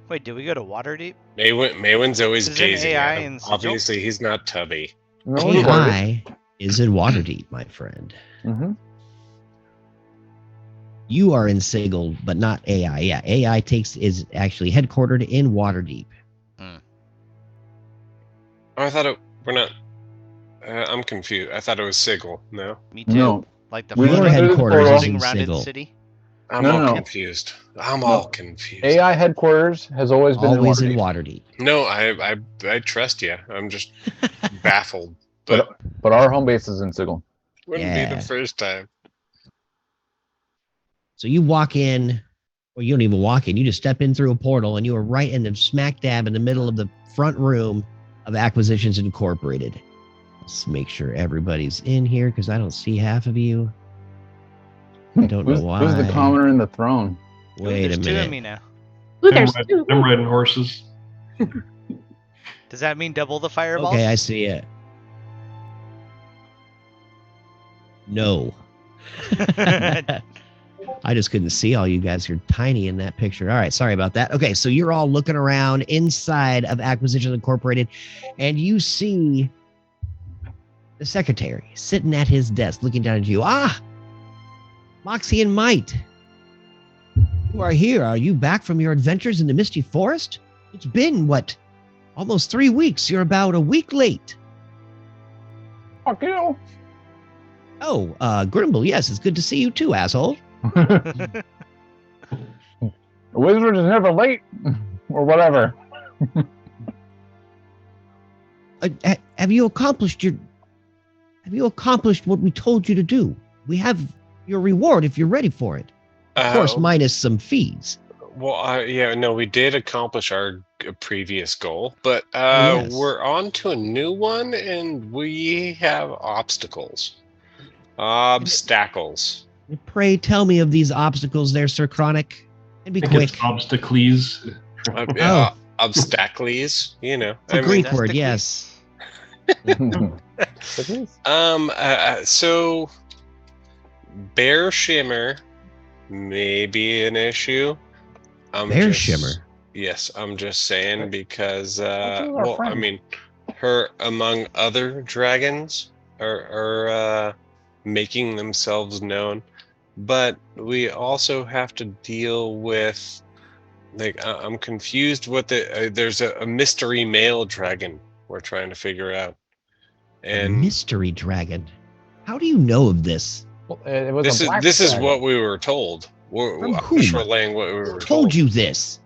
Wait, did we go to Waterdeep? Maywin's always Is it gazing AI at him. in Sigil? Obviously, he's not Tubby. No, AI is in Waterdeep, my friend. Mm-hmm. You are in Sigil, but not AI. Yeah, AI is actually headquartered in Waterdeep. Oh, I thought we're not. I'm confused. I thought it was Sigil. No, Me too. No. Like the We Your were floating, headquarters is floating in around in the Sigil. city. I'm No, all no. confused. I'm all confused. AI headquarters has always been Always in in Waterdeep. Waterdeep. No, I trust you. I'm just baffled. But But our home base is in Sigil. wouldn't be Yeah. the first time. So you walk in, or you don't even walk in, you just step in through a portal and you are right in the smack dab in the middle of the front room of Acquisitions Incorporated. Let's make sure everybody's in here because I don't see half of you. I don't know why. Who's the commoner in the throne? Ooh, Wait there's a two of minute. me now. Ooh, there's two. I'm riding horses. Does that mean double the fireballs? Okay, I see it. No. I just couldn't see all you guys. You're tiny in that picture. All right, sorry about that. Okay, so you're all looking around inside of Acquisitions Incorporated, and you see the secretary sitting at his desk looking down at you. Ah, Moxie and Might. You are here. Are you back from your adventures in the Misty Forest? It's been, almost 3 weeks. You're about a week late. Fuck you. Oh, Grimble, yes, it's good to see you too, asshole. A wizard is never late, or whatever. Have you accomplished what we told you to do? We have your reward if you're ready for it. Of course, minus some fees. Well, we did accomplish our previous goal, but Yes. we're on to a new one, and we have obstacles. Obstacles. Pray tell me of these obstacles there, Sir Chronic. And be quick. Obstacles. Obstacles, you know. It's a Greek word, yes. So Bear Shimmer may be an issue. Bear Shimmer? Yes, I'm just saying because, our friend. I mean, her, among other dragons, are making themselves known. But we also have to deal with, like, I'm confused what there's a mystery male dragon we're trying to figure out. And mystery dragon? How do you know of this? Well, it was this is dragon. what we were told. From I'm whom? just relaying what we were Who told. told you this?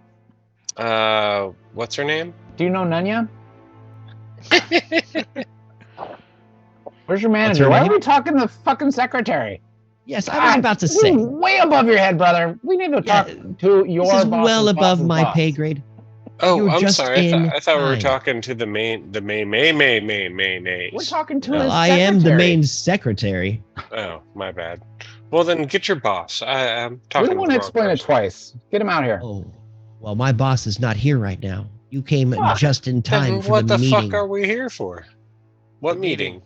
What's her name? Do you know Nunya? Where's your manager? Why are we talking to the fucking secretary? Yes, I was about to say. Way above your head, brother. We need to talk to your This is boss's well above boss's my boss. pay grade. Oh, You're I'm just sorry. I thought we were time. talking to the main. We're talking to Well, his I secretary. am the main secretary. Oh, my bad. Well, then get your boss. I'm We talking. don't want to explain it twice. Get him out here. Oh, well, my boss is not here right now. You came just in time Then for what the the meeting. fuck are we here for? What The meeting?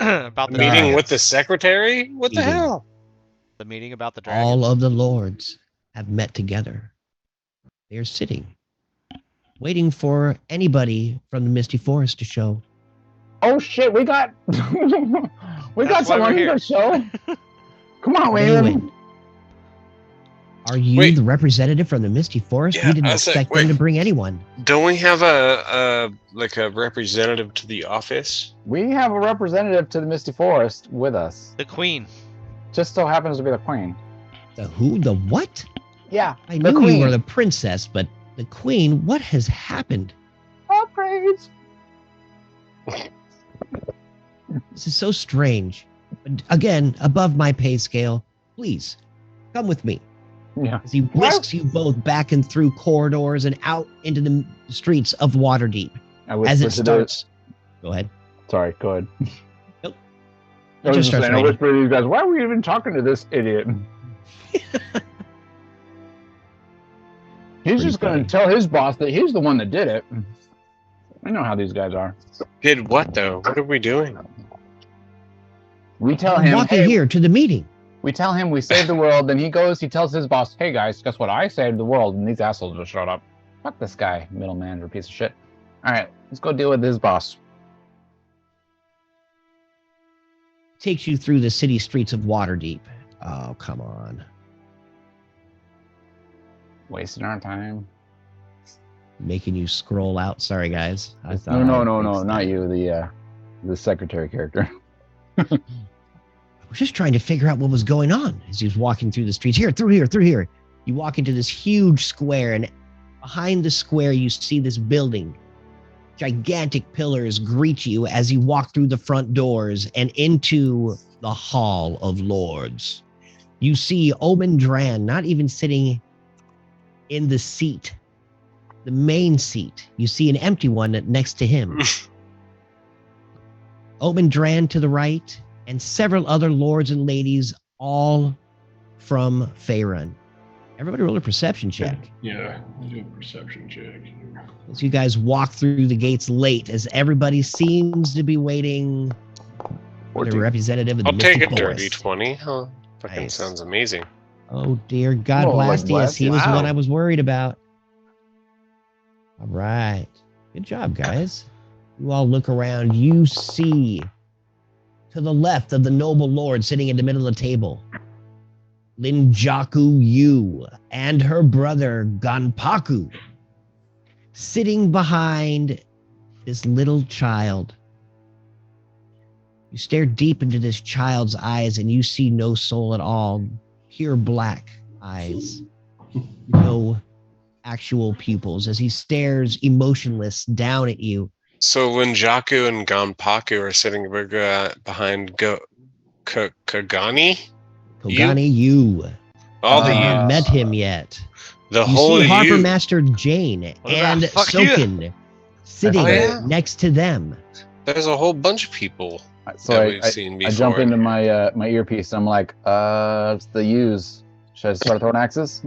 About the Meeting dragons. with the secretary? What the Meeting. hell? The meeting about the dragons. All of the lords have met together. They are sitting, waiting for anybody from the Misty Forest to show. Oh shit, we got someone we're on here. the show. Come on, Maywin. Wayne. Are you Wait. the representative from the Misty Forest? Yeah, We didn't I was like, expect them wait. to bring anyone. Don't we have a representative to the office? We have a representative to the Misty Forest with us. The queen. Just so happens to be the queen. The who? The what? Yeah, I the knew queen. you were the princess, but the queen, what has happened? Upgrades. This is so strange. But again, above my pay scale. Please, come with me. Yeah. As he whisks you both back and through corridors and out into the streets of Waterdeep. I As whispered it to starts. Go ahead. Sorry, go ahead. Nope. I was just just starts saying, I raining. whispered to these guys, why are we even talking to this idiot? He's Pretty just going funny. to tell his boss that he's the one that did it. I know how these guys are. Did what though? What are we doing? We tell I'm him, walking hey, here to the meeting. we tell him we saved the world, then he goes, he tells his boss, hey guys, guess what? I saved the world, and these assholes just showed up. Fuck this guy, middle manager, piece of shit. All right, let's go deal with his boss. Takes you through the city streets of Waterdeep. Oh, come on. Wasting our time. Making you scroll out. Sorry, guys. I thought No, I'd fix not that. you, the secretary character. I was just trying to figure out what was going on as he was walking through the streets. Here, through here. You walk into this huge square, and behind the square, you see this building. Gigantic pillars greet you as you walk through the front doors and into the Hall of Lords. You see Omen Dran not even sitting in the seat, the main seat. You see an empty one next to him. Omen Dran to the right, and several other lords and ladies, all from Faerun. Everybody roll a perception check. Yeah, do a perception check. As you guys walk through the gates late, as everybody seems to be waiting for the 14. representative of the I'll take a Mystic dirty Forest. 20. Huh? Fucking Nice. sounds amazing. Oh dear God, Oh, Lord Blastius. He was the Wow. one I was worried about. All right. Good job, guys. You all look around. You see to the left of the noble lord sitting in the middle of the table, Linjaku Yu and her brother Ganpaku sitting behind this little child. You stare deep into this child's eyes and you see no soul at all. Pure black eyes. No actual pupils as he stares emotionless down at you. So when Jaku and Ganpaku are sitting behind Kagani, Kogani, you all the haven't you, met him yet. the You whole see Harbor you. Master Jane What and about fuck you? Soken sitting Oh, yeah? next to them. There's a whole bunch of people So that I, we've seen I before. jump into my my earpiece. And I'm like, it's the use. Should I start throwing axes?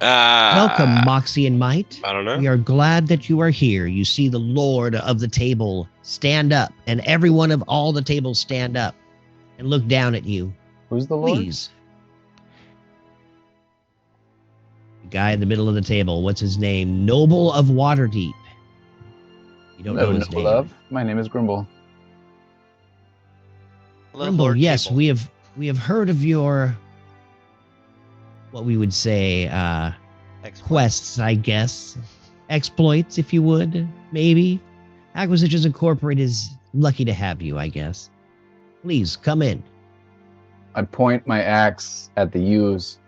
Welcome, Moxie and Might. I don't know. We are glad that you are here. You see the Lord of the table stand up, and everyone of all the tables stand up and look down at you. Who's the Lord? Please. The guy in the middle of the table, what's his name? Noble of Waterdeep. You don't know his name. Love. My name is Grimble. Hello, Grimble, Lord yes, Table. we have heard of your, what we would say, quests, I guess. Exploits, if you would, maybe. Acquisitions Incorporated is lucky to have you, I guess. Please, come in. I point my axe at the use.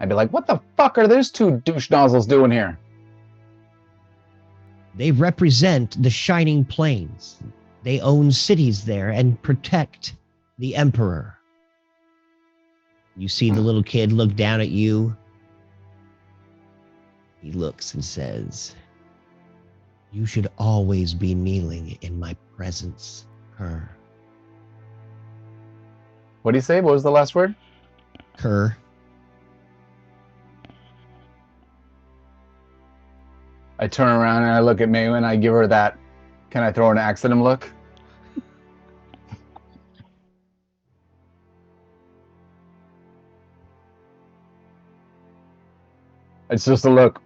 I'd be like, what the fuck are those two douche nozzles doing here? They represent the Shining Plains. They own cities there and protect the Emperor. You see the little kid look down at you. He looks and says, "You should always be kneeling in my presence, Kerr." What do you say? What was the last word? Kerr. I turn around and I look at Maywin. I give her that, can I throw an axe at him look? It's just a look.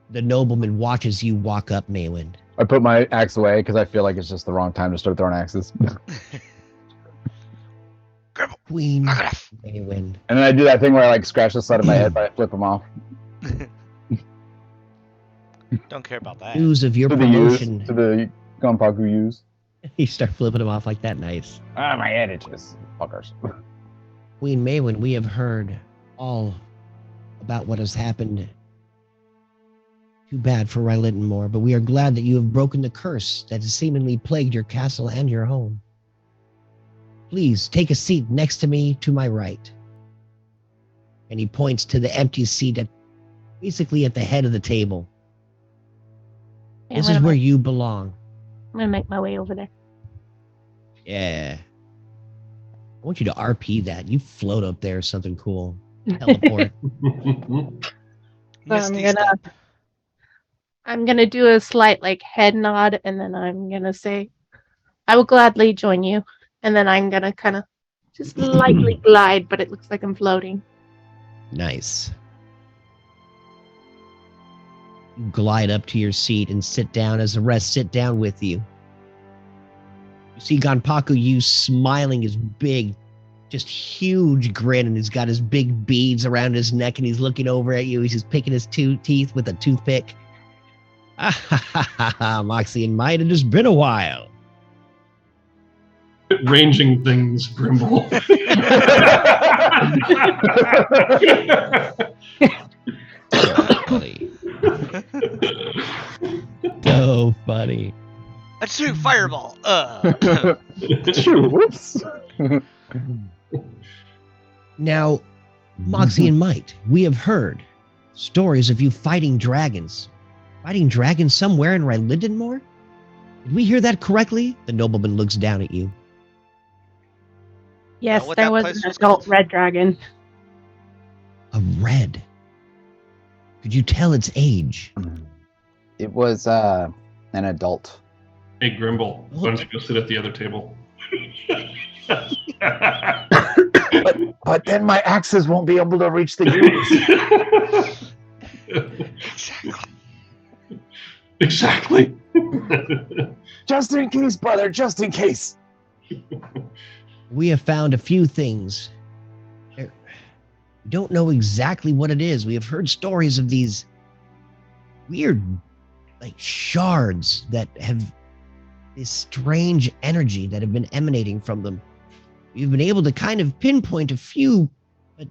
The nobleman watches you walk up, Maywin. I put my axe away because I feel like it's just the wrong time to start throwing axes. Queen Knock it off. Maywin. And then I do that thing where I like scratch the side of my head, but I flip them off. Don't care about that. News of your To the use, promotion. to the Gunpaku use. You start flipping them off like that. Nice. My head itches. Fuckers. Queen Maywin, we have heard all about what has happened. Too bad for Rylintonmore, but we are glad that you have broken the curse that has seemingly plagued your castle and your home. Please take a seat next to me to my right. And he points to the empty seat basically at the head of the table. Yeah, This is where you belong. I'm gonna make my way over there. Yeah. I want you to RP that. You float up there, something cool. Teleport. Misty step. I'm gonna do a slight like head nod, and then I'm gonna say, "I will gladly join you." And then I'm gonna kind of just lightly glide, but it looks like I'm floating. Nice. You glide up to your seat and sit down as the rest sit down with you. You see Ganpaku, you smiling his big, just huge grin, and he's got his big beads around his neck, and he's looking over at you. He's just picking his teeth with a toothpick. Moxie and Might, it has been a while. Ranging things, Grimble. Funny. So funny. Let's shoot fireball. Whoops. Now, Moxie and Might, we have heard stories of you fighting dragons. Fighting dragons somewhere in Rylintonmore? Did we hear that correctly? The nobleman looks down at you. Yes, what there that was place an was adult called? red dragon. A red. Could you tell its age? It was an adult. Hey, Grimble, why don't you go sit at the other table? But then my axes won't be able to reach the use. Exactly. Exactly. Just in case, brother, just in case. We have found a few things. We don't know exactly what it is. We have heard stories of these weird like shards that have this strange energy that have been emanating from them. We've been able to kind of pinpoint a few, but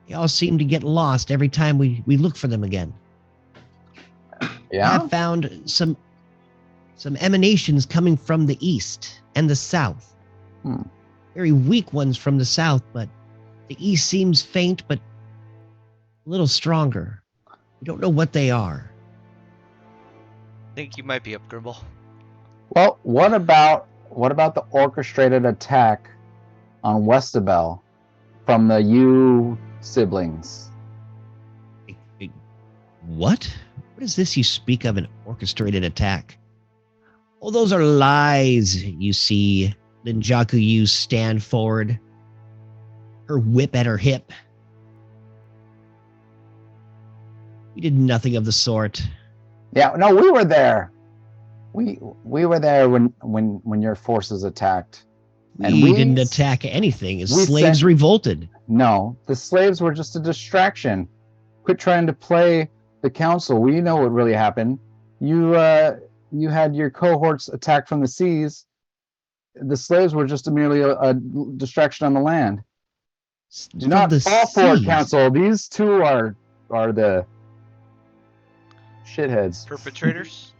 they all seem to get lost every time we look for them again. We Yeah. have found some emanations coming from the east and the south. Very weak ones from the south, but the east seems faint, but a little stronger. We don't know what they are. I think you might be up, Grimble. Well, what about the orchestrated attack on Westabel from the Yu siblings? What? What is this you speak of, an orchestrated attack? Oh, those are lies. You see Linjaku Yu stand forward, her whip at her hip. We did nothing of the sort. Yeah, no, we were there. We were there when your forces attacked. And We didn't attack anything. we Slaves sent- revolted. No, the slaves were just a distraction. Quit trying to play the council. We know what really happened. You had your cohorts attacked from the seas. The slaves were just merely a distraction on the land. Do From not the fall for it, seas. council. These two are the shitheads. Perpetrators?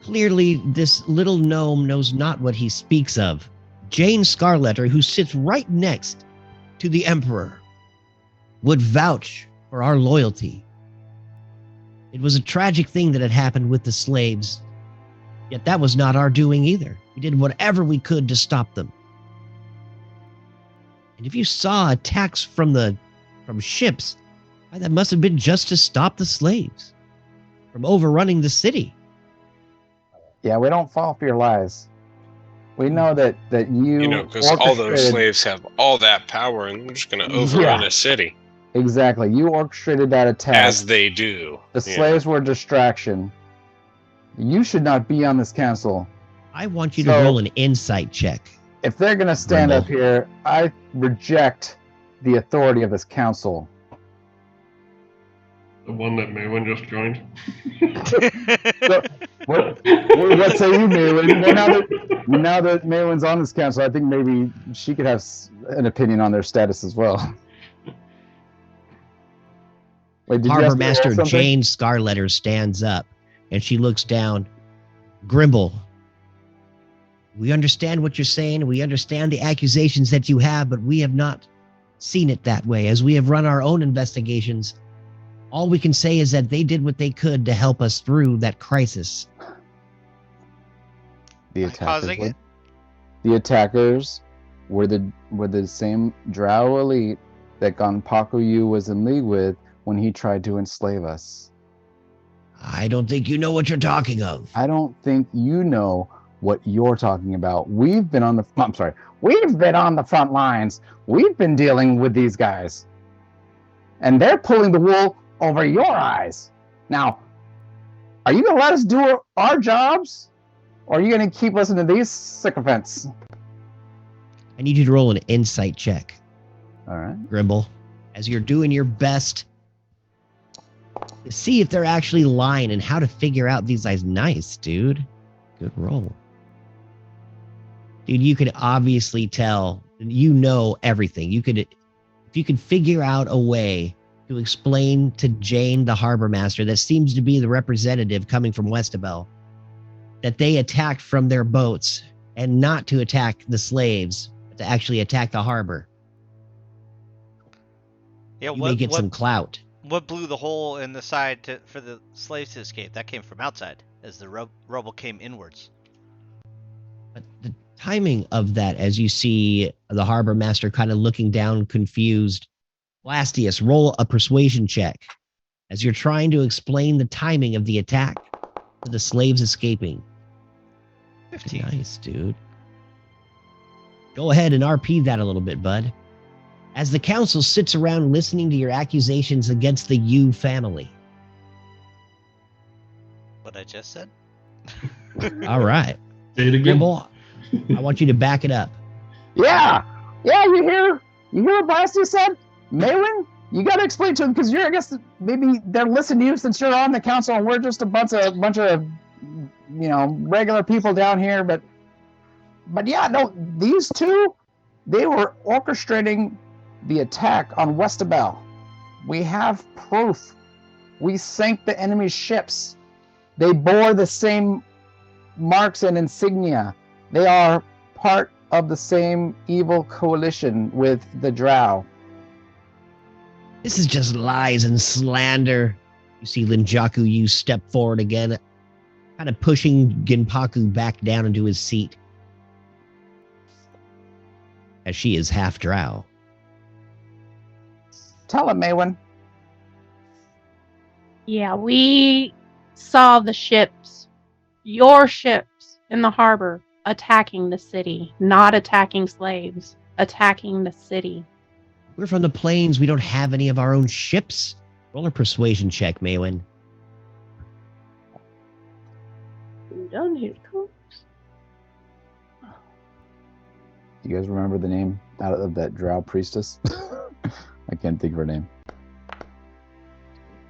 Clearly, this little gnome knows not what he speaks of. Jane Scarletter, who sits right next to the Emperor, would vouch for our loyalty. It was a tragic thing that had happened with the slaves, yet that was not our doing either. We did whatever we could to stop them. And if you saw attacks from ships, why, that must have been just to stop the slaves from overrunning the city. Yeah, we don't fall for your lies. We know that you. You know, because all those orchestrated- slaves have all that power, and they're just going to overrun Yeah. a city, Exactly. You orchestrated that attack. as they do. The Yeah. slaves were a distraction. You should not be on this council. I want you to So- roll an insight check. If they're going to stand Grimble. up here, I reject the authority of this council. The one that Maywin just joined. What say you, Maywin? Well, now that Maywin's on this council, I think maybe she could have an opinion on their status as well. Wait, did you Harbor ask me to roll Master something? Jane Scarletter stands up and she looks down. Grimble, we understand what you're saying. We understand the accusations that you have, but we have not seen it that way. As we have run our own investigations, all we can say is that they did what they could to help us through that crisis. The By attackers causing were, it? the attackers were the same Drow elite that Gonpaku Yu was in league with when he tried to enslave us. I don't think you know what you're talking of. I don't think you know what you're talking about. We've been on the front lines. We've been dealing with these guys. And they're pulling the wool over your eyes. Now, are you going to let us do our jobs? Or are you going to keep listening to these sycophants? I need you to roll an insight check, All right. Grimble, as you're doing your best to see if they're actually lying and how to figure out these guys. Nice, dude. Good roll. Dude, you could obviously tell, you know everything. If you could figure out a way to explain to Jane, the harbor master, that seems to be the representative coming from Westabel, that they attacked from their boats and not to attack the slaves, but to actually attack the harbor. Yeah, You may get some clout. what blew the hole in the side for the slaves to escape? That came from outside, as the rubble came inwards. But the timing of that, as you see the harbor master kind of looking down, confused. Blastius, roll a persuasion check as you're trying to explain the timing of the attack to the slaves escaping. 15. Nice, dude. Go ahead and RP that a little bit, bud. As the council sits around listening to your accusations against the Yu family. What I just said? All right. Say it again. Grimble, I want you to back it up. Yeah. Yeah, you hear what Basti said? Maywin, You got to explain to them because I guess maybe they're listening to you since you're on the council and we're just a bunch of regular people down here. But yeah, no, these two, they were orchestrating the attack on Westabel. We have proof. We sank the enemy's ships. They bore the same marks and insignia. They are part of the same evil coalition with the Drow. This is just lies and slander. You see Linjaku Yu step forward again, kind of pushing Ginpaku back down into his seat. As she is half Drow. Tell him, Maywin. Yeah, we saw the ships, your ships in the harbor, attacking the city, not attacking slaves, attacking the city. We're from the plains. We don't have any of our own ships. Roll a persuasion check, Maywin. Done here, cool. Do you guys remember the name out of that Drow priestess? I can't think of her name.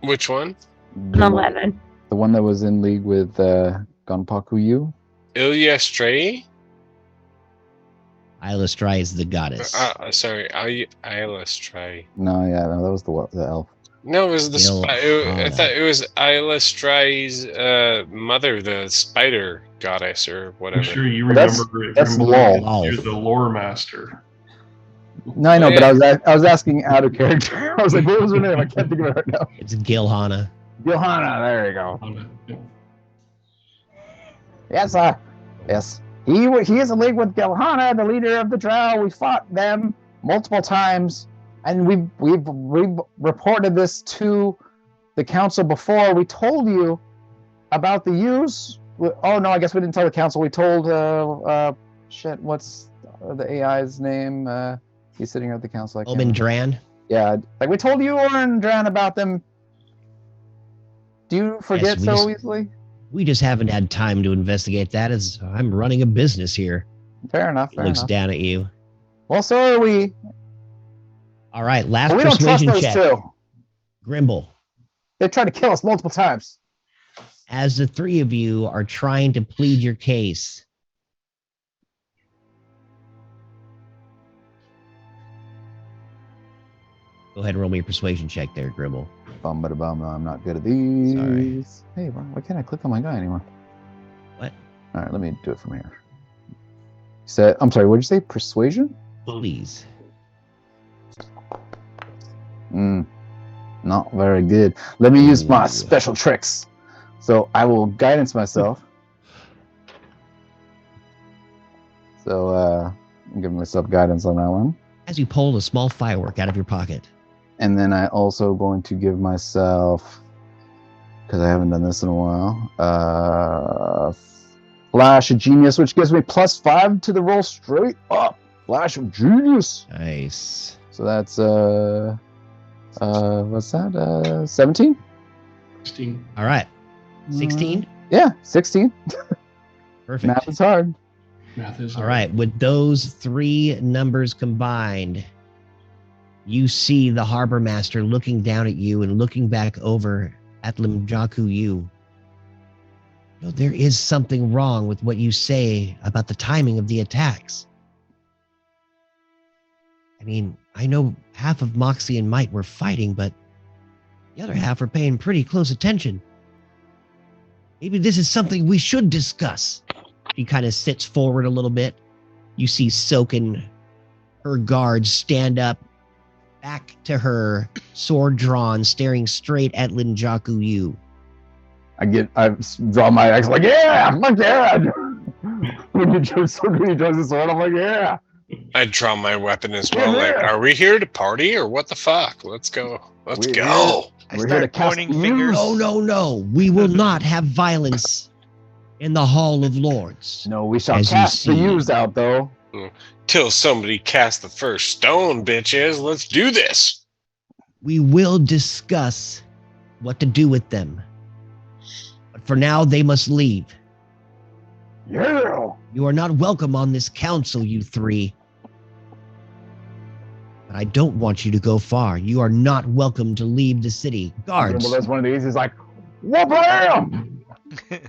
Which one? An 11. The one that was in league with Gonpaku Yu? Ilya Stray? Ilustri is the goddess. Sorry, Isla Stray. No, that was the elf. No, it was the I Ilhana. thought it was Isla Stray's mother, the spider goddess or I'm whatever. sure you That's- remember it. that's Remember lol. You're the lore master. No, I know, Oh, but yeah. I was asking out of character. I was like, what was her name? I can't think of it right now. It's Gilhana. Johanna, there you go. Yeah. Yes. He is in league with Gilhana, the leader of the Drow. We fought them multiple times, and we've reported this to the council before. We told you about the use. Oh no, I guess we didn't tell the council. We told what's the AI's name? He's sitting here at the council. I can't Omen remember. Dran. Yeah, like we told you, and Dran, about them. Do you forget we so just- easily? We just haven't had time to investigate that as I'm running a business here. Fair enough. He Fair looks enough. down at you. Well, so are we. All right, last But we don't trust persuasion those check. two. Grimble. They tried to kill us multiple times. As the three of you are trying to plead your case, go ahead and roll me a persuasion check there, Grimble. Bum, bada, bum. No, I'm not good at these. Sorry. Hey, why can't I click on my guy anymore? What? All right, let me do it from here. I'm sorry, what did you say? Persuasion? Please. Not very good. Let me use my Ooh. special tricks. So I will guidance myself. So I'm giving myself guidance on that one. As you pull a small firework out of your pocket. And then I also going to give myself, because I haven't done this in a while, Flash of Genius, which gives me +5 to the roll straight up. Flash of Genius. Nice. So that's what's that? 17? 16. All right. 16? Yeah, 16. Perfect. Math is hard. Math is All right. With those three numbers combined, you see the harbor master looking down at you and looking back over at Limjaku Yu. You know, there is something wrong with what you say about the timing of the attacks. I mean, I know half of Moxie and Might were fighting, but the other half are paying pretty close attention. Maybe this is something we should discuss. She kind of sits forward a little bit. You see Soken, her guards, stand up, back to her, sword drawn, staring straight at Linjaku Yu. I draw my axe like, yeah, fuck yeah. When you draws the sword, I'm like, yeah. I draw my weapon as well. Yeah. Like, are we here to party or what the fuck? Let's go. Let's go. I We're here to start cast pointing you. fingers. No. We will not have violence in the Hall of Lords. No, we shall As you cast the see. ewes out, though. Till somebody casts the first stone, bitches. Let's do this. We will discuss what to do with them. But for now, they must leave. Yeah. You are not welcome on this council, you three. But I don't want you to go far. You are not welcome to leave the city. Guards. Grimble does one of these. He's like, whoop-bam!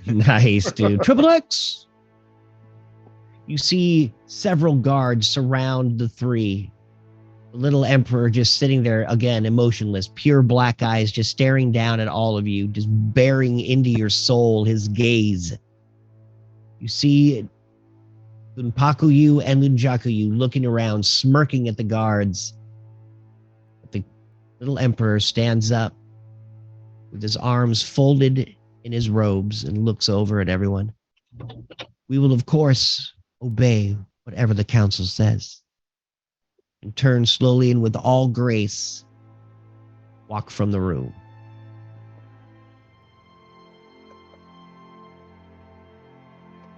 Nice, dude. Triple X. You see several guards surround the three. The little emperor just sitting there, again, emotionless, pure black eyes, just staring down at all of you, just bearing into your soul his gaze. You see Lunpakuyu and Lunjakuyu looking around, smirking at the guards. The little emperor stands up with his arms folded in his robes and looks over at everyone. We will, of course, obey whatever the council says. And turn slowly and with all grace, walk from the room.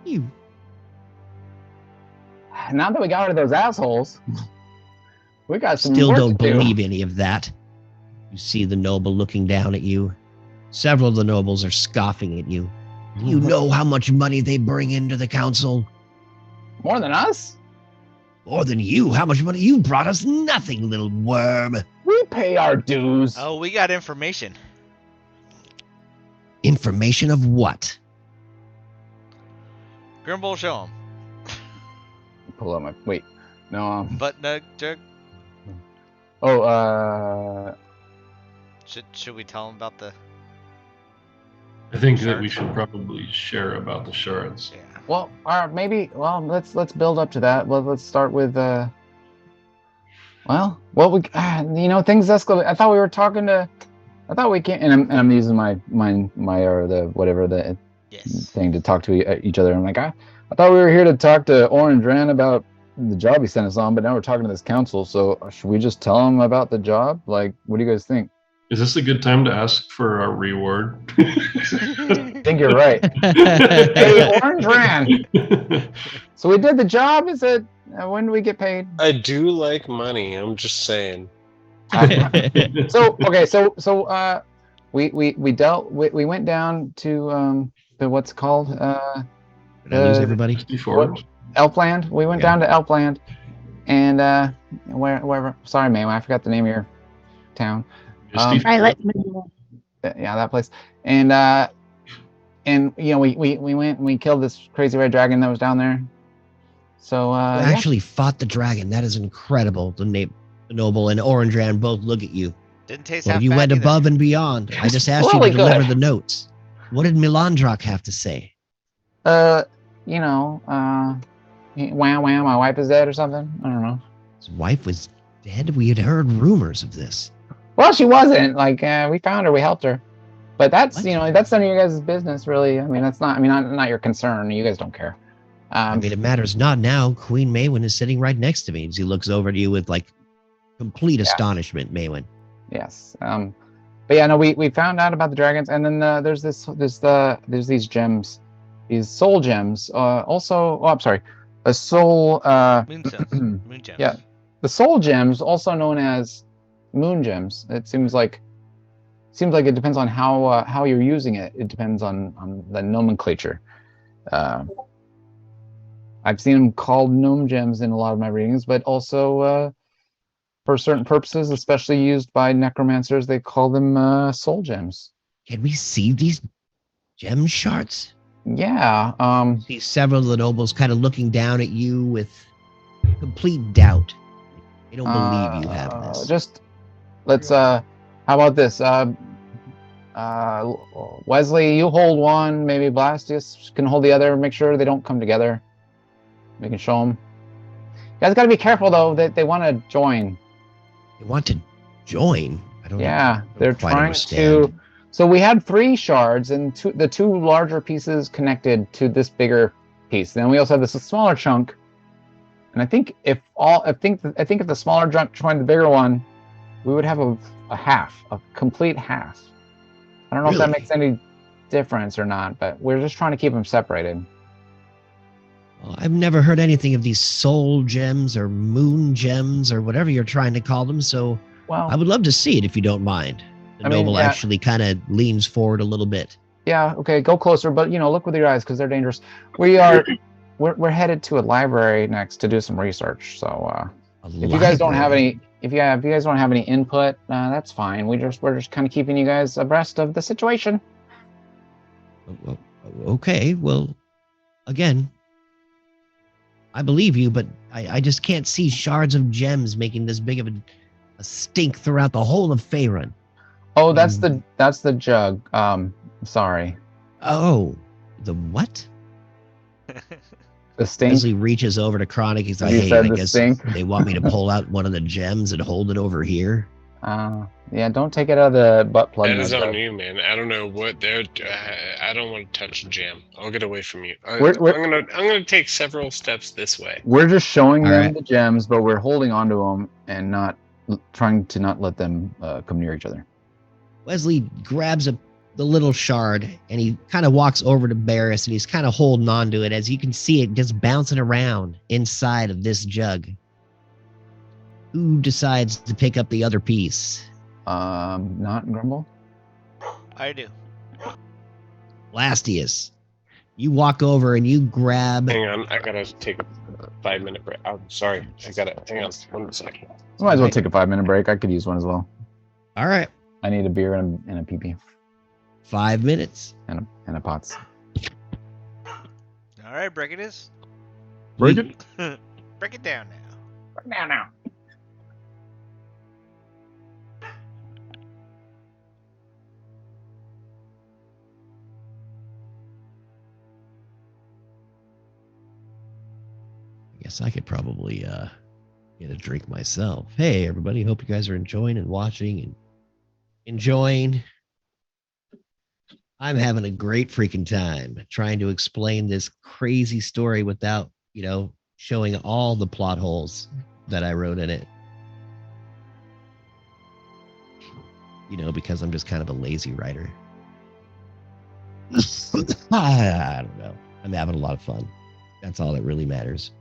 You. Now that we got rid of those assholes, we got some Still work don't to do. believe any of that. You see the noble looking down at you. Several of the nobles are scoffing at you. Do you know how much money they bring into the council? More than us? More than you. How much money? You brought us nothing, little worm. We pay our dues. Oh, we got information. Information of what? Grimble, show him. Pull out my wait. No. But Jug, Oh. should we tell him about the? I think that we should probably share about the shards. Yeah. Well, maybe. Well, let's build up to that. Well, let's start with. Things escalate. I thought we were talking to. I thought we can't. And I'm using my or the whatever the Yes. thing to talk to each other. I'm like, I thought we were here to talk to Orange Ran about the job he sent us on, but now we're talking to this council. So should we just tell him about the job? Like, what do you guys think? Is this a good time to ask for our reward? I think you're right. Hey, Orange Ran. So we did the job. Is it? When do we get paid? I do like money. I'm just saying. So okay, so we went down to the what's it called Did I lose everybody? Before. Elfland. We went down to Elfland, and wherever. Sorry, ma'am, I forgot the name of your town. Yeah, that place. And you know, we went and we killed this crazy red dragon that was down there. So You actually fought the dragon. That is incredible. The noble and Orange Ran both look at you. Didn't taste Well, half you bad went either. above and beyond. I just asked you Really to deliver good. the notes. What did Milandrak have to say? you know, wow, my wife is dead or something. I don't know. His wife was dead? We had heard rumors of this. Well, she wasn't. Like, we found her, we helped her. But that's, What? you know, that's none of your guys' business, really. I mean, that's not, not your concern. You guys don't care. I mean, it matters not now. Queen Maywin is sitting right next to me as he looks over to you with, like, complete astonishment, Maywin. Yes. But yeah, no, we found out about the dragons, and then there's these gems, these soul gems. I'm sorry, a soul. Moon gems. Yeah, the soul gems, also known as moon gems. It seems like it depends on how you're using it. It depends on the nomenclature. I've seen them called gnome gems in a lot of my readings, but also for certain purposes, especially used by necromancers, they call them soul gems. Can we see these gem shards? Yeah. See several of the nobles kind of looking down at you with complete doubt. They don't believe you have this. Just let's. How about this? Wesley, you hold one. Maybe Blastius can hold the other. Make sure they don't come together. We can show them. You guys got to be careful though. They want to join. They want to join? I don't Yeah, don't they're quite trying understand. to. So we had 3 shards, and the two larger pieces connected to this bigger piece. Then we also have this smaller chunk. And I think if the smaller chunk joined the bigger one, we would have a complete half. I don't know if that Really? makes any difference or not, but we're just trying to keep them separated. Well, I've never heard anything of these soul gems or moon gems or whatever you're trying to call them, so Well, I would love to see it if you don't mind. The I mean, noble yeah. actually kind of leans forward a little bit. yeah, okay, go closer, but look with your eyes because they're dangerous. We're headed to a library next to do some research. So if you guys don't have any, if you guys want to have any input, that's fine. We're just kind of keeping you guys abreast of the situation. Okay, well, again, I believe you, but I just can't see shards of gems making this big of a stink throughout the whole of Faerun. Oh, that's the jug. Sorry. Oh, the what? The stink. Leslie reaches over to Chronic. He's like, You hey, said I the guess stink? they want me to pull out one of the gems and hold it over here. Yeah, don't take it out of the butt plug. That is on you, man. I don't know what they're. I don't want to touch jam. I'll get away from you. I'm gonna take several steps this way. We're just showing All them right. the gems, but we're holding onto them and not trying to not let them come near each other. Wesley grabs the little shard and he kind of walks over to Barris and he's kind of holding on to it as you can see it just bouncing around inside of this jug. Who decides to pick up the other piece? Not Grumble. I do. Lastius, you walk over and you grab. Hang on, I gotta take a 5-minute break. I'm sorry, I gotta hang on 1 second. Might as well take a 5-minute break. I could use one as well. All right. I need a beer and a pee-pee 5 minutes. and a pots. All right, break it is. Break it. Break it down now. Now. I guess I could probably get a drink myself. Hey, everybody. Hope you guys are enjoying and watching and enjoying. I'm having a great freaking time trying to explain this crazy story without, showing all the plot holes that I wrote in it. Because I'm just kind of a lazy writer. I don't know. I'm having a lot of fun. That's all that really matters.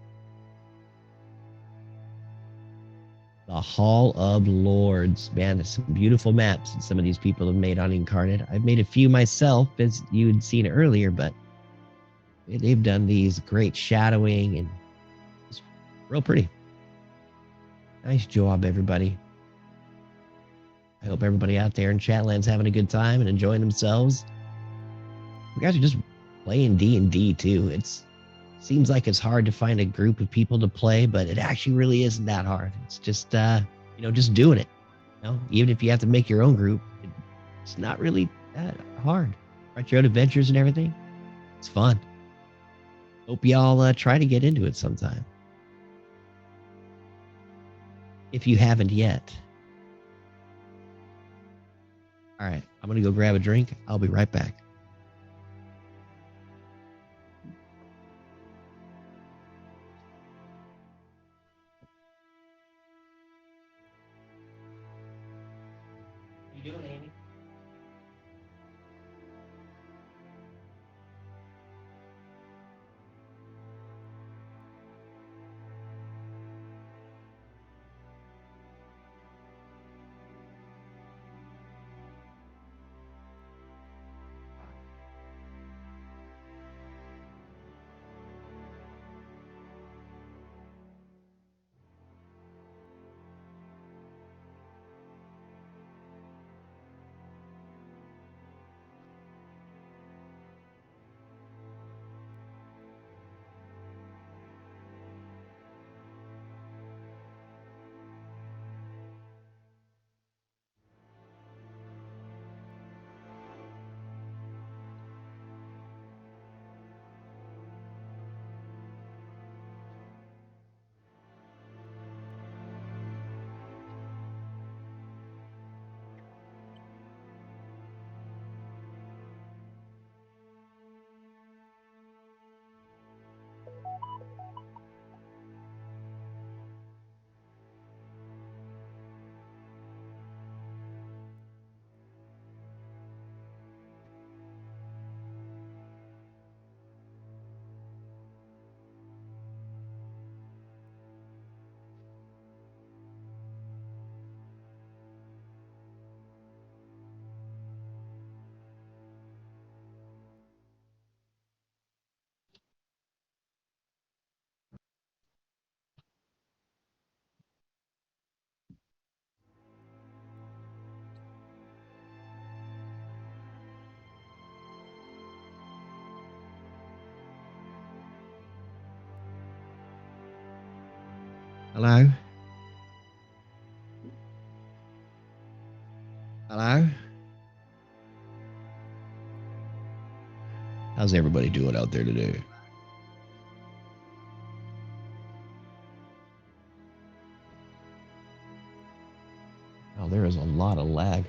The Hall of Lords. Man, there's some beautiful maps that some of these people have made on Incarnate. I've made a few myself, as you had seen earlier, but they've done these great shadowing and it's real pretty. Nice job, everybody. I hope everybody out there in Chatland's having a good time and enjoying themselves. You guys are just playing D&D too. Seems like it's hard to find a group of people to play, but it actually really isn't that hard. It's just, just doing it. Even if you have to make your own group, it's not really that hard. Write your own adventures and everything. It's fun. Hope y'all try to get into it sometime. If you haven't yet. All right, I'm going to go grab a drink. I'll be right back. You doing, Amy? Hello? Hello? How's everybody doing out there today? Oh, there is a lot of lag.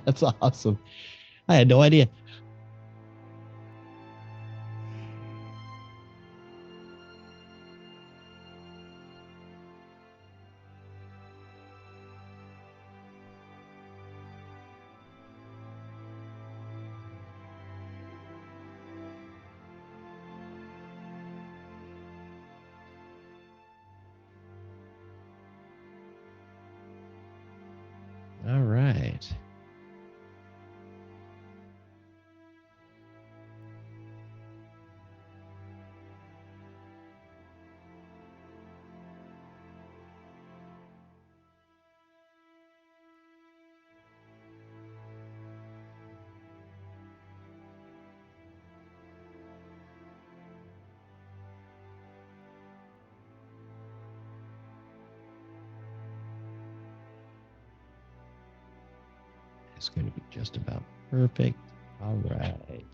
That's awesome. I had no idea. All right. It's going to be just about perfect. All right.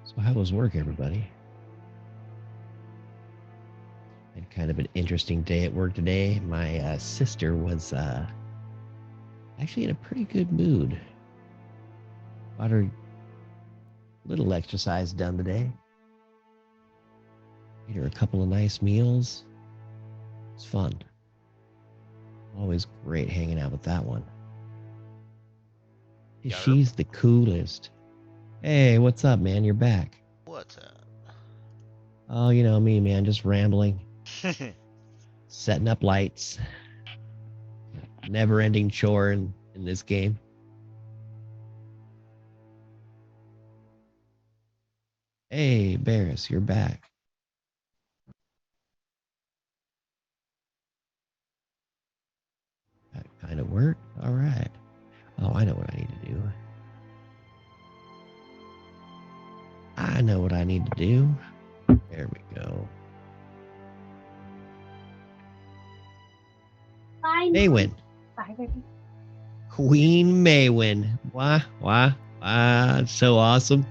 So how was work, everybody? Had kind of an interesting day at work today. My sister was actually in a pretty good mood. Got her little exercise done today. Made her a couple of nice meals. It's fun. Always great hanging out with that one. Got her. She's the coolest. Hey, what's up, man? You're back. What's up? Oh, you know me, man. Just rambling. Setting up lights. Never-ending chore in this game. Hey, Barris, you're back. That kind of work? All right. Oh, I know what I need to do. I know what I need to do. There we go. Maywin. Queen Maywin. Wah. So awesome.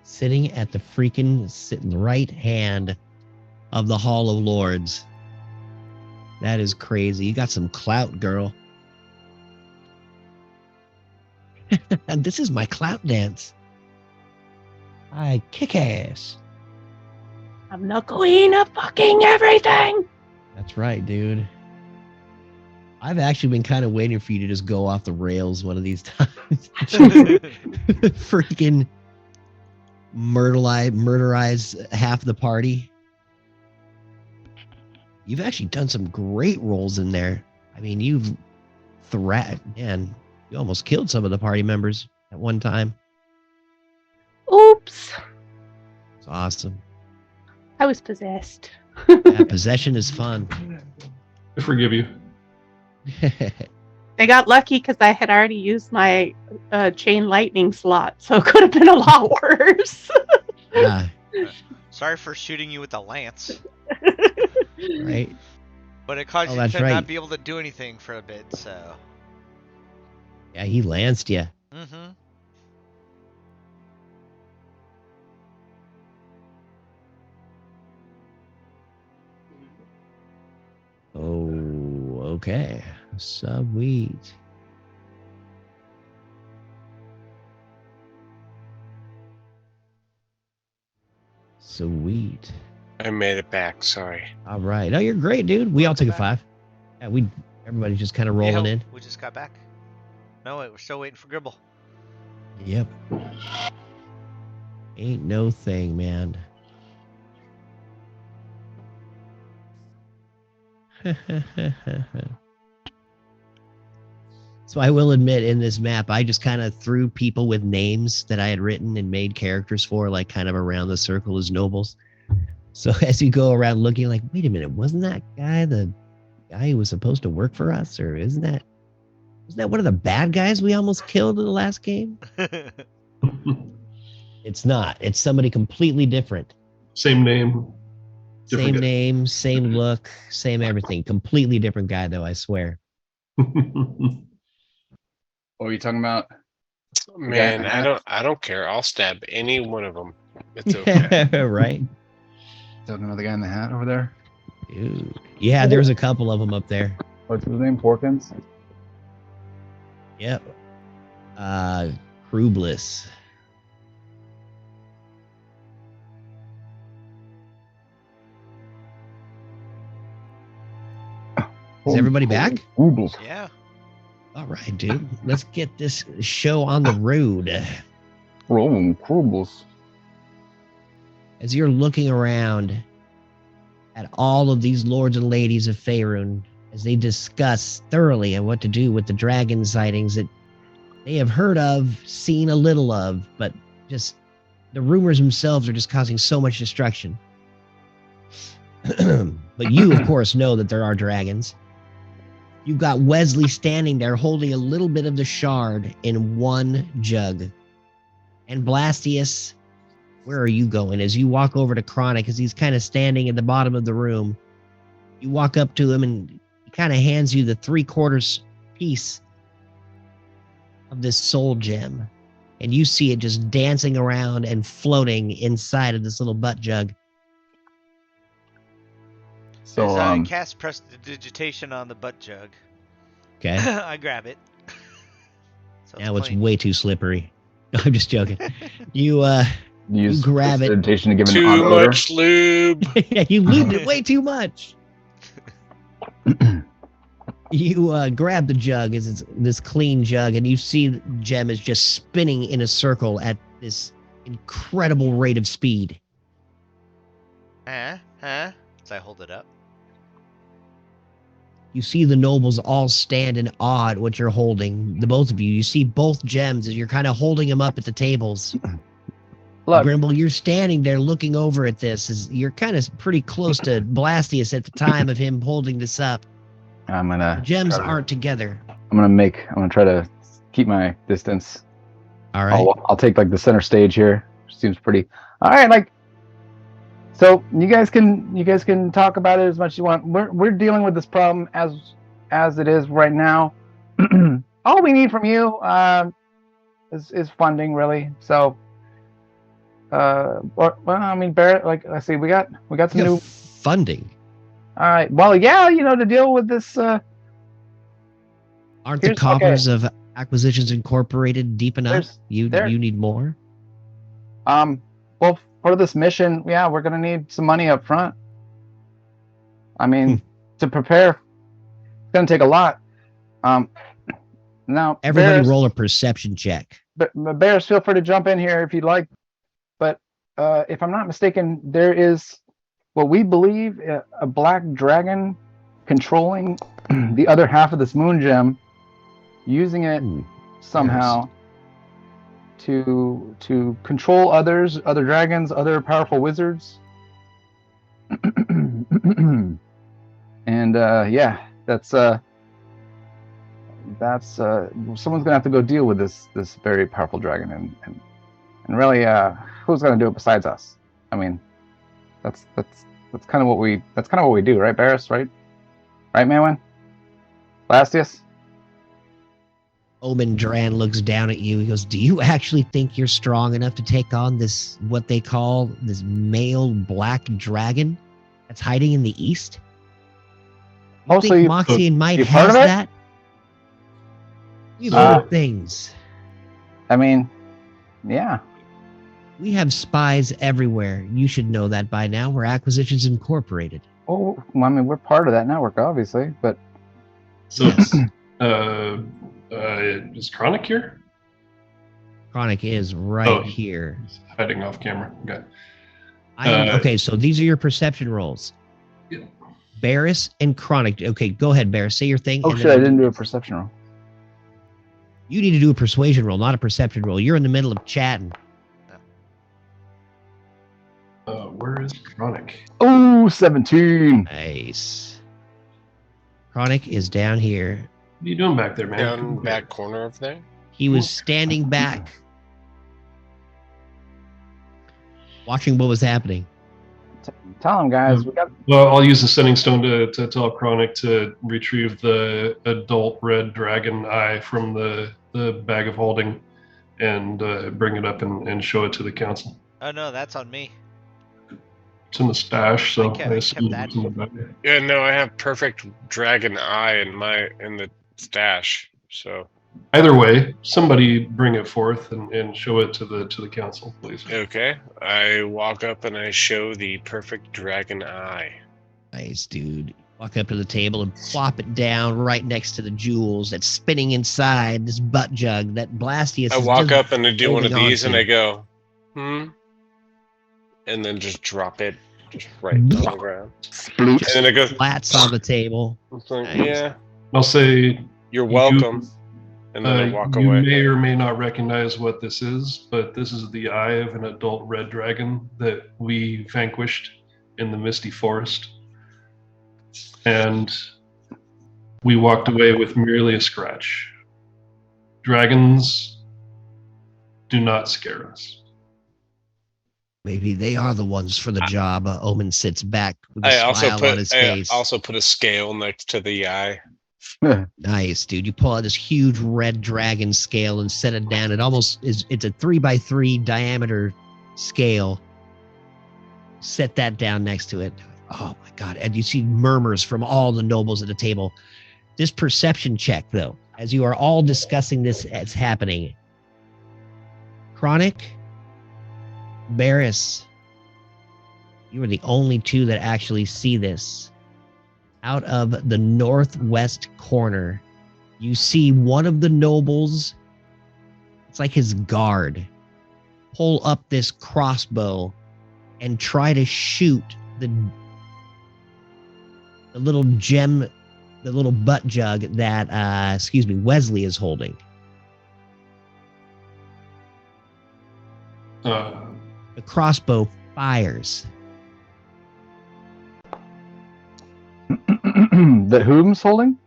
Sitting at the right hand of the Hall of Lords. That is crazy. You got some clout, girl. And this is my clout dance. I kick ass. I'm the queen of fucking everything. That's right, dude. I've actually been kind of waiting for you to just go off the rails one of these times. Freaking murderize half the party. You've actually done some great roles in there. I mean, you've man, you almost killed some of the party members at one time. Oops. It's awesome. I was possessed. Yeah, possession is fun. I forgive you. They got lucky because I had already used my chain lightning slot, so it could have been a lot worse. Yeah, Sorry for shooting you with the lance, right. but it caused Oh, you that's to right. not be able to do anything for a bit. So. Yeah, he lanced you. Mm-hmm. Oh, okay. Sweet. Sweet. I made it back. Sorry. All right. Oh, you're great, dude. We all took a Welcome 5. Yeah, everybody's just kind of rolling in. We just got back. No, wait, we're still waiting for Gribble. Yep. Ain't no thing, man. So I will admit, in this map, I just kind of threw people with names that I had written and made characters for, like kind of around the circle as nobles. So as you go around looking, like, wait a minute, wasn't that guy the guy who was supposed to work for us, or wasn't that one of the bad guys we almost killed in the last game? It's not. It's somebody completely different. Same name. Same name, same look, same everything. Completely different guy, though, I swear. What are you talking about? Man, I don't care. I'll stab any one of them. It's okay. Right? Talking about the guy in the hat over there? Dude. Yeah, there's a couple of them up there. What's his name? Porkins? Yep. Crubliss. Is everybody back? Yeah. All right, dude. Let's get this show on the road. Rolling Crubles. As you're looking around at all of these lords and ladies of Faerun, as they discuss thoroughly on what to do with the dragon sightings that they have heard of, seen a little of, but just the rumors themselves are just causing so much destruction. But you, of course, know that there are dragons. You've got Wesley standing there holding a little bit of the shard in one jug. And Blastius, where are you going? As you walk over to Chronic, as he's kind of standing at the bottom of the room, you walk up to him and he kind of hands you the 3/4 piece of this soul gem. And you see it just dancing around and floating inside of this little butt jug. So, As I cast prestidigitation on the butt jug, Okay. I grab it. So Now it's clean. way too slippery. No, I'm just joking. You use grab it. prestidigitation to give an Too odd odor. much lube. yeah, you lubed it way too much. You grab the jug, as it's this clean jug, and you see the gem is just spinning in a circle at this incredible rate of speed. Huh? As I hold it up. You see the nobles all stand in awe at what you're holding. The both of you. You see both gems as you're kind of holding them up at the tables. Look, Grimble, you're standing there looking over at this. As you're kind of pretty close to Blastius at the time of him holding this up. I'm gonna. The gems aren't together. I'm gonna try to keep my distance. All right. I'll take like the center stage here. Seems pretty. All right, like. So you guys can talk about it as much as you want. We're dealing with this problem as it is right now. All we need from you is funding, really. So, I mean, Barrett, like I see, we got some new funding. All right. Well, yeah, to deal with this. Aren't the coffers of Acquisitions Incorporated deep enough? You need more. Well, for this mission, yeah, we're gonna need some money up front. I mean, to prepare, it's gonna take a lot. Now, everybody Bears, roll a perception check. But Bears, feel free to jump in here if you'd like. But if I'm not mistaken, there is what we believe a black dragon controlling the other half of this moon gem, using it somehow. Yes. To control other dragons, other powerful wizards. And yeah, that's someone's gonna have to go deal with this very powerful dragon, and really, who's gonna do it besides us? I mean, that's kind of what we do, right, Barris? Right, Maywin? Blastius? Omen Dran looks down at you. He goes, do you actually think you're strong enough to take on this, what they call this male black dragon that's hiding in the east? You think Moxie and Might has that? You've heard things. I mean, yeah. We have spies everywhere. You should know that by now. We're Acquisitions Incorporated. Oh, well, I mean, we're part of that network, obviously, but So, Yes. is Chronic here? Chronic is right Oh. here. He's hiding off camera. Okay. Okay, so these are your perception rolls. Yeah. Barris and Chronic. Okay, go ahead, Barris. Say your thing. oh and shit, then I didn't do a perception roll. You need to do a persuasion roll, not a perception roll. You're in the middle of chatting. Where is Chronic? Oh, 17. Nice. Chronic is down here. What are you doing back there, man? Down back corner of there. He was standing back, watching what was happening. Tell him, guys, we got. Well, I'll use the sending stone to tell Chronic to retrieve the adult red dragon eye from the bag of holding and bring it up and show it to the council. Oh no, that's on me. It's in the stash, so I kept I assume that. it's in the bag. Yeah, no, I have perfect dragon eye in the stash. So Either way, somebody bring it forth and show it to the council, please. okay, I walk up and I show the perfect dragon eye. Nice, dude. Walk up to the table and plop it down right next to the jewels that's spinning inside this butt jug that Blastius I is walk just up and I do one of holding these and onto. I go, and then just drop it just right on the ground. Sploops. And then it goes, Flats on the table. it's like, Nice. yeah, I'll say you're welcome. And then I walk you away. may or may not recognize what this is, but this is the eye of an adult red dragon that we vanquished in the Misty Forest. And we walked away with merely a scratch. Dragons do not scare us. Maybe they are the ones for the job. Omen sits back with a I smile on his face. also put a scale next to the eye. Nice, dude. You pull out this huge red dragon scale and set it down. It almost is, it's a 3x3 diameter scale. Set that down next to it. Oh my God. And you see murmurs from all the nobles at the table. This perception check, though, as you are all discussing this as happening. Chronic, Barris, you are the only two that actually see this. Out of the northwest corner, you see one of the nobles, it's like his guard, pull up this crossbow and try to shoot the little gem, the little butt jug that, Wesley is holding. The crossbow fires. That whom's holding?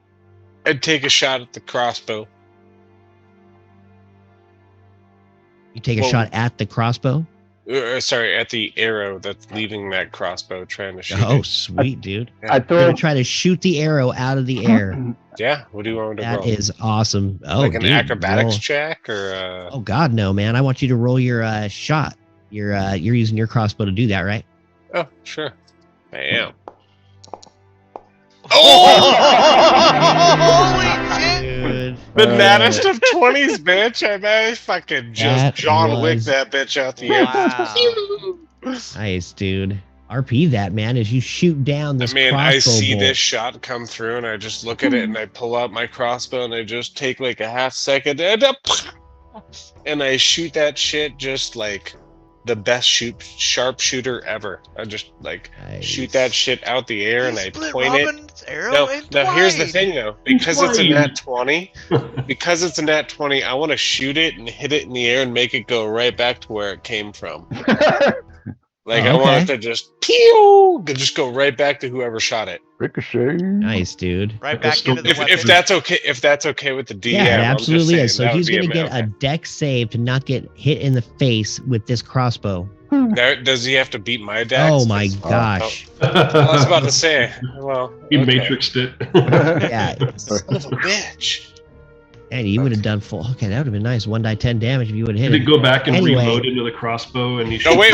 I'd take a shot at the crossbow. You take a shot at the crossbow? Sorry, at the arrow that's leaving that crossbow, trying to shoot Oh, it. sweet, dude. I You're throw. going to try to shoot the arrow out of the air. Yeah, what do you want me to That roll? is awesome. Oh, like an dude, acrobatics roll. check or Oh God, no, man! I want you to roll your shot. You're using your crossbow to do that, right? Oh, sure. I am. Holy shit! Dude, The maddest of 20s, bitch. I fucking just That John Wick was- that bitch out the air. Wow. nice, dude. RP that, man. As you shoot down this I mean, crossbow I see bolt. this shot come through, and I just look at it, and I pull out my crossbow, and I just take like a half second, and I shoot that shit just like the best sharpshooter ever. I just like shoot that shit out the air, and I Split point it. Robin's arrow No, and here's the twine. thing though. Because it's a Twine. nat 20, I want to shoot it and hit it in the air and make it go right back to where it came from. Like, I want it to just pew, just go right back to whoever shot it. Ricochet. Nice, dude. Right back into the If weapon. that's okay with the DM, Yeah, it I'm just absolutely saying, is. So that he's would be going to get a okay. dex save to not get hit in the face with this crossbow. Does he have to beat my dex? Oh my gosh! I was about to say. Well, He okay. matrixed it. Yeah, Son of a bitch. and you would have done full. Okay, that would have been nice. 1d10 damage if you would have hit Did it. he go back and Anyway. reload into the crossbow and he No, wait.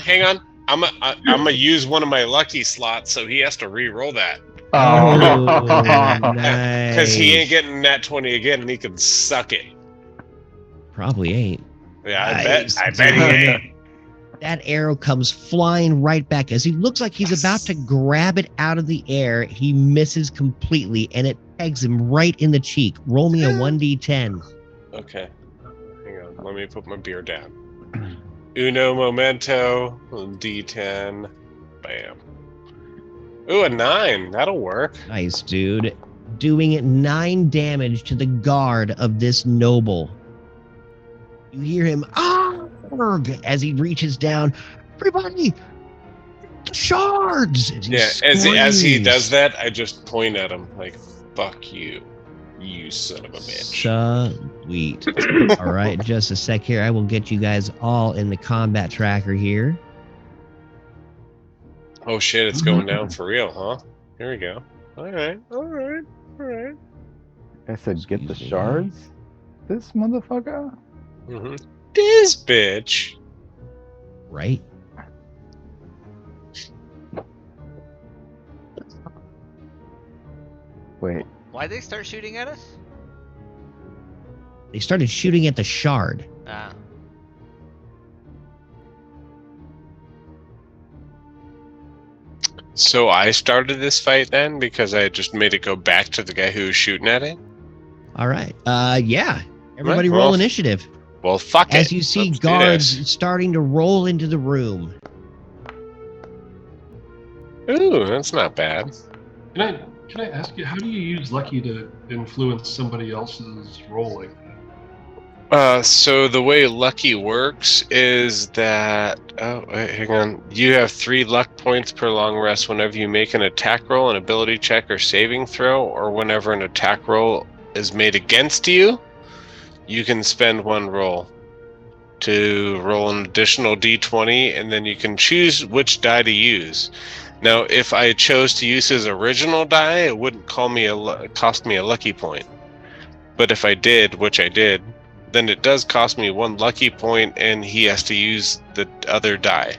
Hang on. I'm gonna use one of my lucky slots, so he has to re-roll that Oh, Oh. nice. because he ain't getting nat 20 again, and he can suck it. Probably ain't. Yeah, Nice, I bet he dude. ain't. That arrow comes flying right back as he looks like he's about to grab it out of the air. He misses completely, and it pegs him right in the cheek. Roll me a 1d10. Okay. Hang on. Let me put my beer down. Uno momento. D10. Bam. Ooh, a 9. That'll work. Nice, dude. Doing 9 damage to the guard of this noble. You hear him as he reaches down. Everybody, the shards! As he as he screams. does that, I just point at him like, "Fuck you, you son of a bitch." Sweet. All right, just a sec here. I will get you guys all in the combat tracker here. Oh shit, it's going down for real, huh? Here we go. All right. I said, get the Excuse me. shards? This motherfucker? Mm-hmm. This bitch. Right? Wait. Why'd they start shooting at us? They started shooting at the shard. Ah. So I started this fight then because I just made it go back to the guy who was shooting at it? All right. Yeah. Everybody Right, roll well, initiative. Well, fuck it. As you see Let's do guards this. starting to roll into the room. Ooh, that's not bad. Can I ask you, how do you use lucky to influence somebody else's rolling? So the way lucky works is that hang on. You have 3 luck points per long rest whenever you make an attack roll, an ability check, or saving throw, or whenever an attack roll is made against you. You can spend 1 roll to roll an additional d20, and then you can choose which die to use. Now, if I chose to use his original die, it wouldn't cost me a lucky point. But if I did, which I did, then it does cost me 1 lucky point, and he has to use the other die.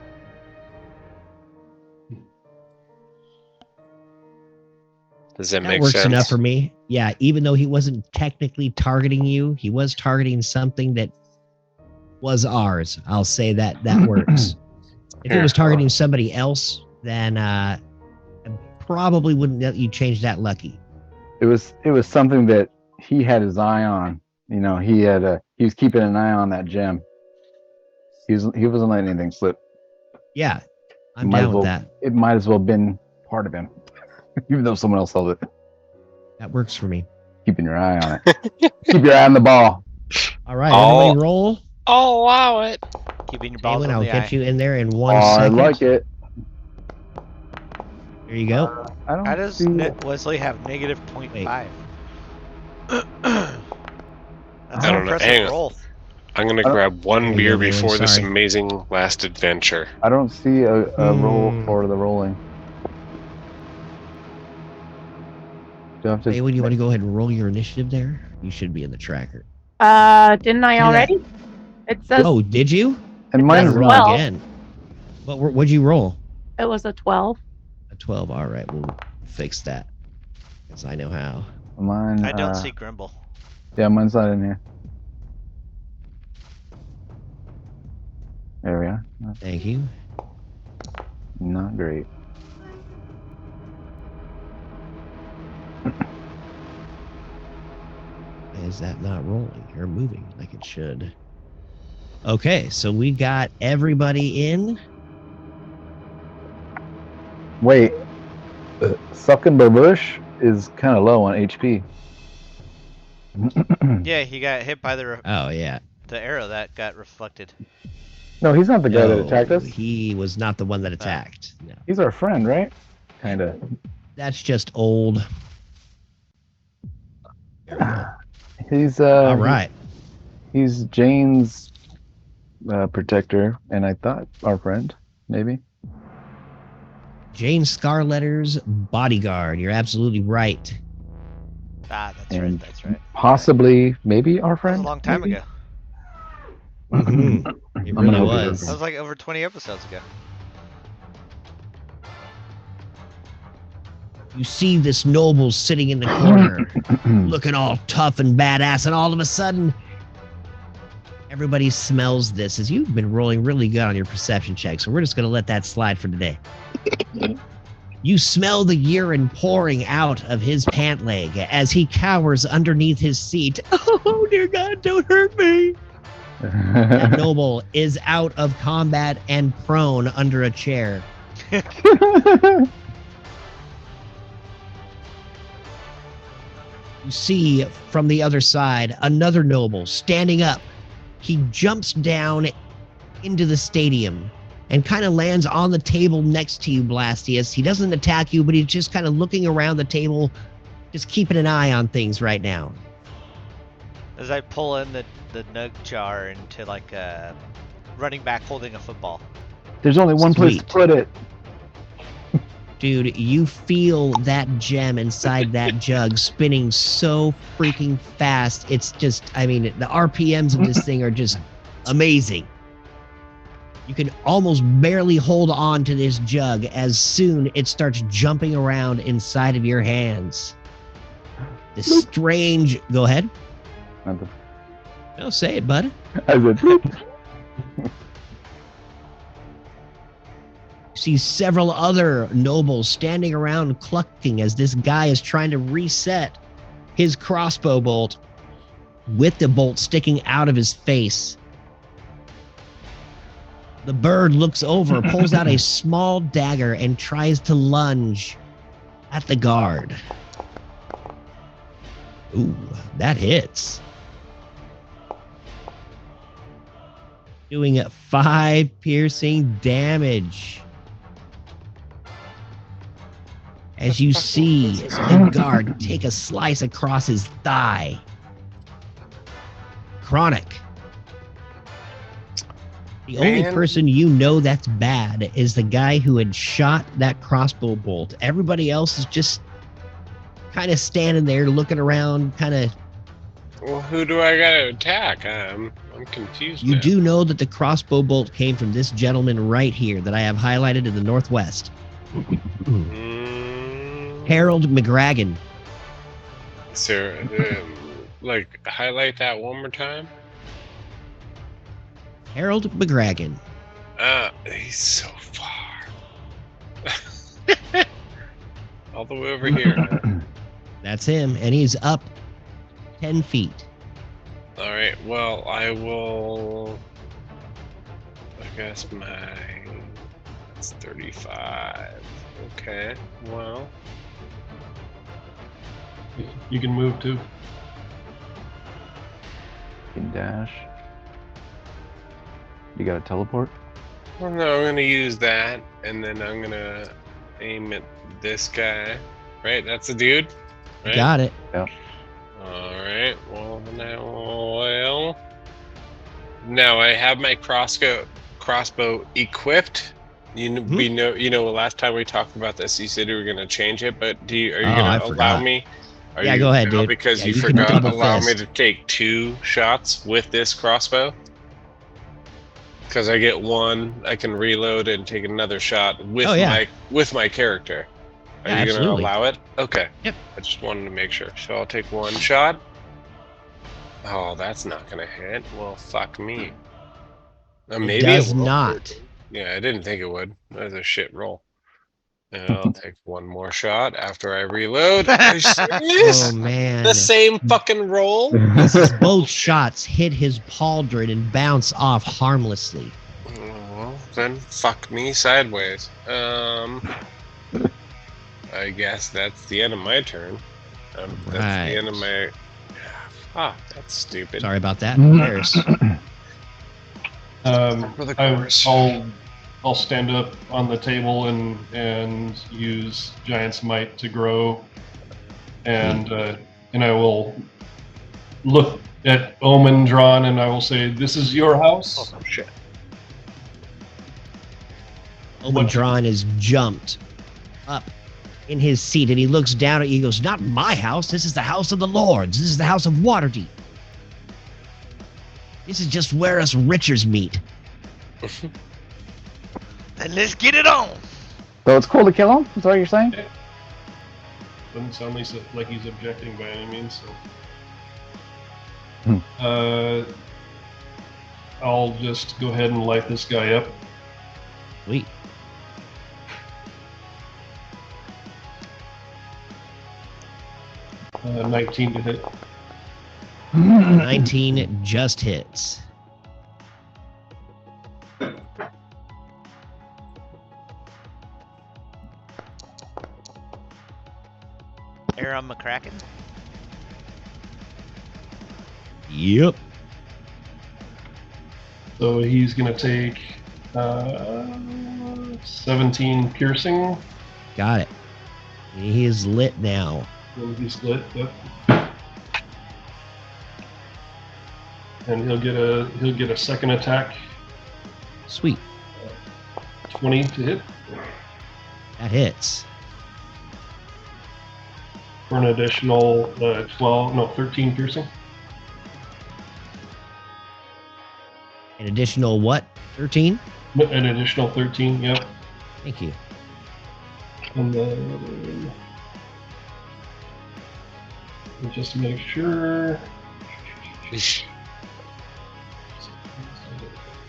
Does that make works sense? enough for me. Yeah, even though he wasn't technically targeting you, he was targeting something that was ours. I'll say that works. If it was targeting somebody else, then I probably wouldn't let you change that lucky. It was something that he had his eye on. You know, he was keeping an eye on that gem. He wasn't letting anything slip. Yeah, I'm down with that. It might as well have been part of him, even though someone else held it. That works for me. Keeping your eye on it. Keep your eye on the ball. All right, everybody roll. I'll allow it. Keeping your balls Eamon, on I'll the eye. get you in there in 1 I second. like it. There you go. I don't How does see Wesley have negative 0.5? That's I an don't know. impressive Hang on. roll. I'm gonna I don't- grab 1 There you beer go, Maywin, before this sorry. amazing last adventure. I don't see a roll for the rolling. Do I have to? Hey, when you want to go ahead and roll your initiative there? You should be in the tracker. Didn't I Do that. already? It says Oh, did you? And It mine's says Roll 12. again. What'd you roll? it was a 12. A 12. All right, we'll fix that. Because I know how. mine. I don't see Grimble. Yeah, mine's not in here. There we are. Thank you. Not great. Why is that not rolling or moving like it should? Okay, so we got everybody in. Wait, Sucking Babush is kind of low on HP. Yeah, he got hit by the Oh, yeah. arrow that got reflected. No, he's not the guy that No, attacked us. he was not the one that attacked. No. He's our friend, right? Kinda. That's just old. There we go. He's All right. He's Jane's protector, and I thought our friend, maybe. Jane Scarletter's bodyguard. You're absolutely right. Ah, that's And right. That's right. Possibly, maybe our That was friend. a long time maybe? ago. Mhm. It I'm really gonna look it was. That was like over 20 episodes ago. You see this noble sitting in the corner, looking all tough and badass, and all of a sudden, Everybody smells this as you've been rolling really good on your perception check, so we're just going to let that slide for today. You smell the urine pouring out of his pant leg as he cowers underneath his seat. Oh, dear God, don't hurt me. That noble is out of combat and prone under a chair. You see from the other side another noble standing up. He jumps down into the stadium and kind of lands on the table next to you, Blastius. He doesn't attack you, but he's just kind of looking around the table, just keeping an eye on things right now. As I pull in the nug jar into like a running back holding a football. There's only one place to Sweet. put it. Dude, you feel that gem inside that jug spinning so freaking fast. It's just, I mean, the RPMs of this thing are just amazing. You can almost barely hold on to this jug as soon it starts jumping around inside of your hands. This strange... Go ahead. Nothing. No, say it, bud. I said, bloop. You see several other nobles standing around clucking as this guy is trying to reset his crossbow bolt with the bolt sticking out of his face. The bird looks over, pulls out a small dagger, and tries to lunge at the guard. Ooh, that hits. Doing 5 piercing damage. As you see the guard take a slice across his thigh. Chronic. The only person you know that's bad is the guy who had shot that crossbow bolt. Everybody else is just kind of standing there looking around, kind of... Well, who do I gotta attack? I'm confused. You now. do know that the crossbow bolt came from this gentleman right here that I have highlighted in the northwest. Harold McGragan. Sir, like, highlight that one more time? Harold McGragan. He's so far. All the way over here. That's him, and he's up 10 feet. Alright, well, I will... I guess that's 35. Okay, well... You can move too. You can dash. You got a teleport? Well, no, I'm gonna use that, and then I'm gonna aim at this guy. Right, that's the dude? Right? Got it. Yep. Alright, well, now I have my crossbow equipped. You know, last time we talked about this, you said you were gonna change it, but are you gonna allow me? Go ahead, dude. Because Yeah, you can forgot double allow me fist. to take 2 shots with this crossbow. Because I get 1, I can reload and take another shot with my character. Are Yeah, you gonna absolutely. allow it? Okay. Yep. I just wanted to make sure. So I'll take 1 shot. Oh, that's not gonna hit. Well, fuck me. Maybe It does it will. not. Yeah, I didn't think it would. That was a shit roll. And I'll take 1 more shot after I reload. Are you serious? Oh, man. The same fucking roll? Both shots hit his pauldron and bounce off harmlessly. Well, then fuck me sideways. I guess that's the end of my turn. That's the end of my... that's stupid. Sorry about that. There's... For the course. I'll stand up on the table and use Giant's Might to grow, and I will look at Omen drawn and I will say, "This is your house." Oh shit! Omen drawn is jumped up in his seat and he looks down at you. He goes, "Not my house. This is the house of the lords. This is the house of Waterdeep. This is just where us Richards meet." Then let's get it on. So it's cool to kill him? Is that what you're saying? Doesn't sound like he's objecting by any means. So, I'll just go ahead and light this guy up. Sweet. Uh, 19 to hit. 19 just hits. Aram McCracken. Yep. So he's going to take 17 piercing. Got it. He is lit now. And he's lit. Yep. And he'll get a second attack. Sweet. 20 to hit. That hits. For an additional 13 piercing. An additional what? 13? An additional 13, yep. Thank you. And then just to make sure.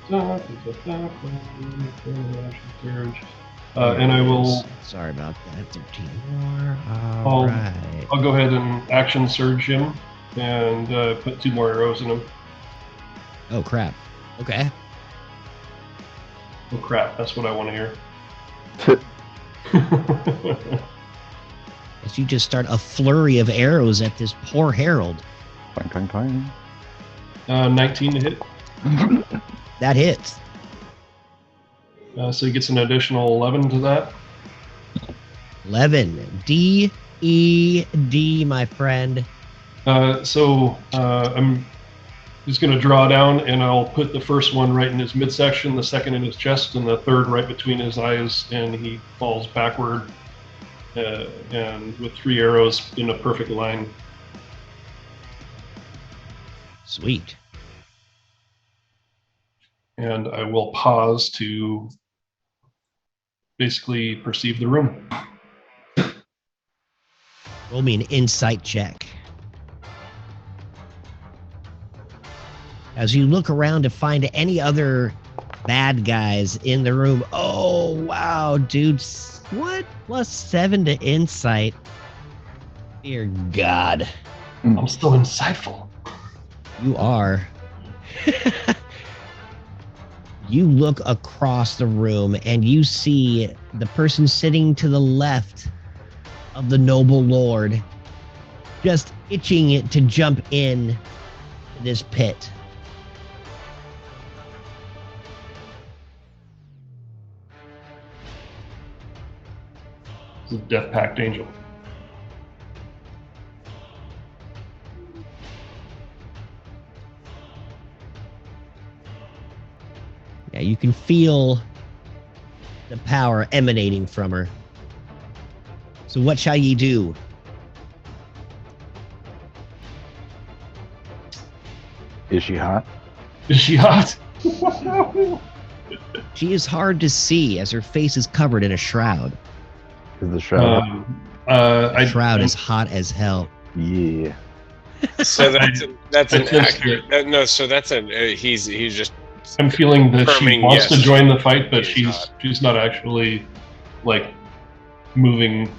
And I will. Sorry about that. 13 more. All right. I'll go ahead and action surge him and put 2 more arrows in him. Oh crap. Okay. Oh crap! That's what I want to hear. As you just start a flurry of arrows at this poor Herald. Clang, clang, clang. 19 to hit. That hits. So he gets an additional 11 to that. 11. D-E-D, my friend. So I'm just going to draw down, and I'll put the first one right in his midsection, the second in his chest, and the third right between his eyes, and he falls backward, and with 3 arrows in a perfect line. Sweet. And I will pause to basically perceive the room. Roll me an insight check. As you look around to find any other bad guys in the room. Oh, wow, dude. What? +7 to insight. Dear God. I'm so insightful. You are. You look across the room and you see the person sitting to the left of the noble lord just itching it to jump in this pit. It's a Death Pact Angel. Yeah, you can feel the power emanating from her. So what shall ye do? Is she hot? Is she hot? She is hard to see as her face is covered in a shroud. Is the shroud? The shroud is hot as hell. Yeah. So that's an accurate. No, so that's a he's just. I'm feeling that she wants to join the fight, but she's not actually like moving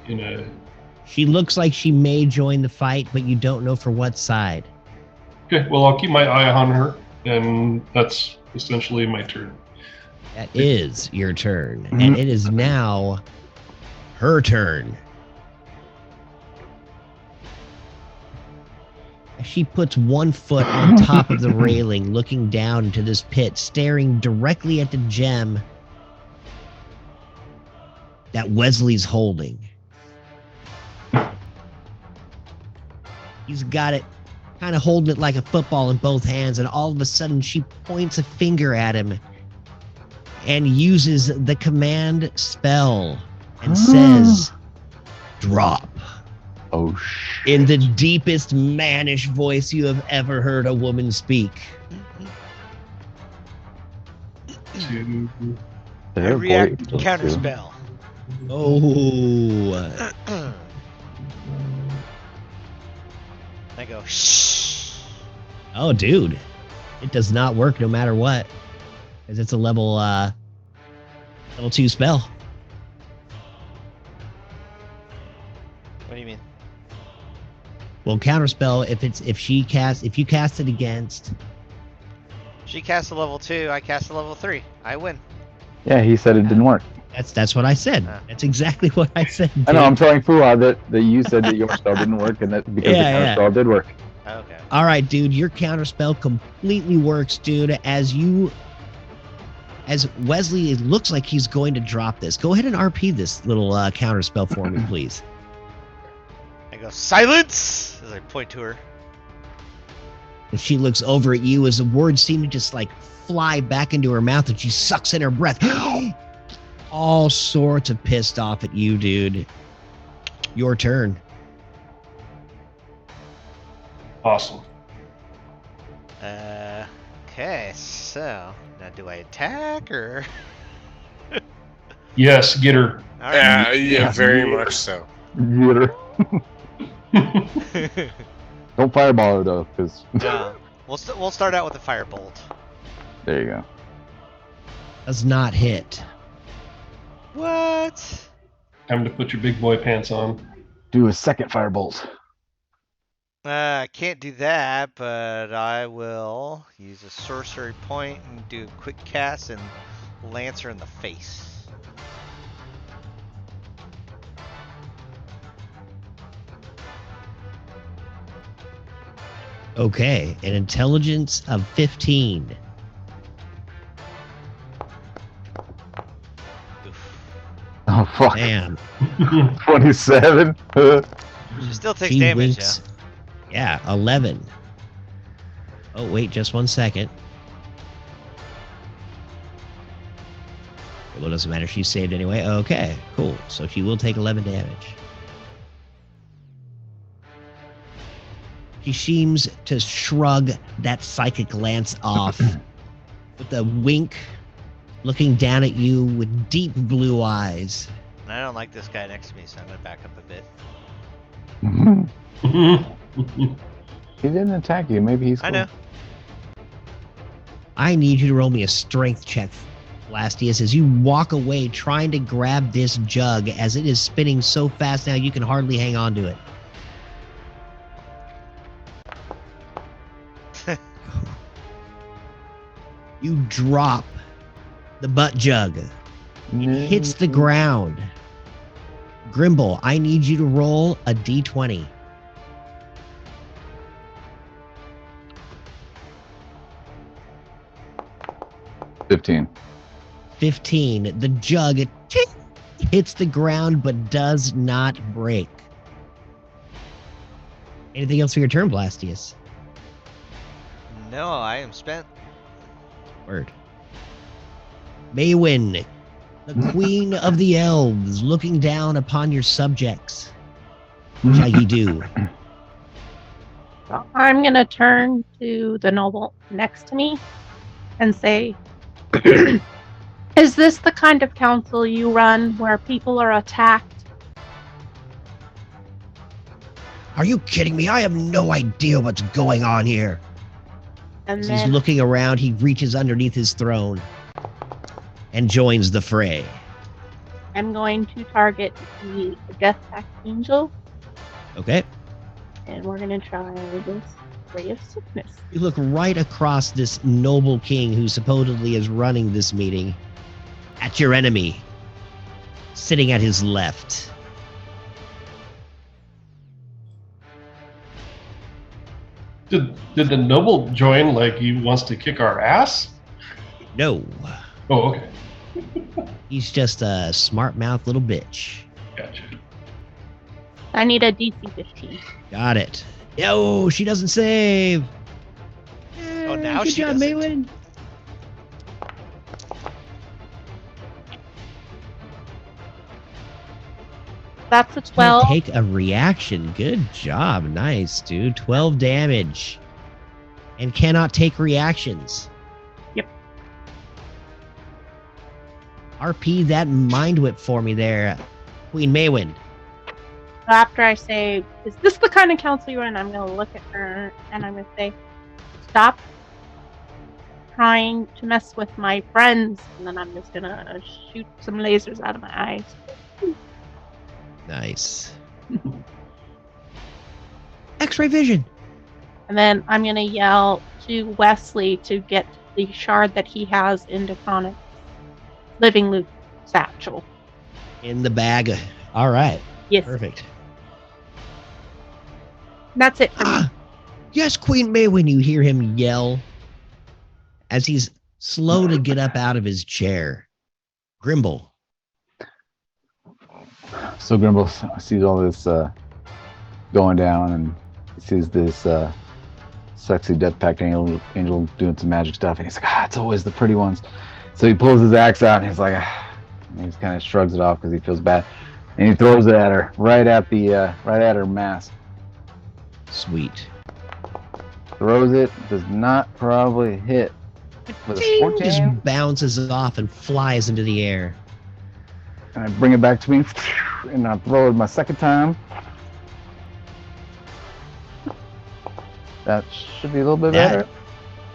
in a. She looks like she may join the fight, but you don't know for what side. Okay, well I'll keep my eye on her, and that's essentially my turn. That is your turn, and it is now her turn. She puts one foot on top of the railing, looking down into this pit, staring directly at the gem that Wesley's holding. He's got it, kind of holding it like a football in both hands, and all of a sudden she points a finger at him and uses the command spell and says, "Drop." Oh, shit. In the deepest mannish voice you have ever heard a woman speak. I react counterspell. Oh. I go, shh. Oh, dude. It does not work no matter what, because it's a level 2 spell. What do you mean? Well, counterspell if you cast it against. She cast a level 2, I cast a level 3. I win. Yeah, he said it didn't work. That's what I said. That's exactly what I said. Dude. I know. I'm telling Fuwa that you said that your spell didn't work, and that because the counterspell did work. Okay. All right, dude. Your counterspell completely works, dude. As Wesley, it looks like he's going to drop this. Go ahead and RP this little counterspell for me, please. I go, silence! As I point to her. And she looks over at you as the words seem to just like fly back into her mouth, and she sucks in her breath. All sorts of pissed off at you, dude. Your turn. Awesome. Okay, so now do I attack or? Yes, get her. All right. Yeah, very much so. Get her. Don't fireball her though, because No, we'll start out with a firebolt. there you go. Does not hit. What? Time to put your big boy pants on. Do a second firebolt. I can't do that, but I will use a sorcery point and do a quick cast and lance her in the face. Okay, an intelligence of 15. Oof. Oh fuck! Damn. 27. She still takes She damage, winks. Yeah, 11. Oh, wait, just 1 second. Well, it doesn't matter. She saved anyway. Okay, cool. So she will take 11 damage. She seems to shrug that psychic lance off with a wink, looking down at you with deep blue eyes. And I don't like this guy next to me, so I'm gonna back up a bit. He didn't attack you. Maybe he's cool. I know. I need you to roll me a strength check, Blastius, as you walk away trying to grab this jug as it is spinning so fast now you can hardly hang on to it. You drop the butt jug. It hits the ground. Grimble, I need you to roll a d20. $15. 15. The jug hits the ground but does not break. Anything else for your turn, Blastius? No, I am spent. Word. Maywin, the queen of the elves, looking down upon your subjects. What shall ye do? So I'm going to turn to the noble next to me and say, is this the kind of council you run where people are attacked? Are you kidding me? I have no idea what's going on here. And As then he's looking around, he reaches underneath his throne and joins the fray. I'm going to target the Death Pact Angel, Okay. and we're going to try this Ray of Sickness. You look right across this noble king who supposedly is running this meeting at your enemy, sitting at his left. Did the noble join like he wants to kick our ass? No, Oh, okay. he's just a smart mouth little bitch. Gotcha. I need a DC 15. Got it. Yo, she doesn't save. Oh, now Good she job, doesn't. Maywin. That's a Can't 12. take a reaction. Good job. Nice, dude. 12 damage. And cannot take reactions. Yep. RP that mind whip for me there, Queen Maywin. After I say, is this the kind of council you run? I'm going to look at her and I'm going to say, stop trying to mess with my friends, and then I'm just gonna shoot some lasers out of my eyes. Nice. X-ray vision. And then I'm gonna yell to Wesley to get the shard that he has in Deconic's living loot satchel. In the bag. All right. Yes. Perfect. That's it for me. Yes, Queen May, when you hear him yell as he's slow to get up out of his chair. Grimble. So Grimble sees all this going down, and he sees this sexy Death Pact angel doing some magic stuff, and he's like, it's always the pretty ones. So he pulls his axe out, and he's like, and he kind of shrugs it off because he feels bad, and he throws it at her, right at her mask. Sweet. Throws it, does not probably hit. With a 14, just bounces off and flies into the air. And I bring it back to me, and I throw it my second time. That should be a little bit better.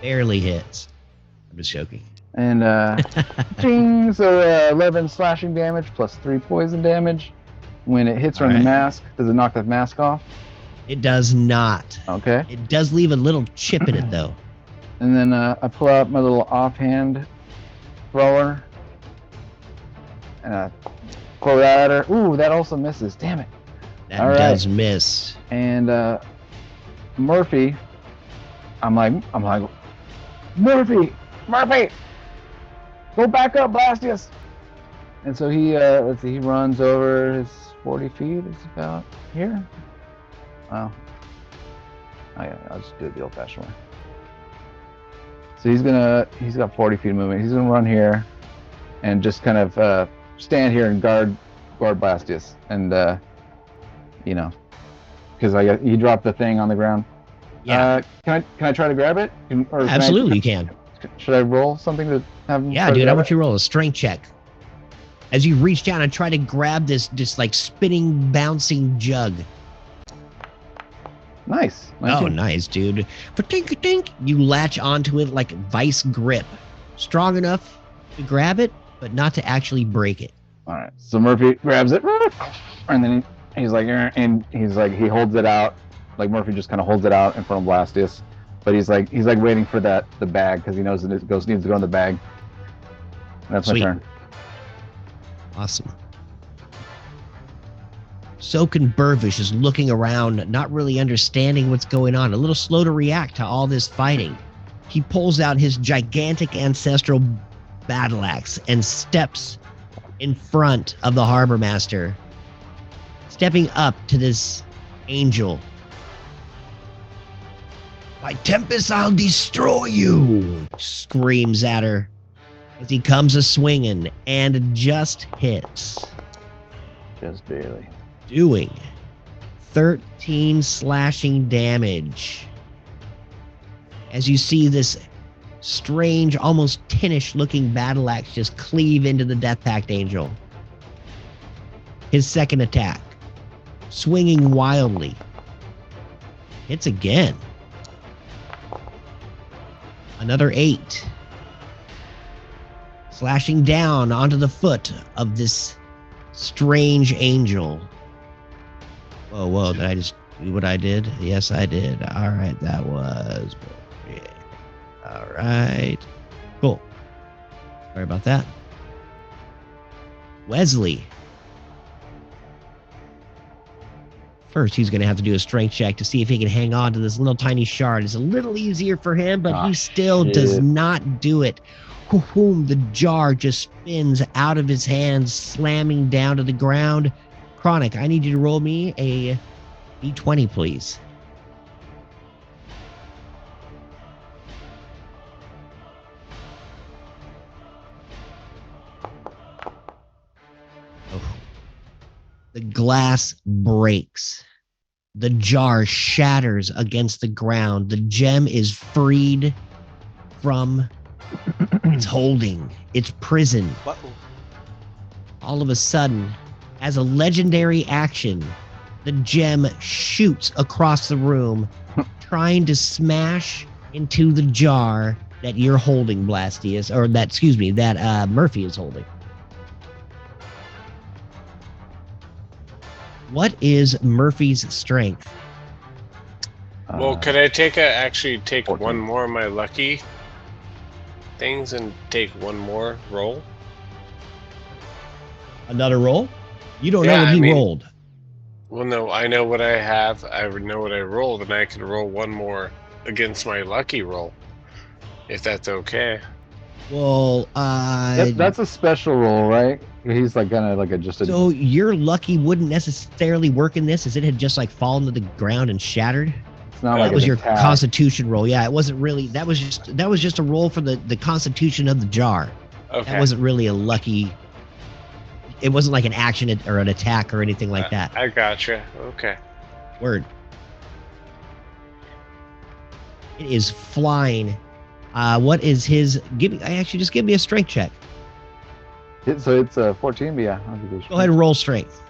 Barely hits. I'm just joking. And ding, so 11 slashing damage plus 3 poison damage. When it hits her on the mask, does it knock the mask off? It does not. Okay. It does leave a little chip in it, though. And then I pull out my little offhand thrower. And I throw that at her. Ooh, that also misses. Damn it. That does miss. And Murphy, I'm like, Murphy, go back up, Blastius. And so he, he runs over his 40 feet. It's about here. Well, I'll just do it the old-fashioned way. So he's got 40 feet of movement. He's gonna run here, and just kind of stand here and guard Blastius, and because he dropped the thing on the ground. Yeah. Can I try to grab it? Absolutely, you can. Should I roll something to have him? Yeah, dude. I want you to roll a strength check. As you reach down and try to grab this like spinning, bouncing jug. Nice. 19. Oh, nice, dude. Tink, you latch onto it like vice grip. Strong enough to grab it, but not to actually break it. All right. So Murphy grabs it, and then he's like, he holds it out. Like Murphy just kind of holds it out in front of Blastius, but he's like waiting for the bag because he knows that it needs to go in the bag. And that's Sweet. My turn. Awesome. Soken Burvish is looking around, not really understanding what's going on, a little slow to react to all this fighting. He pulls out his gigantic ancestral battle axe and steps in front of the harbor master, stepping up to this angel. By Tempest, I'll destroy you, screams at her as he comes a-swinging and just hits. Just barely. Doing 13 slashing damage. As you see this strange, almost tinnish looking battle axe just cleave into the Death Pact Angel. His second attack, swinging wildly, hits again. Another 8. Slashing down onto the foot of this strange angel. Whoa, did I just do what I did? Yes, I did. All right, that was... All right. Cool. Sorry about that. Wesley. First, he's going to have to do a strength check to see if he can hang on to this little tiny shard. It's a little easier for him, but he still does not do it. Whoom, the jar just spins out of his hands, slamming down to the ground. Chronic, I need you to roll me a d20, please. Oh. The glass breaks. The jar shatters against the ground. The gem is freed from its holding, its prison. Uh-oh. All of a sudden, as a legendary action, the gem shoots across the room, trying to smash into the jar that you're holding, Blastius, or that Murphy is holding. What is Murphy's strength? Well, could I actually take 14. one more of my lucky things and take one more roll? Another roll? You don't Yeah, know what I he mean- rolled. Well, no, I know what I have. I would know what I rolled, and I could roll one more against my lucky roll, if that's okay. Well, That's a special roll, right? He's like kind of like a so your lucky wouldn't necessarily work in this, as it had just like fallen to the ground and shattered. It's not That like was an your attack. Constitution roll. Yeah, it wasn't really. That was just a roll for the Constitution of the jar. Okay. That wasn't really a lucky. It wasn't like an action or an attack or anything like that. I gotcha. Okay. Word. It is flying. What is his? Give me a strength check. So it's 14, but yeah. I'll do this. Go ahead and roll strength.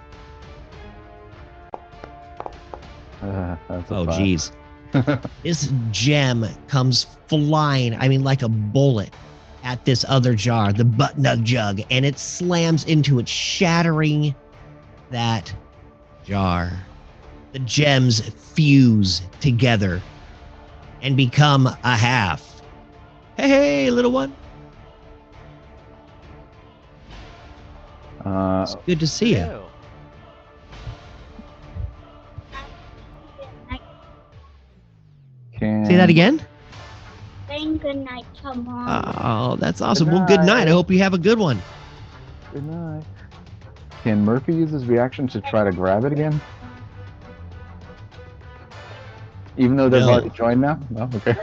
That's a Oh, 5. geez. This gem comes flying, I mean, like a bullet at this other jar, the butt-nug jug, and it slams into it, shattering that jar. The gems fuse together and become a half. Hey, little one. It's good to see you. Ew. Can... Say that again? Saying good night to Mom. Oh, that's awesome. Good Well, good night. night. I hope you have a good one. Good night. Can Murphy use his reaction to try to grab it again? Even though they've No. already joined now? No? Okay.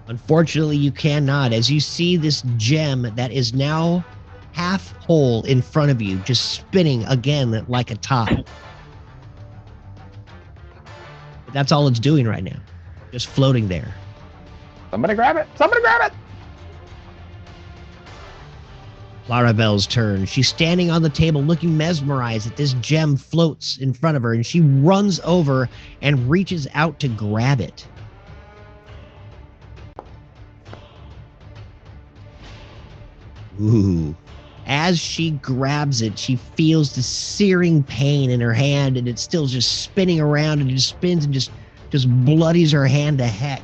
Unfortunately, you cannot. As you see this gem that is now half whole in front of you, just spinning again like a top. But that's all it's doing right now. Just floating there. Somebody grab it! Somebody grab it! Clarabelle's turn. She's standing on the table looking mesmerized that this gem floats in front of her, and she runs over and reaches out to grab it. Ooh. As she grabs it, she feels the searing pain in her hand, and it's still just spinning around, and it just spins and just bloodies her hand to heck.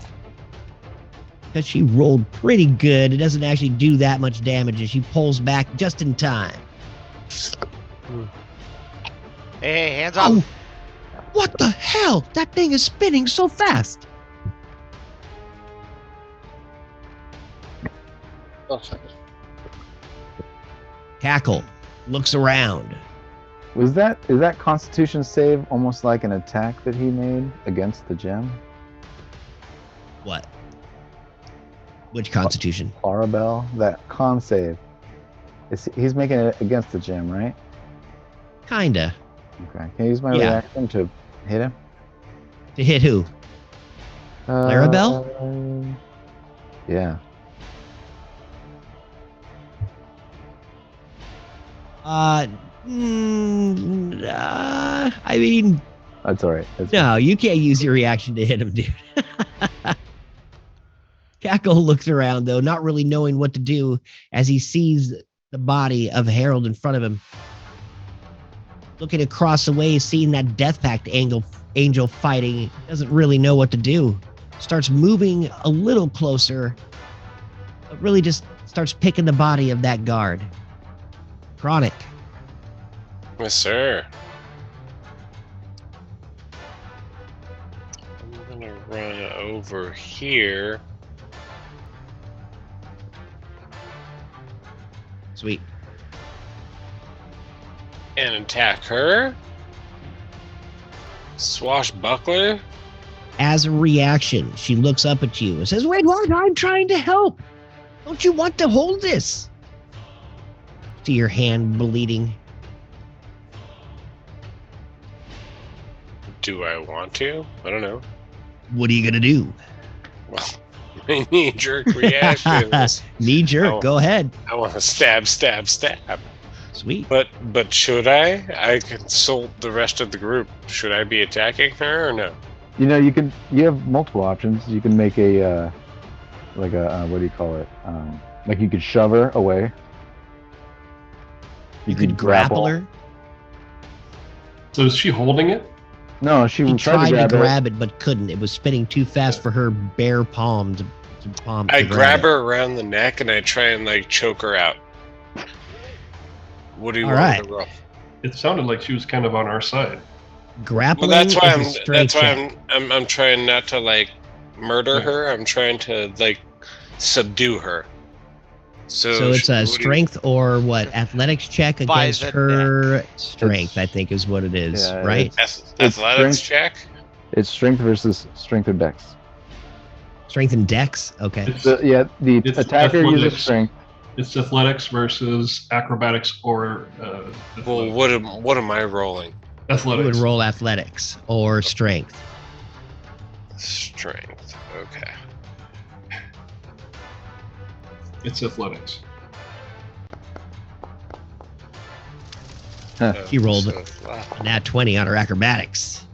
Because she rolled pretty good, it doesn't actually do that much damage, and she pulls back just in time. Hey, hands off. Oh, what the hell? That thing is spinning so fast. Cackle looks around. Is that Constitution save almost like an attack that he made against the gem? What? Which Constitution? Clarabelle? That con save. He's making it against the gem, right? Kinda. Okay. Can I use my Yeah. reaction to hit him? To hit who? Clarabelle? Yeah. I mean, That's all right. That's no, you can't use your reaction to hit him, dude. Cackle looks around, though, not really knowing what to do as he sees the body of Harold in front of him. Looking across the way, seeing that Death Pact angel fighting, doesn't really know what to do. Starts moving a little closer, but really just starts picking the body of that guard. Chronic. Yes, sir. I'm gonna run over here. Sweet. And attack her. Swashbuckler. As a reaction, she looks up at you and says, "Wait, what? I'm trying to help. Don't you want to hold this?" See your hand bleeding. Do I want to? I don't know. What are you gonna do? Well, my knee-jerk reaction is Knee jerk. Oh. Go ahead. I want to stab, stab, stab. Sweet. But should I? I consult the rest of the group. Should I be attacking her or no? You have multiple options. You can make a like a what do you call it? Like you could shove her away. You could grapple her. So is she holding it? No, she She tried to grab grab it, but couldn't. It was spinning too fast for her bare palm to palm. I to grab it. her around the neck and I try and like choke her out. What do you All want right. me to roll? It sounded like she was kind of on our side. Grappling. Well, that's why is a strength check. I'm trying not to like murder Yeah. her. I'm trying to like subdue her. So it's a strength or what? Athletics check By against the her strength, It's- I think is what it is, Yeah, right? Athletics strength. check. It's strength versus strength or dex. Strength and dex. Okay. It's, The It's attacker uses athletics. strength. it's athletics versus acrobatics or Well, what am I rolling? You athletics. would roll athletics or strength. Strength. Okay. It's athletics. She rolled So, a nat 20 on her acrobatics.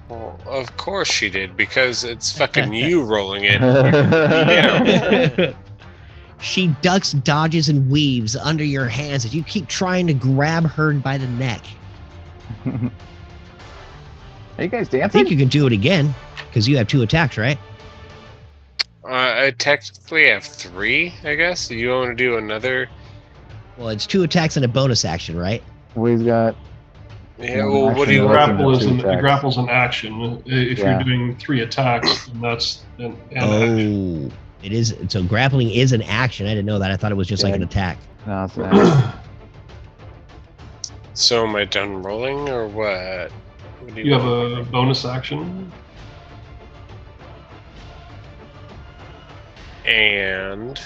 well, of course she did, because it's fucking you rolling it. She ducks, dodges, and weaves under your hands as you keep trying to grab her by the neck. Are you guys I dancing? think you can do it again because you have 2 attacks, right? I technically have 3, I guess. You want to do another? Well, it's 2 attacks and a bonus action, right? We've got Yeah. One Well, what do action you and want? Grapple is two an attacks. grapple's an action. If Yeah. you're doing 3 attacks, then that's an action. Oh, it is. So grappling is an action. I didn't know that. I thought it was just like Yeah. an attack. no, it's an action. So am I done rolling or what? What do You have want? a bonus action. And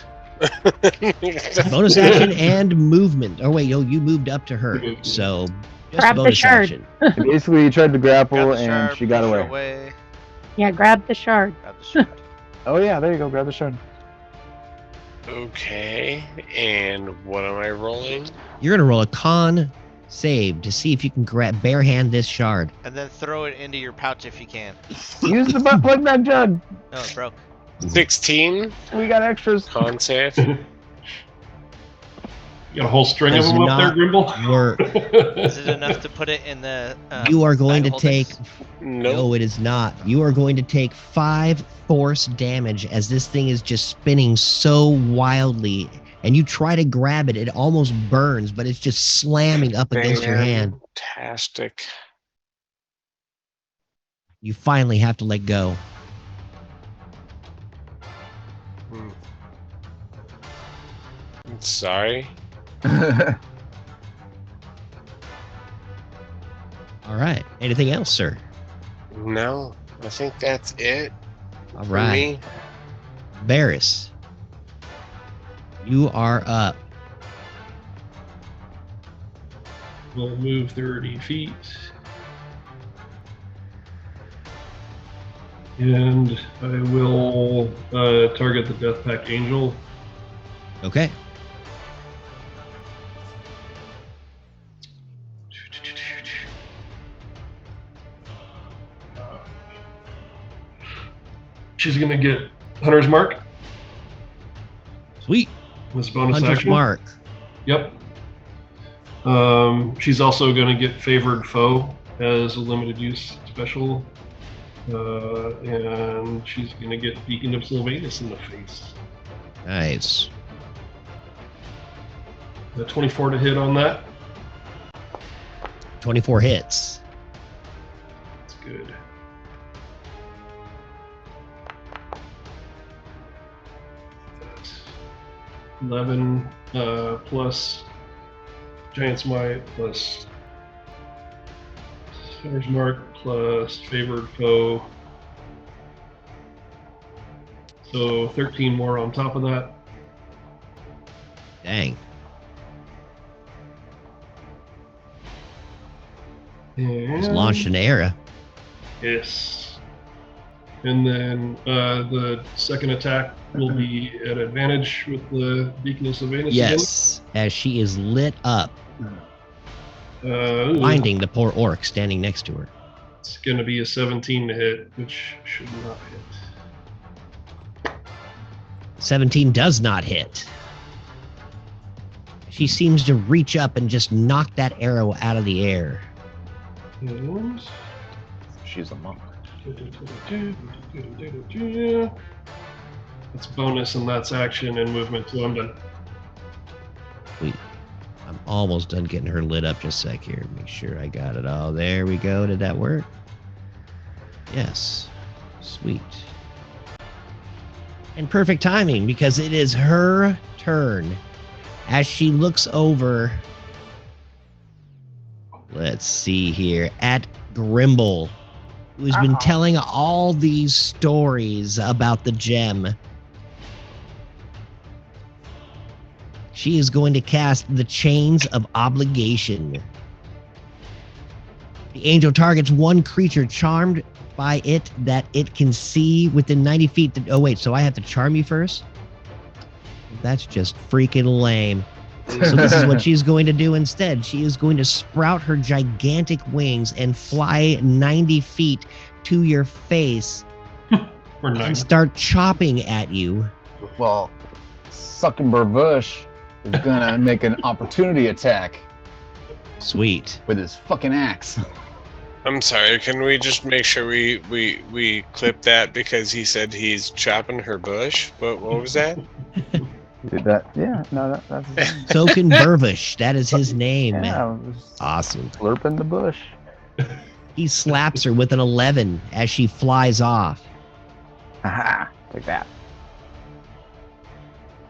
Bonus action and movement. Oh wait, yo, you moved up to her, so just Grab the bonus shard. action. Basically, you tried to grapple Grab the and shard, she got push her away. away. Yeah, grab the shard. Grab the shard. Oh yeah, there you go. Grab the shard. okay. And what am I rolling? You're gonna roll a con save to see if you can grab bare hand this shard. And then throw it into your pouch if you can. Use the butt plug that jug. No, it broke. 16 We got extras. con save. You got a whole string Does of them up there, not Grimble? work. Is it enough to put it in the? You are going bag to of take. holdings? Nope. No, it is not. You are going to take 5 force damage as this thing is just spinning so wildly. And you try to grab it, it almost burns, but it's just slamming up against your hand. Fantastic. You finally have to let go. Hmm. I'm sorry. All right. Anything else, sir? No, I think that's it All for right. me. Varys, you are up. We'll move 30 feet. And I will target the Death Pack Angel. Okay. She's going to get Hunter's Mark. Sweet. This bonus Hunter's action. mark. Yep. She's also going to get Favored Foe as a limited use special. And she's going to get Beacon of Sylvanus in the face. Nice. 24 to hit on that. 24 hits. That's good. That's 11 plus Giant's Might plus Hunter's Mark plus Favored Foe. So 13 more on top of that. Dang. It's And launched an era. yes. And then the second attack will be at advantage with the Beacon of Sylvanus. Yes, as she is lit up, Again. blinding the poor orc standing next to her. It's going to be a 17 to hit, which should not hit. 17 does not hit. She seems to reach up and just knock that arrow out of the air. And She's a monk. It's bonus and that's action and movement, so I'm done. Sweet. I'm almost done getting her lit up. Just a sec here. Make sure I got it all. There we go. Did that work? Yes. Sweet. And perfect timing because it is her turn. As she looks over, let's see here, at Grimble, who's been telling all these stories about the gem. She is going to cast the Chains of Obligation. The angel targets one creature charmed by it that it can see within 90 feet. Oh, wait, so I have to charm you first? That's just freaking lame. So this is what she's going to do instead. She is going to sprout her gigantic wings and fly 90 feet to your face and start chopping at you. Well, Suckenberg Bush is gonna make an opportunity attack Sweet. with his fucking axe. I'm sorry, can we just make sure we clip that because he said he's chopping her bush? What was that? That's Token Burvish. That is his name. yeah, Awesome. slurping the bush. He slaps her with an 11 as she flies off. Haha, take that.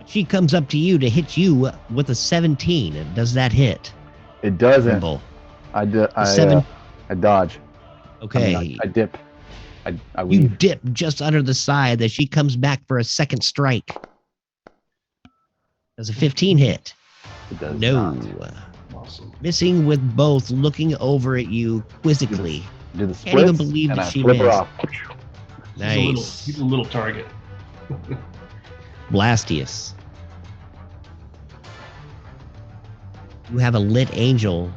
She comes up to you to hit you with a 17. Does that hit? It doesn't. Grimble? I dodge. Okay. I mean, I dip. I You weave. dip just under the side as she comes back for a second strike. Does a 15 hit? It does No. not. Awesome. Missing with both, looking over at you quizzically. Do the Can't even splits, believe and that I she flip her missed. off. Nice. He's a little target. Blastius. You have a lit angel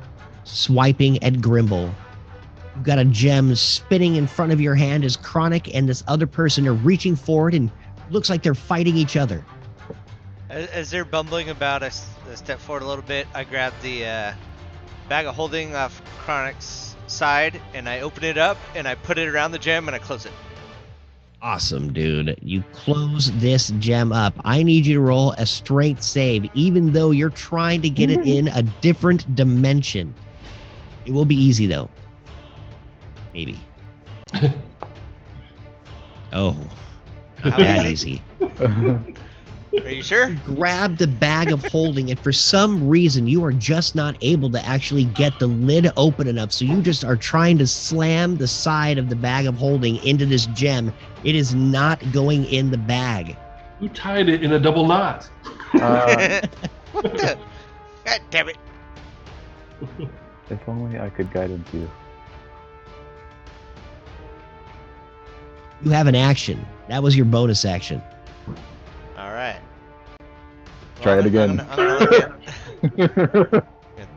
swiping at Grimble. You've got a gem spinning in front of your hand as Chronic and this other person are reaching forward and looks like they're fighting each other. As they're bumbling about, I step forward a little bit. I grab the bag of holding off Chronic's side, and I open it up, and I put it around the gem, and I close it. Awesome, dude. You close this gem up. I need you to roll a strength save, even though you're trying to get it in a different dimension. It will be easy, though. Maybe. Oh, not How that easy? easy. Are you sure? Grab the bag of holding, and for some reason, you are just not able to actually get the lid open enough. So you just are trying to slam the side of the bag of holding into this gem. It is not going in the bag. Who tied it in a double knot? What the? God damn it. If only I could guidance you. You have an action. That was your bonus action. Alright. Try it again. I'm gonna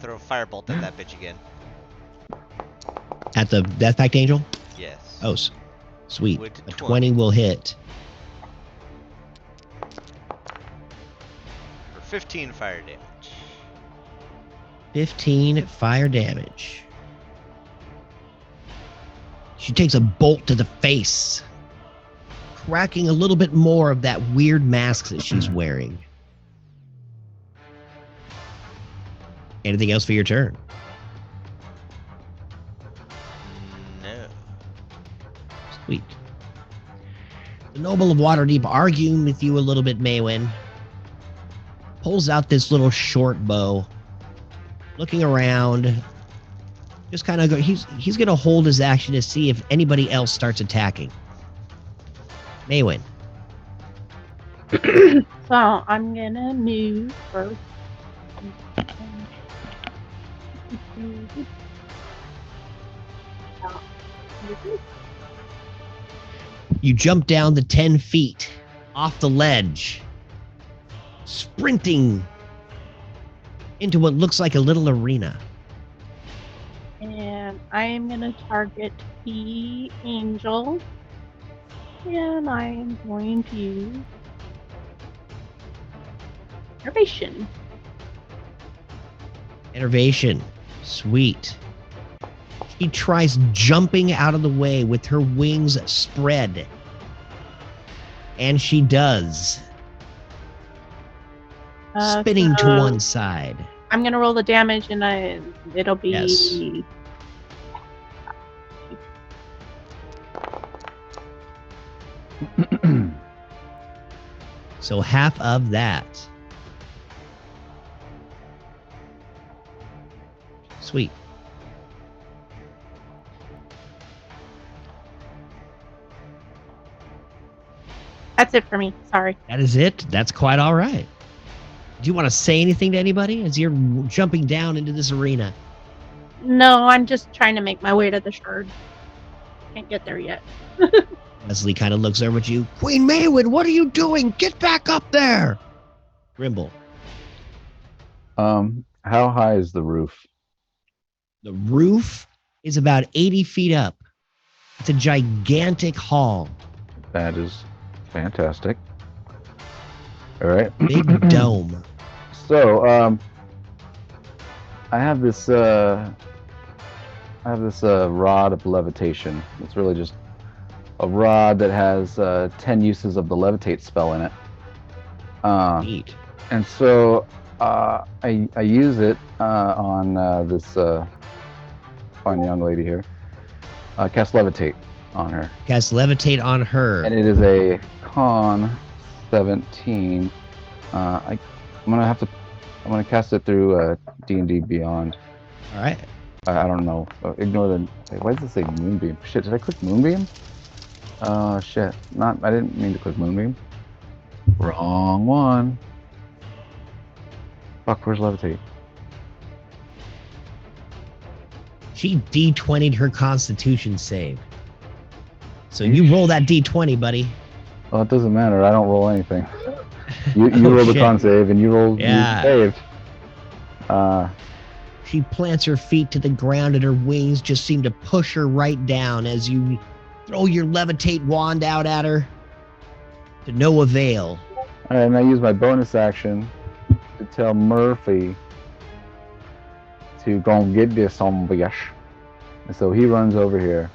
throw a firebolt at that bitch again. At the Death Pact Angel? Yes. Oh, sweet. With A 20. 20 will hit. For 15 fire damage. 15 fire damage. She takes a bolt to the face, cracking a little bit more of that weird mask that she's wearing. Anything else for your turn? No. Sweet. The Noble of Waterdeep, arguing with you a little bit, Maywin, pulls out this little short bow, looking around. Just kind of go. He's going to hold his action to see if anybody else starts attacking. Maywin. So I'm gonna move first. You jump down the 10 feet off the ledge, sprinting into what looks like a little arena. And I am gonna target the angel. And I am going to use Innovation. Innervation. Sweet. She tries jumping out of the way with her wings spread. And she does. Spinning to So one side. I'm gonna roll the damage, and it'll be. Yes. So half of that. Sweet. That's it for me. Sorry. That is it. That's quite all right. Do you want to say anything to anybody as you're jumping down into this arena? No, I'm just trying to make my way to the shard. Can't get there yet. Leslie kind of looks over at you. Queen Maywood, what are you doing? Get back up there. Grimble. How high is the roof? The roof is about 80 feet up. It's a gigantic hall. That is fantastic. All right. Big dome. So, I have this rod of levitation. It's really just a rod that has 10 uses of the levitate spell in it. Neat. And so I use it on this fine young lady here. Cast levitate on her. Cast levitate on her. And it is a con 17. I'm gonna cast it through D&D Beyond. All right. I don't know. Ignore the. Why does it say Moonbeam? Shit, did I click Moonbeam? Shit. I didn't mean to click Moonbeam. Wrong one. Fuck, where's levitate? She D20'd her Constitution save. So you roll that D20, buddy. Well, it doesn't matter. I don't roll anything. You roll the Shit. con save, and you roll. Yeah. You saved. She plants her feet to the ground, and her wings just seem to push her right down as you throw your levitate wand out at her. To no avail. All right, and I use my bonus action to tell Murphy to go and get this bitch. And so he runs over here,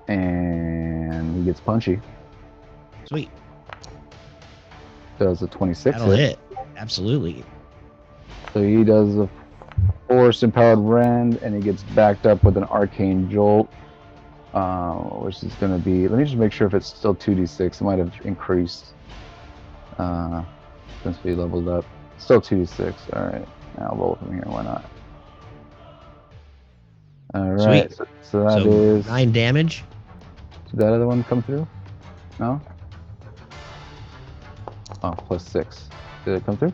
and he gets punchy. Sweet. Does a 26 That'll hit. Absolutely. So he does a force empowered rend, and he gets backed up with an arcane jolt, which is going to be. Let me just make sure if it's still 2d6. It might have increased since we leveled up. Still 2d6. All right, now I'll roll from here. Why not? All right. Sweet. So that is 9 damage. Did that other one come through? No. Oh, plus 6. Did it come through?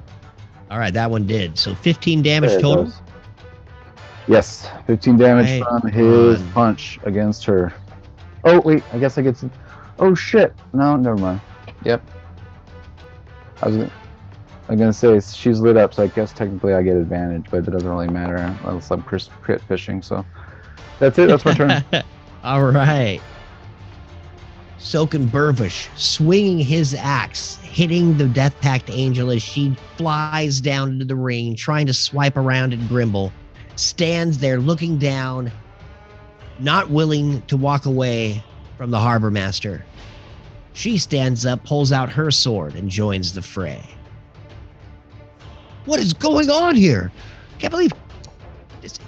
All right, that one did. So 15 damage There it total. goes. Yes, 15 damage Right from his on. punch against her. Oh wait, I guess I get some. Oh shit! No, never mind. Yep. I'm gonna say she's lit up, so I guess technically I get advantage, but it doesn't really matter unless I'm crit fishing. So that's it. That's my turn. All right. Soken Burvish swinging his axe, hitting the Death Pact Angel as she flies down into the ring, trying to swipe around at Grimble. Stands there looking down, not willing to walk away from the Harbor Master. She stands up, pulls out her sword, and joins the fray. What is going on here? Can't believe this.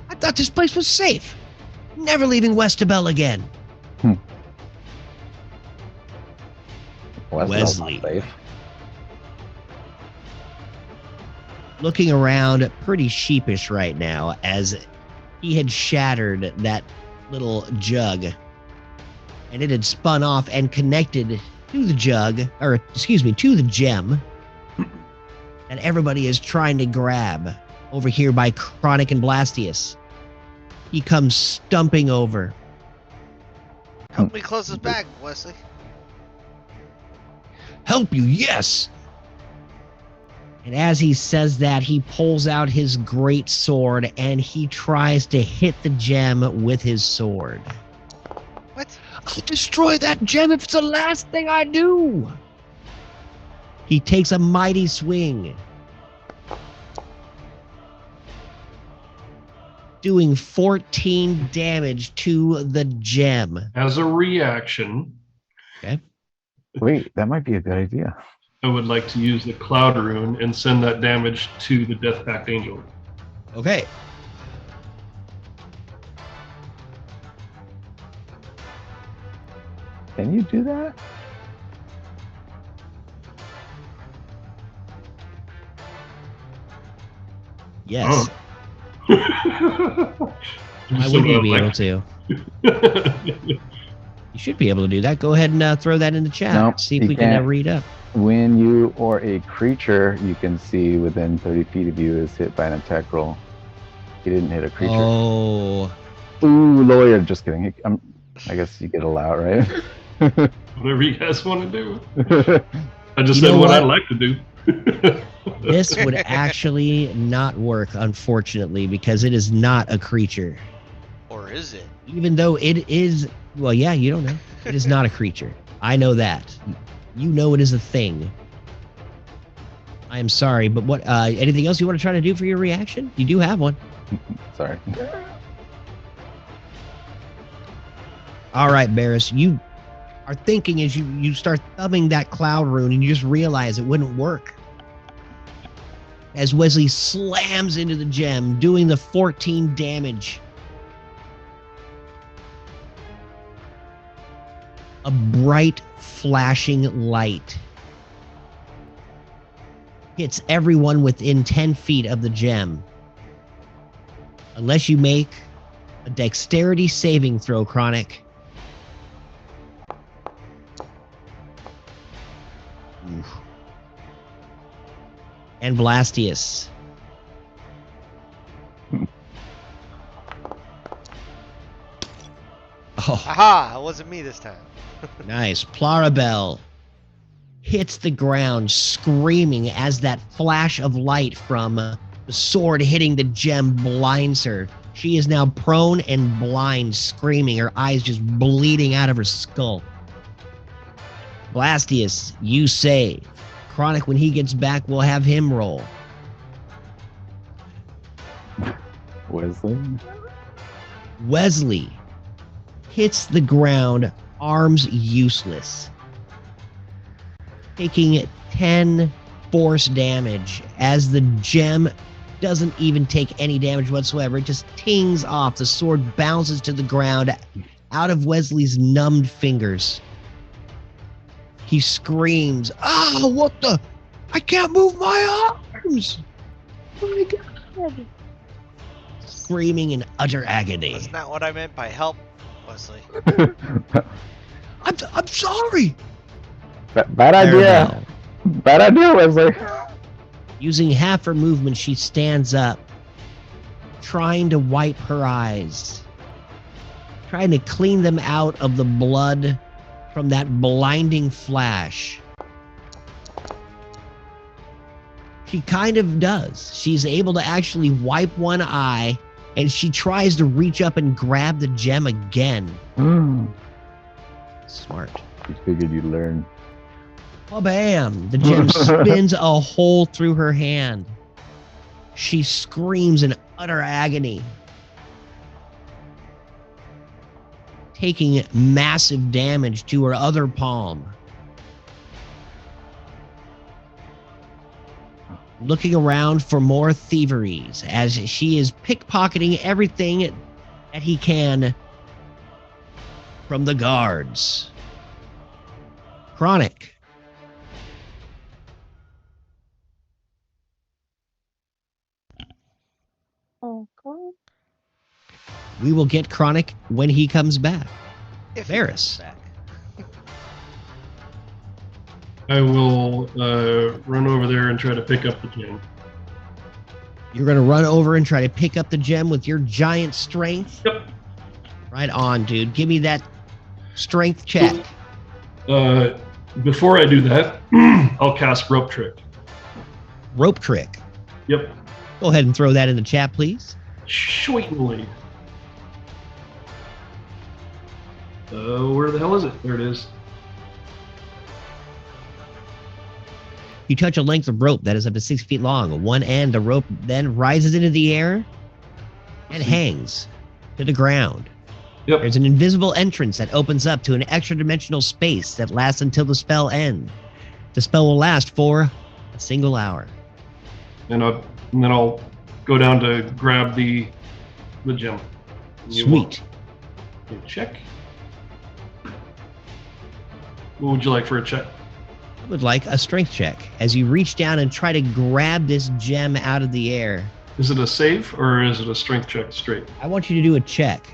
I thought this place was safe. Never leaving Westabel again. Well, that's not Wesley. safe. Looking around, pretty sheepish right now, as he had shattered that little jug, and it had spun off and connected to the jug, or excuse me, to the gem, and everybody is trying to grab over here by Chronic and Blastius. He comes stumping over. Help me close this bag, Wesley. Help you, yes! And as he says that, he pulls out his great sword and he tries to hit the gem with his sword. What? I'll destroy that gem if it's the last thing I do! He takes a mighty swing, doing 14 damage to the gem. As a reaction, Okay. Wait, that might be a good idea. I would like to use the Cloud Rune and send that damage to the Death Pact Angel. Okay. Can you do that? Yes. Oh. Why wouldn't you be able to? You should be able to do that. Go ahead and throw that in the chat. Nope, See if you we can can't. read up. When you or a creature you can see within 30 feet of you is hit by an attack roll. He didn't hit a creature. Oh. Ooh, lawyer. Just kidding. I guess you get allowed, right? Whatever you guys want to do. I just You said know what I what? like to do. This would actually not work, unfortunately, because it is not a creature. Or is it? Even though it is, well, yeah, you don't know. It is not a creature. I know that. You know it is a thing. I am sorry, but what? Anything else you want to try to do for your reaction? You do have one. Sorry. All right, Barris, you are thinking as you start thumbing that Cloud Rune and you just realize it wouldn't work. As Wesley slams into the gem, doing the 14 damage. A bright, flashing light hits everyone within 10 feet of the gem. Unless you make a dexterity saving throw, Chronic. Oof. And Blastius. Oh, Aha! It wasn't me this time. nice. Clarabelle hits the ground screaming as that flash of light from the sword hitting the gem blinds her. She is now prone and blind, screaming, her eyes just bleeding out of her skull. Blastius, you save. Chronic, when he gets back, we'll have him roll. Wesley hits the ground, arms useless, taking 10 force damage as the gem doesn't even take any damage whatsoever. It just tings off. The sword bounces to the ground out of Wesley's numbed fingers. He screams, "Ah, what the? I can't move my arms!" Oh my God. Screaming in utter agony. That's not what I meant by help, Wesley. I'm sorry. Bad idea. Clarabelle. Bad idea, Wesley. Using half her movement, she stands up, trying to wipe her eyes, trying to clean them out of the blood from that blinding flash. She kind of does. She's able to actually wipe one eye, and she tries to reach up and grab the gem again. Smart. You figured you'd learn. Bam! The gem spins a hole through her hand. She screams in utter agony, taking massive damage to her other palm. Looking around for more thieveries as she is pickpocketing everything that he can from the guards. Chronic. Okay. We will get Chronic when he comes back. If he Varys. comes back. I will run over there and try to pick up the gem. You're going to run over and try to pick up the gem with your giant strength? Yep. Right on, dude. Give me that strength check. Before I do that, I'll cast Rope Trick. Rope trick. Yep. Go ahead and throw that in the chat, please. Sweetly. Where the hell is it? There it is. You touch a length of rope that is up to 6 feet long. One end, the rope then rises into the air and hangs to the ground. Yep. There's an invisible entrance that opens up to an extra dimensional space that lasts until the spell ends. The spell will last for a single hour. And then I'll go down to grab the gem. Sweet. Check. What would you like for a check? I would like a strength check as you reach down and try to grab this gem out of the air. Is it a save or is it a strength check straight? I want you to do a check.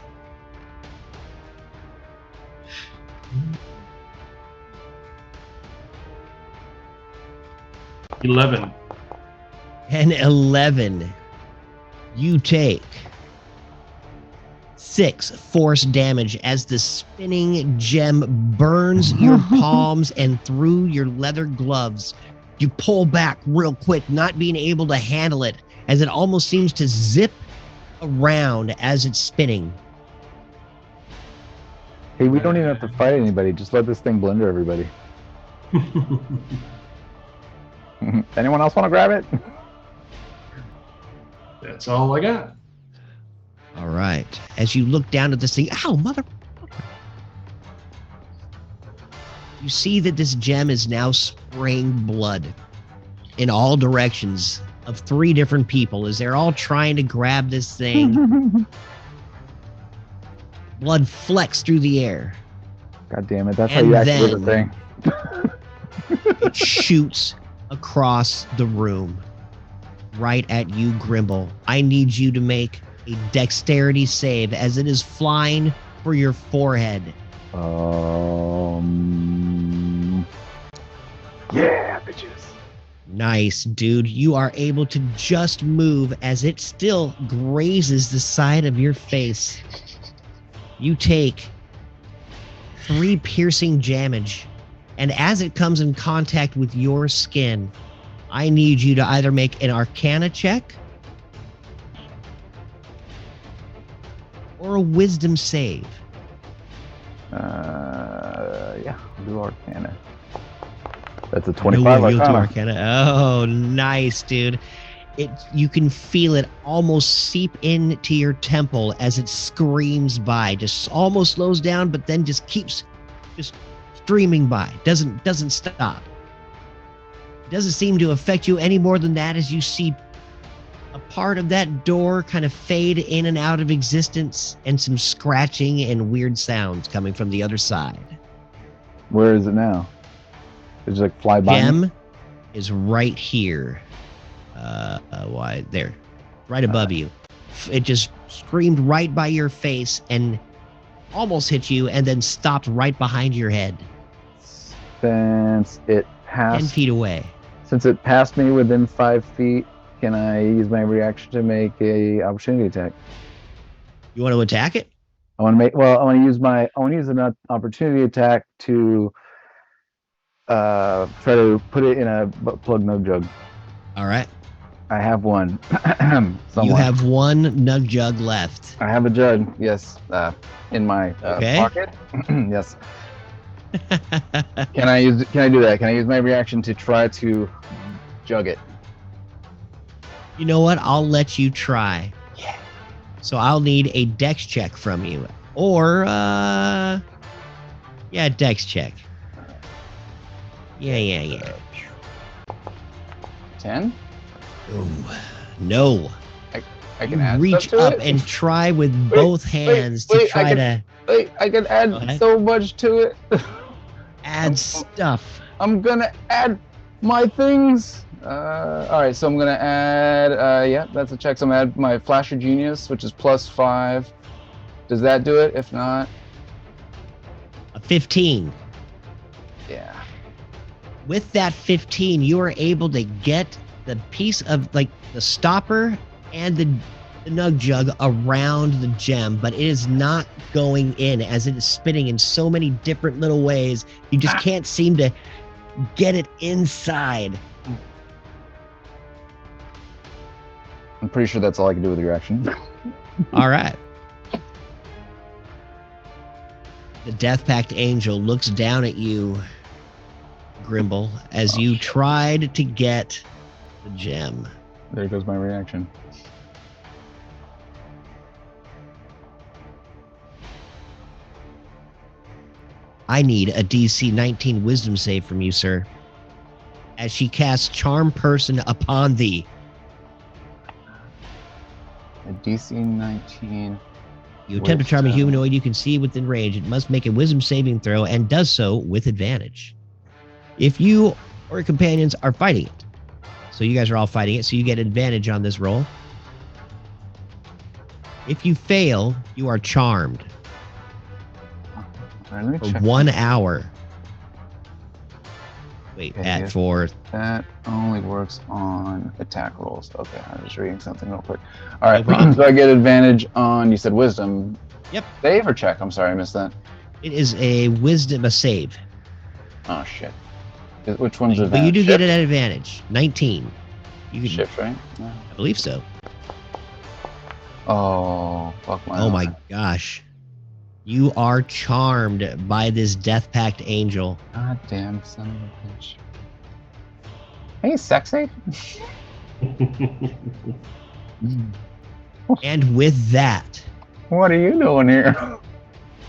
11. And 11. You take 6 force damage as the spinning gem burns your palms and through your leather gloves. You pull back real quick, not being able to handle it, as it almost seems to zip around as it's spinning. Hey, we don't even have to fight anybody. Just let this thing blender everybody. Anyone else want to grab it? That's all I got. All right. As you look down at this thing, ow, mother. You see that this gem is now spraying blood in all directions of 3 different people as they're all trying to grab this thing. Blood flecks through the air. God damn it. That's how And you activate the then- thing. It shoots across the room right at you, Grimble. I need you to make a dexterity save as it is flying for your forehead. Yeah, bitches. Nice, dude. You are able to just move as it still grazes the side of your face. You take 3 piercing damage, and as it comes in contact with your skin, I need you to either make an Arcana check or a Wisdom save. Yeah, I'll do Arcana. That's a You'll 25 do Arcana. Arcana. Oh, nice, dude. You can feel it almost seep into your temple as it screams by. Just almost slows down, but then just keeps just streaming by. Doesn't stop. It doesn't seem to affect you any more than that as you see a part of that door kind of fade in and out of existence and some scratching and weird sounds coming from the other side. Where is it now? Did you like fly by? me? Gem is right here. Why? There. Right above you. It just screamed right by your face and almost hit you and then stopped right behind your head. Since it 10 passed, feet away. since it passed me within 5 feet, can I use my reaction to make a opportunity attack? You want to attack it? I want to use an opportunity attack to try to put it in a plug nug jug. All right. I have one. You Somewhere. have 1 nug jug left. I have a jug. Yes, in my Okay. pocket. Yes. Can I do that? Can I use my reaction to try to jug it? You know what? I'll let you try. Yeah. So I'll need a dex check from you. Or, dex check. Yeah. 10? Ooh, no. I You can add reach stuff to up it? and try with both hands to wait, try to Wait, I can Go add ahead. so much to it. add stuff. I'm gonna add my things. All right, so I'm gonna add. Yeah, that's a check. So I'm gonna add my Flasher Genius, which is +5. Does that do it? If not, A 15. yeah. With that 15, you are able to get the piece of like the stopper and the nug jug around the gem, but it is not going in as it is spinning in so many different little ways. You just can't seem to get it inside. I'm pretty sure that's all I can do with your action. All right. The Death Pact Angel looks down at you, Grimble, as you tried to get the gem. There goes my reaction. I need a DC 19 wisdom save from you, sir. As she casts Charm Person upon thee. A DC 19. You attempt to charm a Wisdom. humanoid you can see within range. It must make a wisdom saving throw and does so with advantage. If you or your companions are fighting it. So you guys are all fighting it, so you get advantage on this roll. If you fail, you are charmed All right, let me for check. 1 hour. Wait, Okay, at yeah. for That only works on attack rolls. Okay, I'm just reading something real quick. All right, No problem. so I get advantage on, you said wisdom. Yep. Save or check? I'm sorry, I missed that. it is a save. Oh, shit. Which one's But advantage? you do get Shift? an advantage. 19. You can, Shift, right? Yeah. I believe so. Oh, fuck my. Oh my gosh. You are charmed by this Death Pact angel. God damn son of a bitch. Hey, sexy. And with that, What are you doing here?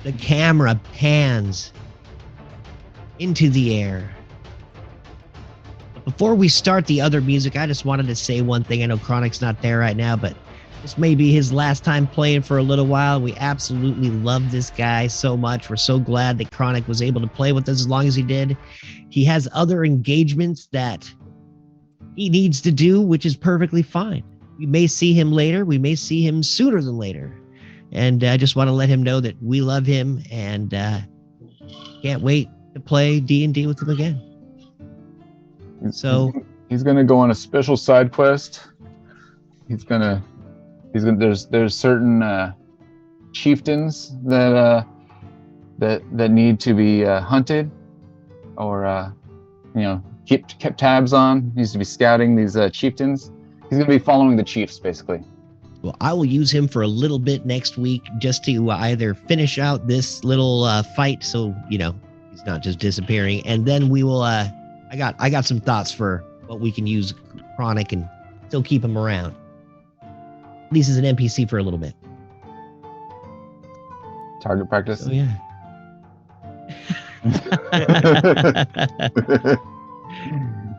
the camera pans into the air. But before we start the other music, I just wanted to say one thing. I know Chronic's not there right now, but this may be his last time playing for a little while. We absolutely love this guy so much. We're so glad that Chronic was able to play with us as long as he did. He has other engagements that he needs to do, which is perfectly fine. We may see him later. We may see him sooner than later. And I just want to let him know that we love him and can't wait to play D&D with him again. So he's gonna go on a special side quest. There's certain chieftains that need to be hunted or kept tabs on. He needs to be scouting these chieftains. He's gonna be following the chiefs basically. well, I will use him for a little bit next week just to either finish out this little fight so, he's not just disappearing. And then we will, I got some thoughts for what we can use Chronic and still keep him around. At least as an NPC for a little bit. Target practice. So, yeah.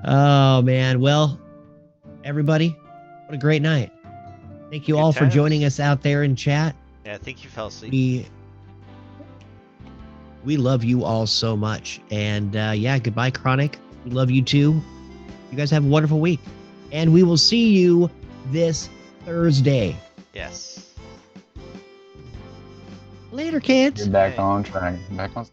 Oh, man. Well, everybody, what a great night. Thank you Good all for times. joining us out there in chat. Yeah, I think you fell asleep. We love you all so much. And goodbye, Chronic. We love you too. You guys have a wonderful week. And we will see you this Thursday. Yes. Later, kids. You're back on track. Back on.